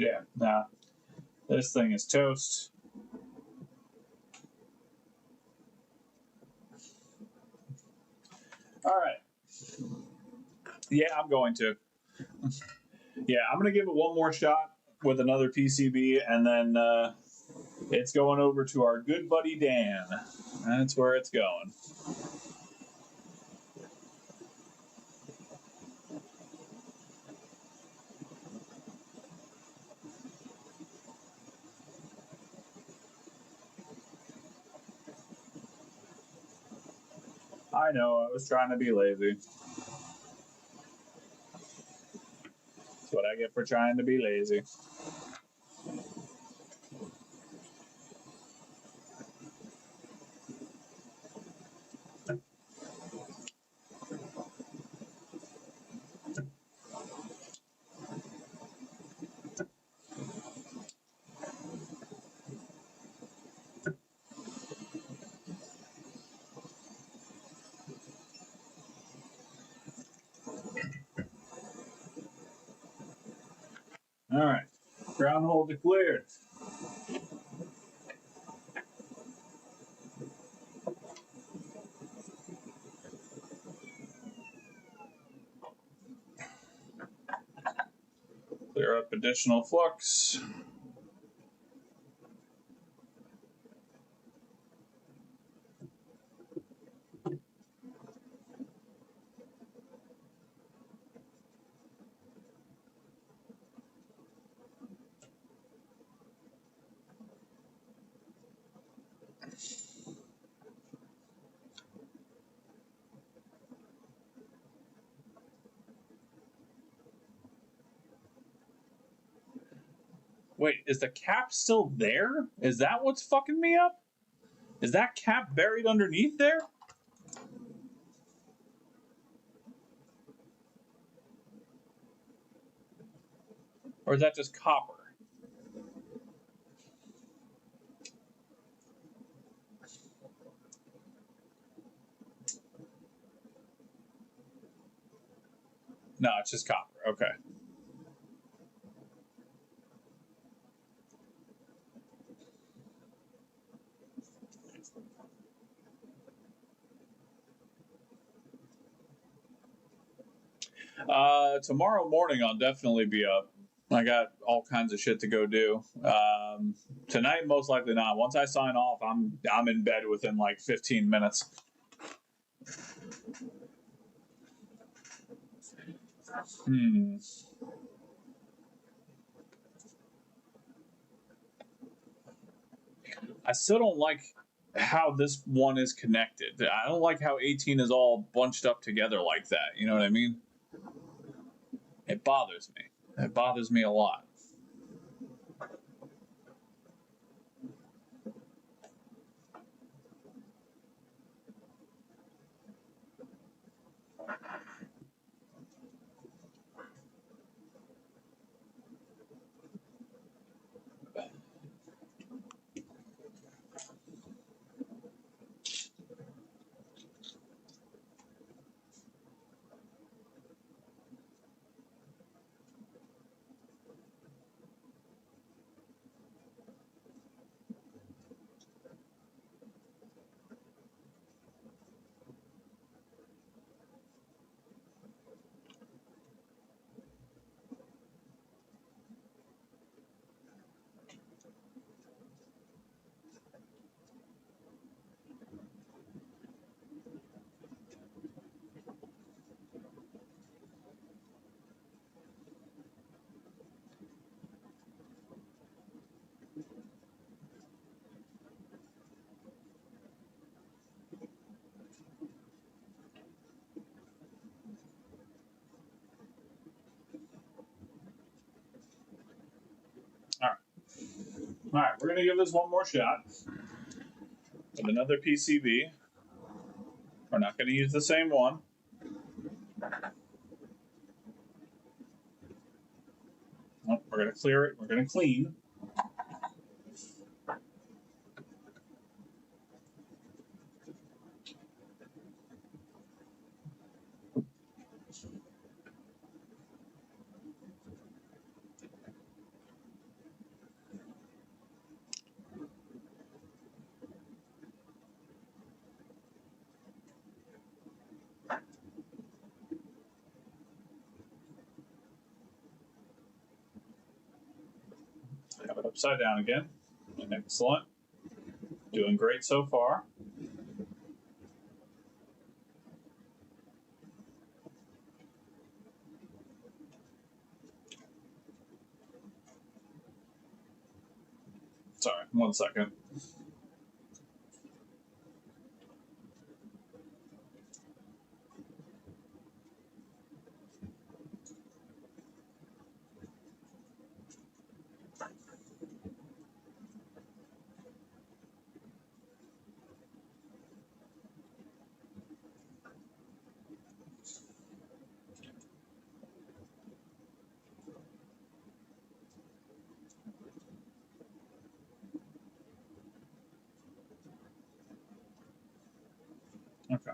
Yeah, nah. This thing is toast. All right. Yeah, I'm going to. Yeah, I'm going to give it one more shot with another PCB, and then it's going over to our good buddy Dan. That's where it's going. I know, I was trying to be lazy. That's what I get for trying to be lazy. All right, ground hole declared. Clear up additional flux. Wait, is the cap still there? Is that what's fucking me up? Is that cap buried underneath there? Or is that just copper? No, it's just copper. Okay. Tomorrow morning I'll definitely be up. I got all kinds of shit to go do. Tonight, most likely not. Once I sign off, I'm in bed within like 15 minutes. I still don't like how this one is connected. I don't like how 18 is all bunched up together like that. You know what I mean? It bothers me. It bothers me a lot. All right. All right, we're going to give this one more shot with another PCB. We're not going to use the same one. Nope, we're going to clear it. We're going to clean. upside down again. Excellent. Doing great so far. Sorry, 1 second. Okay.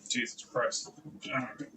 Jesus Christ. All right.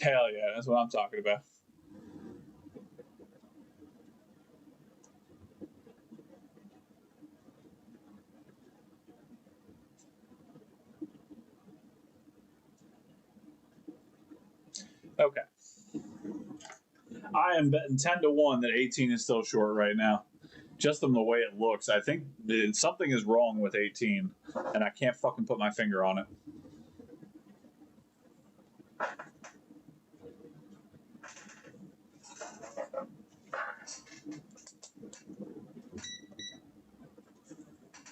Hell yeah, that's what I'm talking about. Okay. I am betting 10-1 that 18 is still short right now. Just from the way it looks, I think something is wrong with 18, and I can't fucking put my finger on it.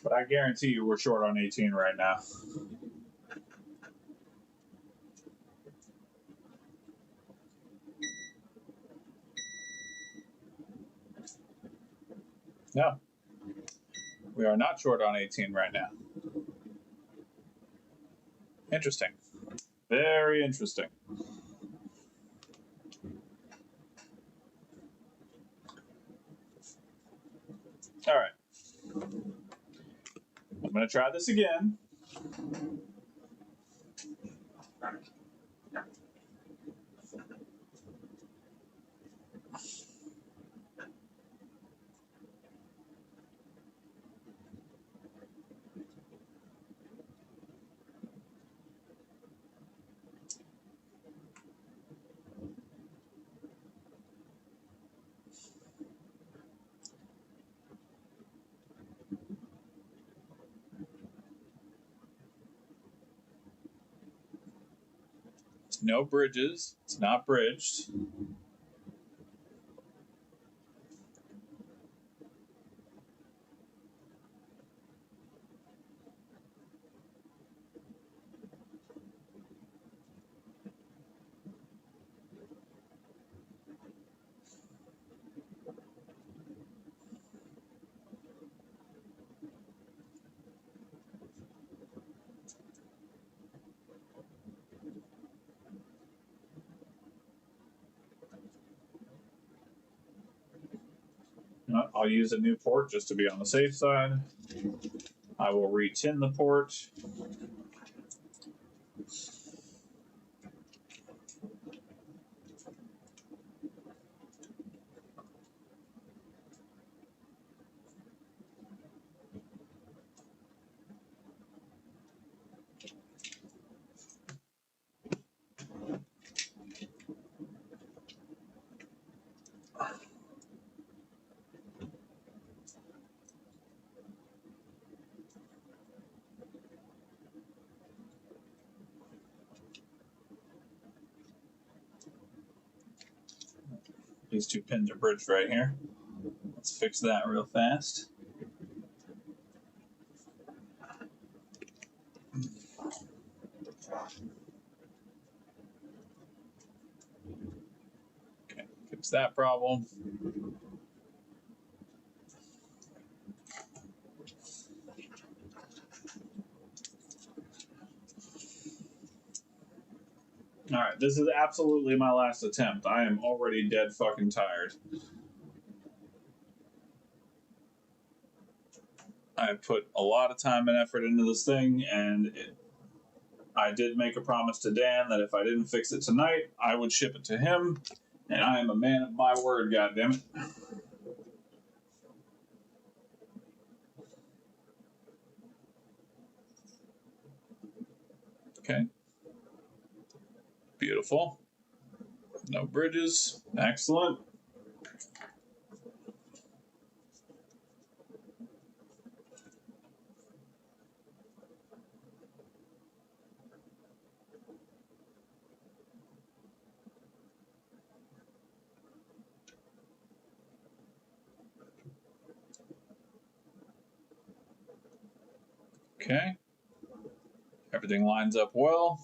But I guarantee you we're short on 18 right now. No. We are not short on 18 right now. Interesting. Very interesting. All right. I'm going to try this again. It's no bridges. It's not bridged. I'll use a new port just to be on the safe side. I will re-tin the port. These two pins are bridged right here. Let's fix that real fast. Okay, fix that problem. All right, this is absolutely my last attempt. I am already dead fucking tired. I put a lot of time and effort into this thing, and I did make a promise to Dan that if I didn't fix it tonight, I would ship it to him, and I am a man of my word, goddammit. Okay. Beautiful. No bridges. Excellent. Okay. Everything lines up well.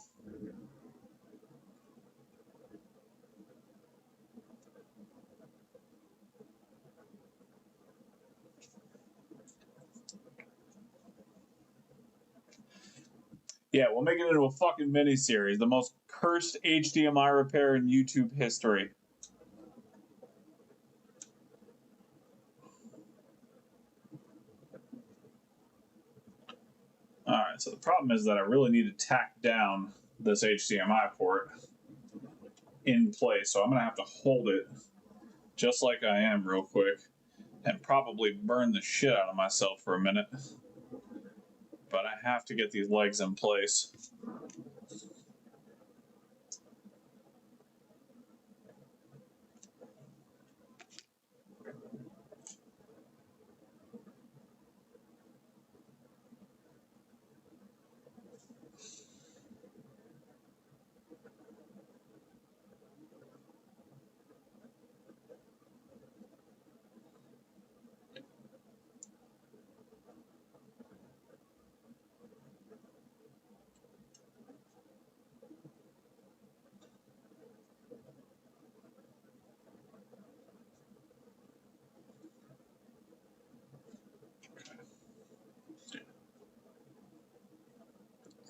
Yeah, we'll make it into a fucking mini-series. The most cursed HDMI repair in YouTube history. Alright, so the problem is that I really need to tack down this HDMI port. in place. So I'm going to have to hold it just like I am real quick and probably burn the shit out of myself for a minute. But I have to get these legs in place.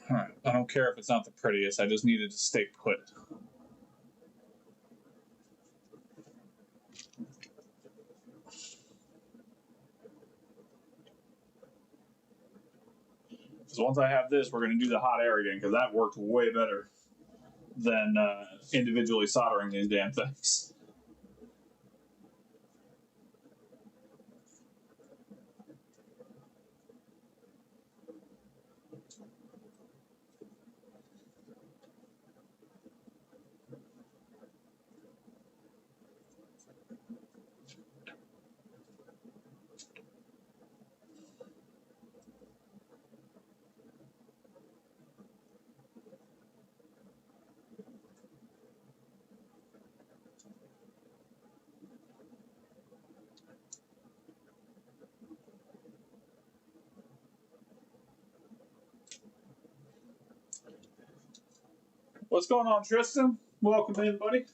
All right, I don't care if it's not the prettiest, I just needed to stay put. So once I have this, we're going to do the hot air again, because that worked way better than individually soldering these damn things. What's going on, Tristan? Welcome in, buddy.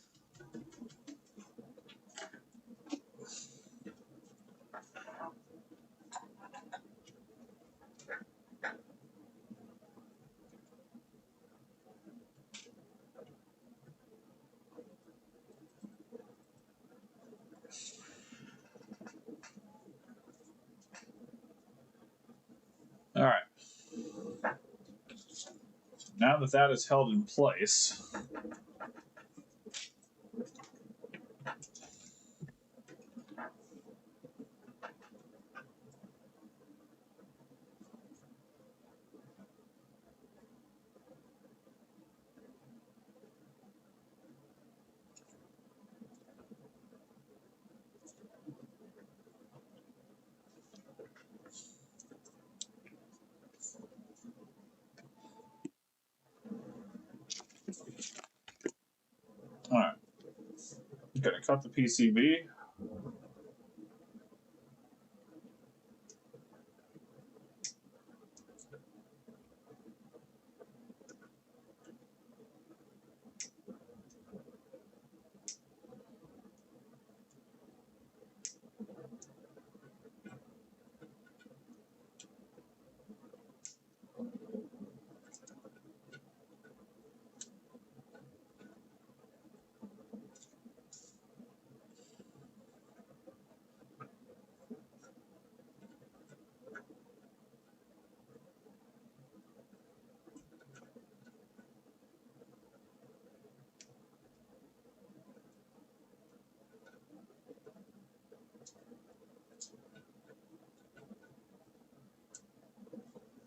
All right. Now that that is held in place, all right, I'm going to cut the PCB.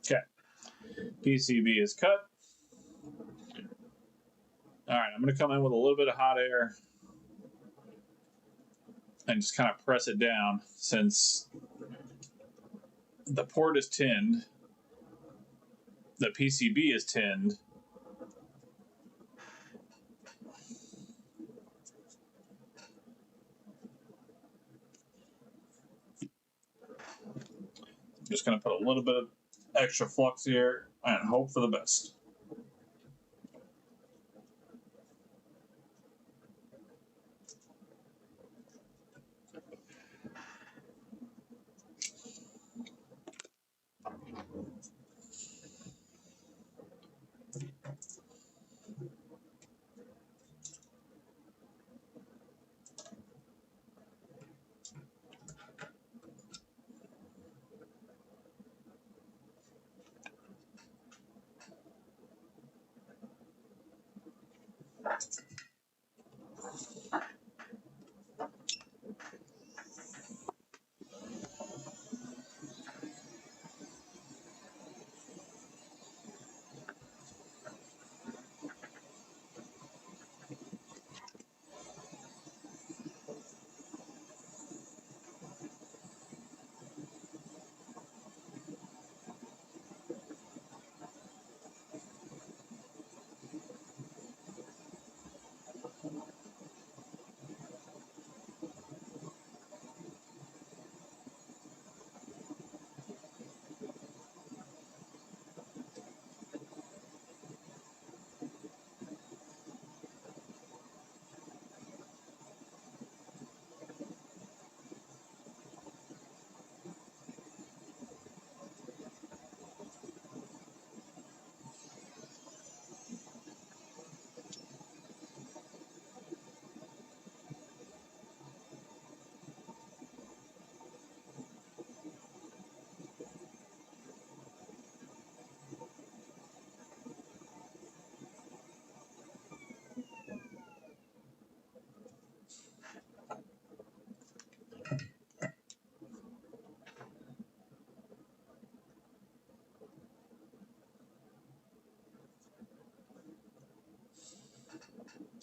Okay, PCB is cut. All right, I'm going to come in with a little bit of hot air and just kind of press it down since the port is tinned, the PCB is tinned. I'm just going to put a little bit of extra flux here and hope for the best.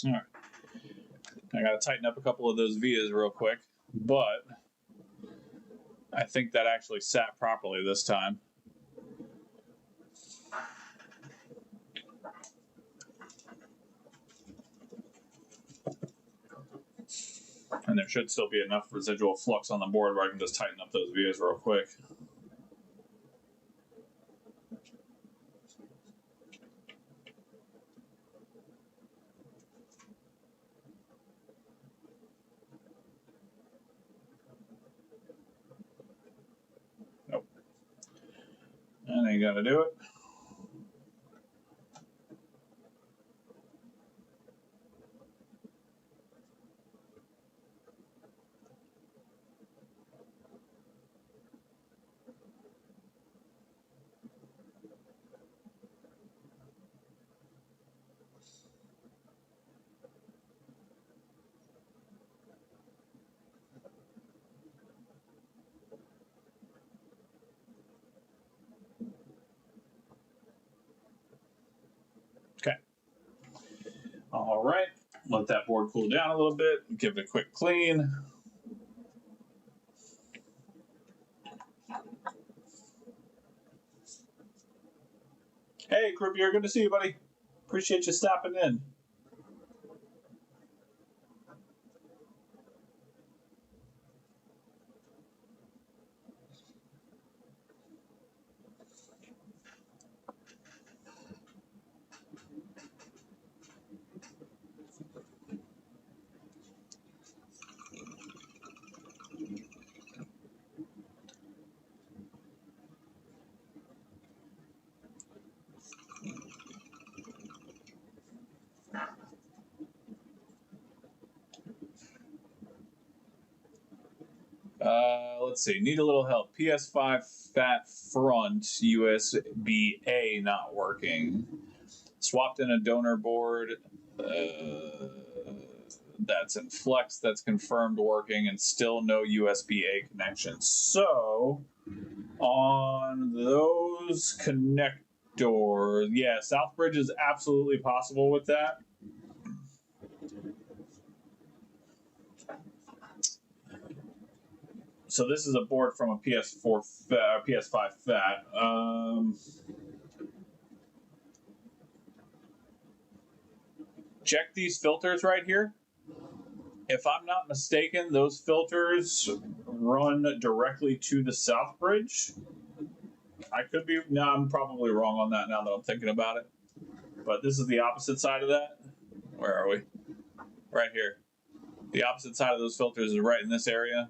All right. I got to tighten up a couple of those vias real quick, but I think that actually sat properly this time. And there should still be enough residual flux on the board where I can just tighten up those vias real quick. Nope. And I gotta do it. Okay. All right. Let that board cool down a little bit. Give it a quick clean. Hey, Croupier, good to see you, buddy. Appreciate you stopping in. Let's see. Need a little help. PS5 fat front USB A not working. Swapped in a donor board. That's in Flex. That's confirmed working, and still no USB A connection. So on those connectors, yeah, Southbridge is absolutely possible with that. So this is a board from a PS4 PS5 Fat. Check these filters right here. If I'm not mistaken, those filters run directly to the Southbridge. I could be. No, I'm probably wrong on that now that I'm thinking about it. But this is the opposite side of that. Where are we? Right here. The opposite side of those filters is right in this area.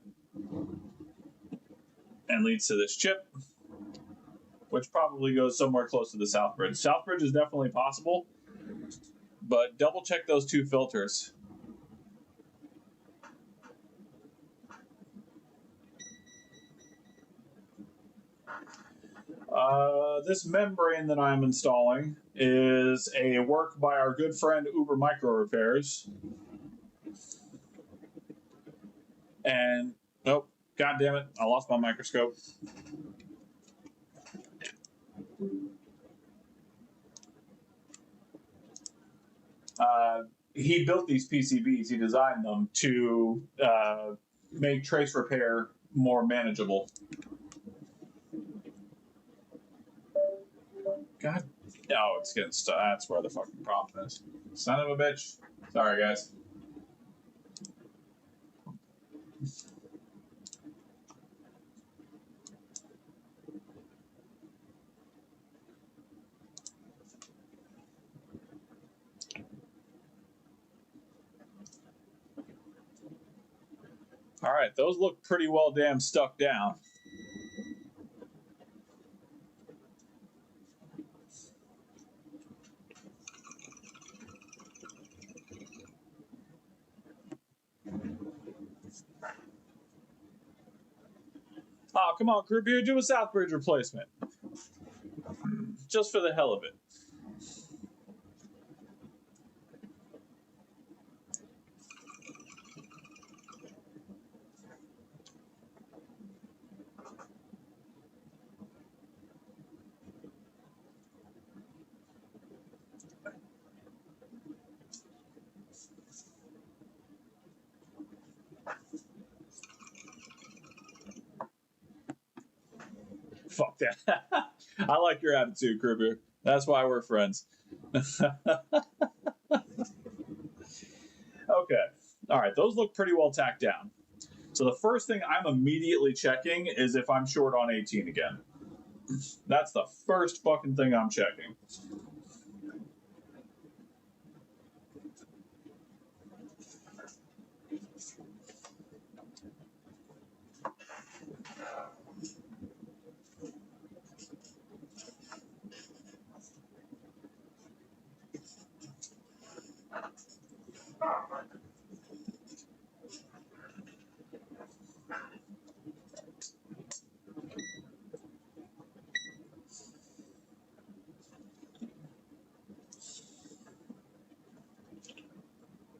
And leads to this chip, which probably goes somewhere close to the Southbridge. Southbridge is definitely possible, but double check those two filters. This membrane that I'm installing is a work by our good friend Uber Micro Repairs. And, oh, god damn it, I lost my microscope. He built these PCBs, he designed them to make trace repair more manageable. God, no, it's getting stuck. That's where the fucking problem is. Son of a bitch. Sorry, guys. All right, those look pretty well damn stuck down. Oh, come on, Croupier, do a Southbridge replacement. Just for the hell of it. Fuck that. I like your attitude, Kruger. That's why we're friends. Okay. All right. Those look pretty well tacked down. So the first thing I'm immediately checking is if I'm short on 18 again. That's the first fucking thing I'm checking.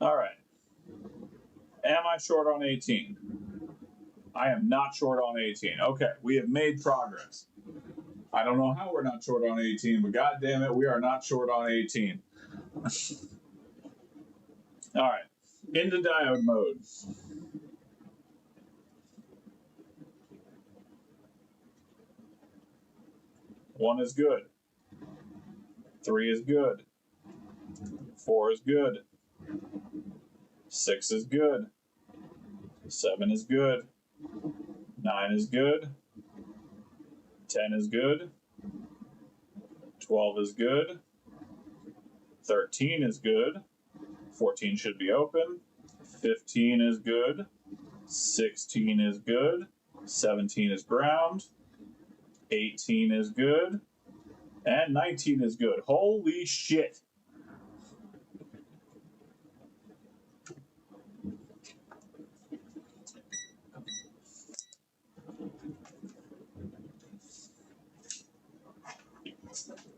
All right. Am I short on 18? I am not short on 18. Okay, we have made progress. I don't know how we're not short on 18, but god damn it, we are not short on 18. All right, into diode mode. One is good. 3 is good. 4 is good. 6 is good. 7 is good. 9 is good. 10 is good. 12 is good. 13 is good. 14 should be open. 15 is good. 16 is good. 17 is ground. 18 is good. And 19 is good. Holy shit.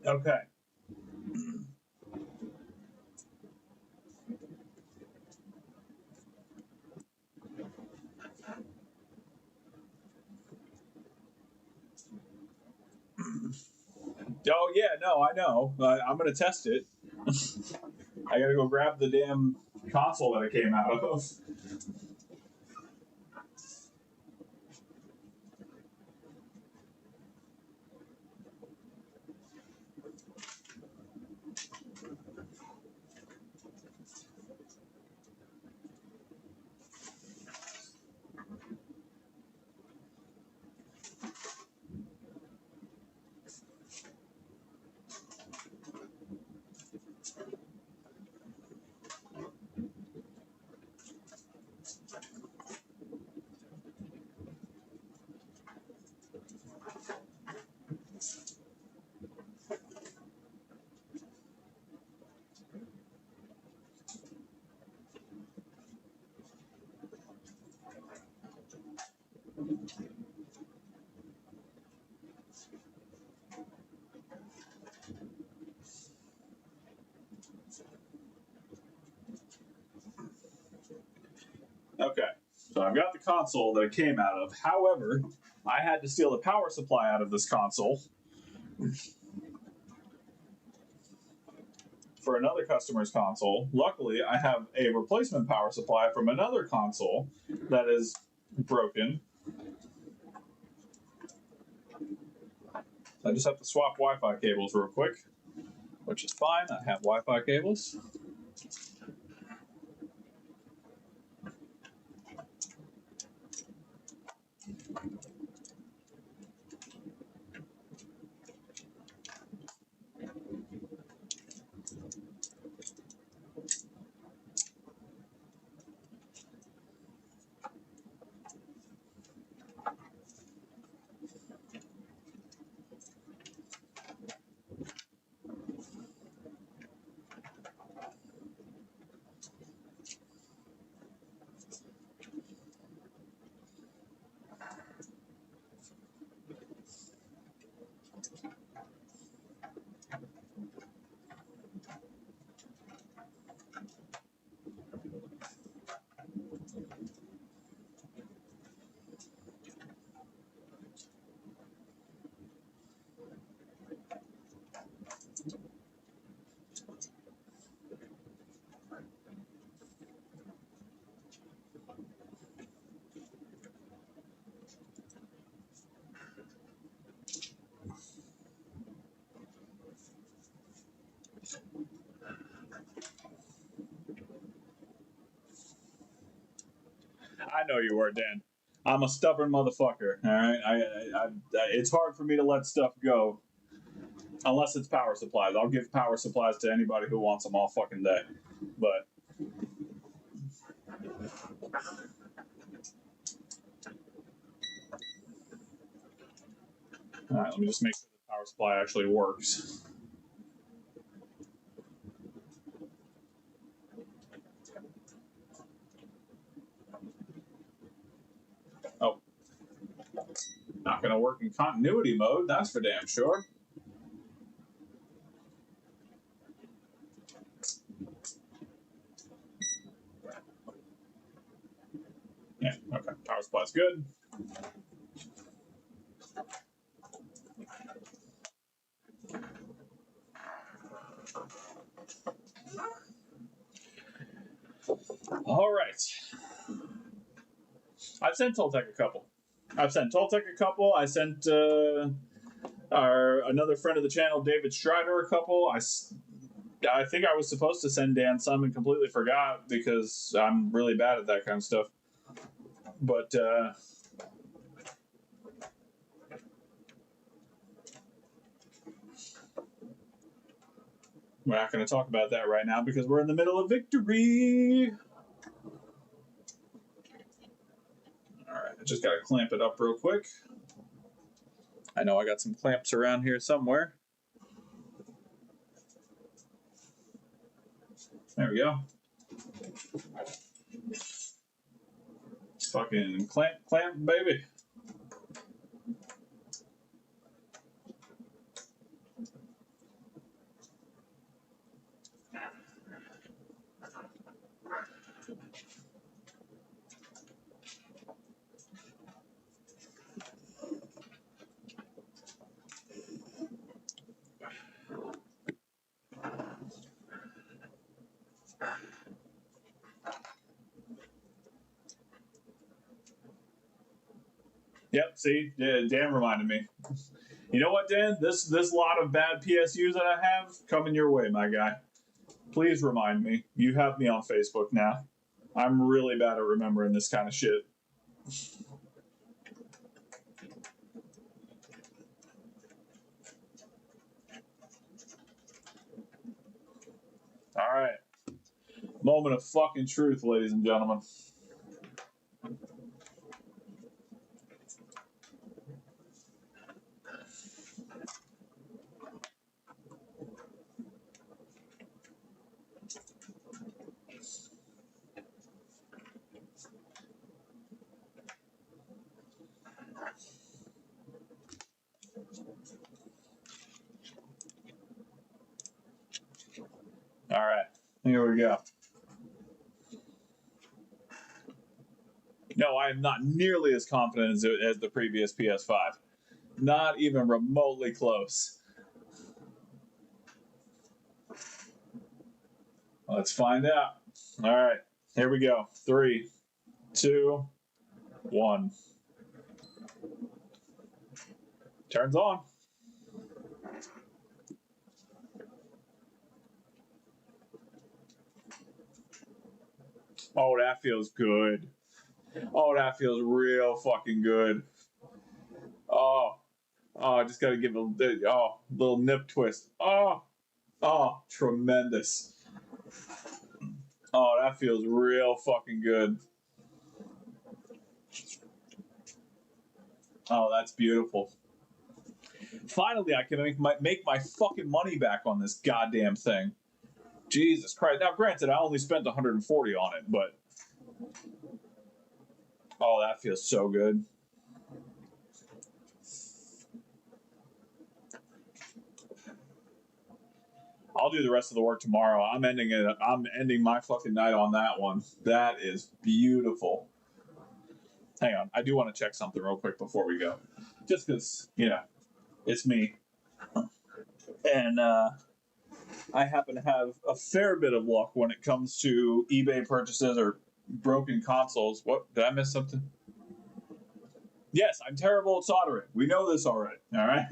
Okay. Oh, yeah, no, I know. I'm going to test it. I got to go grab the damn console that it came out of. Okay, so I've got the console that it came out of. However, I had to steal the power supply out of this console for another customer's console. Luckily, I have a replacement power supply from another console that is broken. I just have to swap Wi-Fi cables real quick, which is fine. I have Wi-Fi cables. know you were, Dan. I'm a stubborn motherfucker. All right, it's hard for me to let stuff go unless it's power supplies. I'll give power supplies to anybody who wants them all fucking day. But all right, let me just make sure the power supply actually works. Oh, not gonna work in continuity mode. That's for damn sure. Yeah, okay. Power supply's good. All right. I've sent Toltec a couple. I sent another friend of the channel, David Strider, a couple. I think I was supposed to send Dan some and completely forgot because I'm really bad at that kind of stuff. But we're not going to talk about that right now because we're in the middle of victory. All right, I just got to clamp it up real quick. I know I got some clamps around here somewhere. There we go. Fucking clamp, baby. Yep, see, Dan reminded me. You know what, Dan? This lot of bad PSUs that I have coming your way, my guy. Please remind me. You have me on Facebook now. I'm really bad at remembering this kind of shit. All right. Moment of fucking truth, ladies and gentlemen. All right, here we go. No, I am not nearly as confident as the previous PS5. Not even remotely close. Let's find out. All right, here we go. 3, 2, 1. Turns on. Oh, that feels good. Oh, that feels real fucking good. Oh, I just gotta give a little nip twist. Oh, tremendous. Oh, that feels real fucking good. Oh, that's beautiful. Finally, I can make my fucking money back on this goddamn thing. Jesus Christ. Now, granted, I only spent 140 on it, but oh, that feels so good. I'll do the rest of the work tomorrow. I'm ending my fucking night on that one. That is beautiful. Hang on, I do want to check something real quick before we go, just because it's me, and I happen to have a fair bit of luck when it comes to eBay purchases or broken consoles. What, did I miss something? Yes, I'm terrible at soldering. We know this already. All right.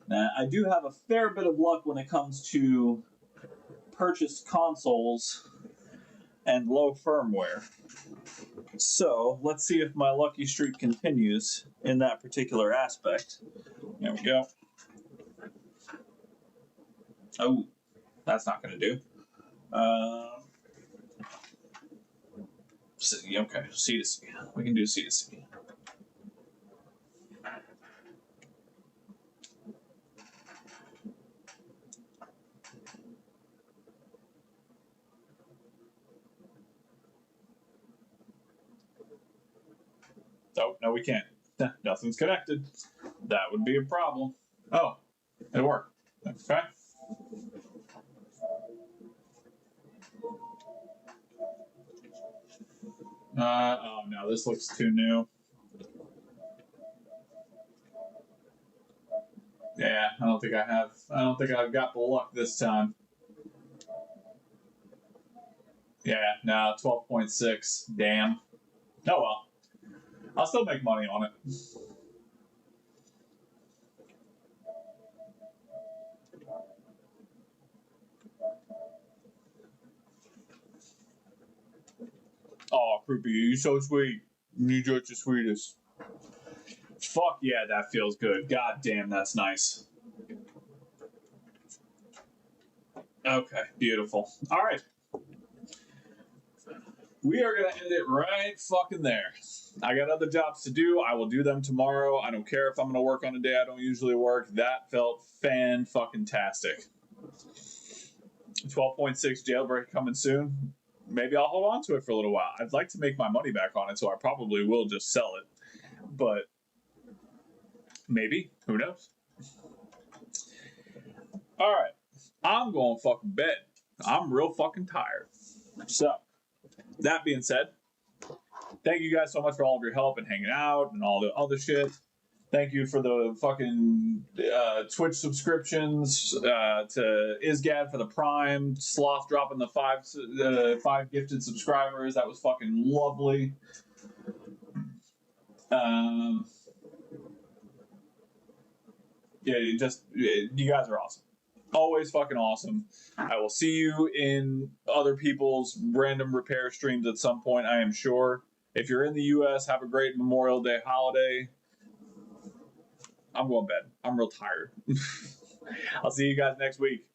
Now, I do have a fair bit of luck when it comes to purchased consoles and low firmware. So let's see if my lucky streak continues in that particular aspect. There we go. Oh, that's not going to do. Okay, C to C. We can do C to C. Oh, no, we can't. Nothing's connected. That would be a problem. Oh, it worked. Okay. Oh no, this looks too new. Yeah, I don't think I've got the luck this time. Yeah, no, 12.6. Damn. Oh well. I'll still make money on it. Oh, Creepy, you're so sweet. You're just the sweetest. Fuck yeah, that feels good. God damn, that's nice. Okay, beautiful. All right. We are going to end it right fucking there. I got other jobs to do. I will do them tomorrow. I don't care if I'm going to work on a day I don't usually work. That felt fan-fucking-tastic. 12.6 jailbreak coming soon. Maybe I'll hold on to it for a little while. I'd like to make my money back on it, so I probably will just sell it. But maybe. Who knows? All right. I'm going fucking bed. I'm real fucking tired. So, that being said, thank you guys so much for all of your help and hanging out and all the other shit. Thank you for the fucking Twitch subscriptions, to Isgad for the Prime, Sloth dropping the five gifted subscribers. That was fucking lovely. Yeah, you guys are awesome. Always fucking awesome. I will see you in other people's random repair streams at some point, I am sure. If you're in the US, have a great Memorial Day holiday. I'm going to bed. I'm real tired. I'll see you guys next week.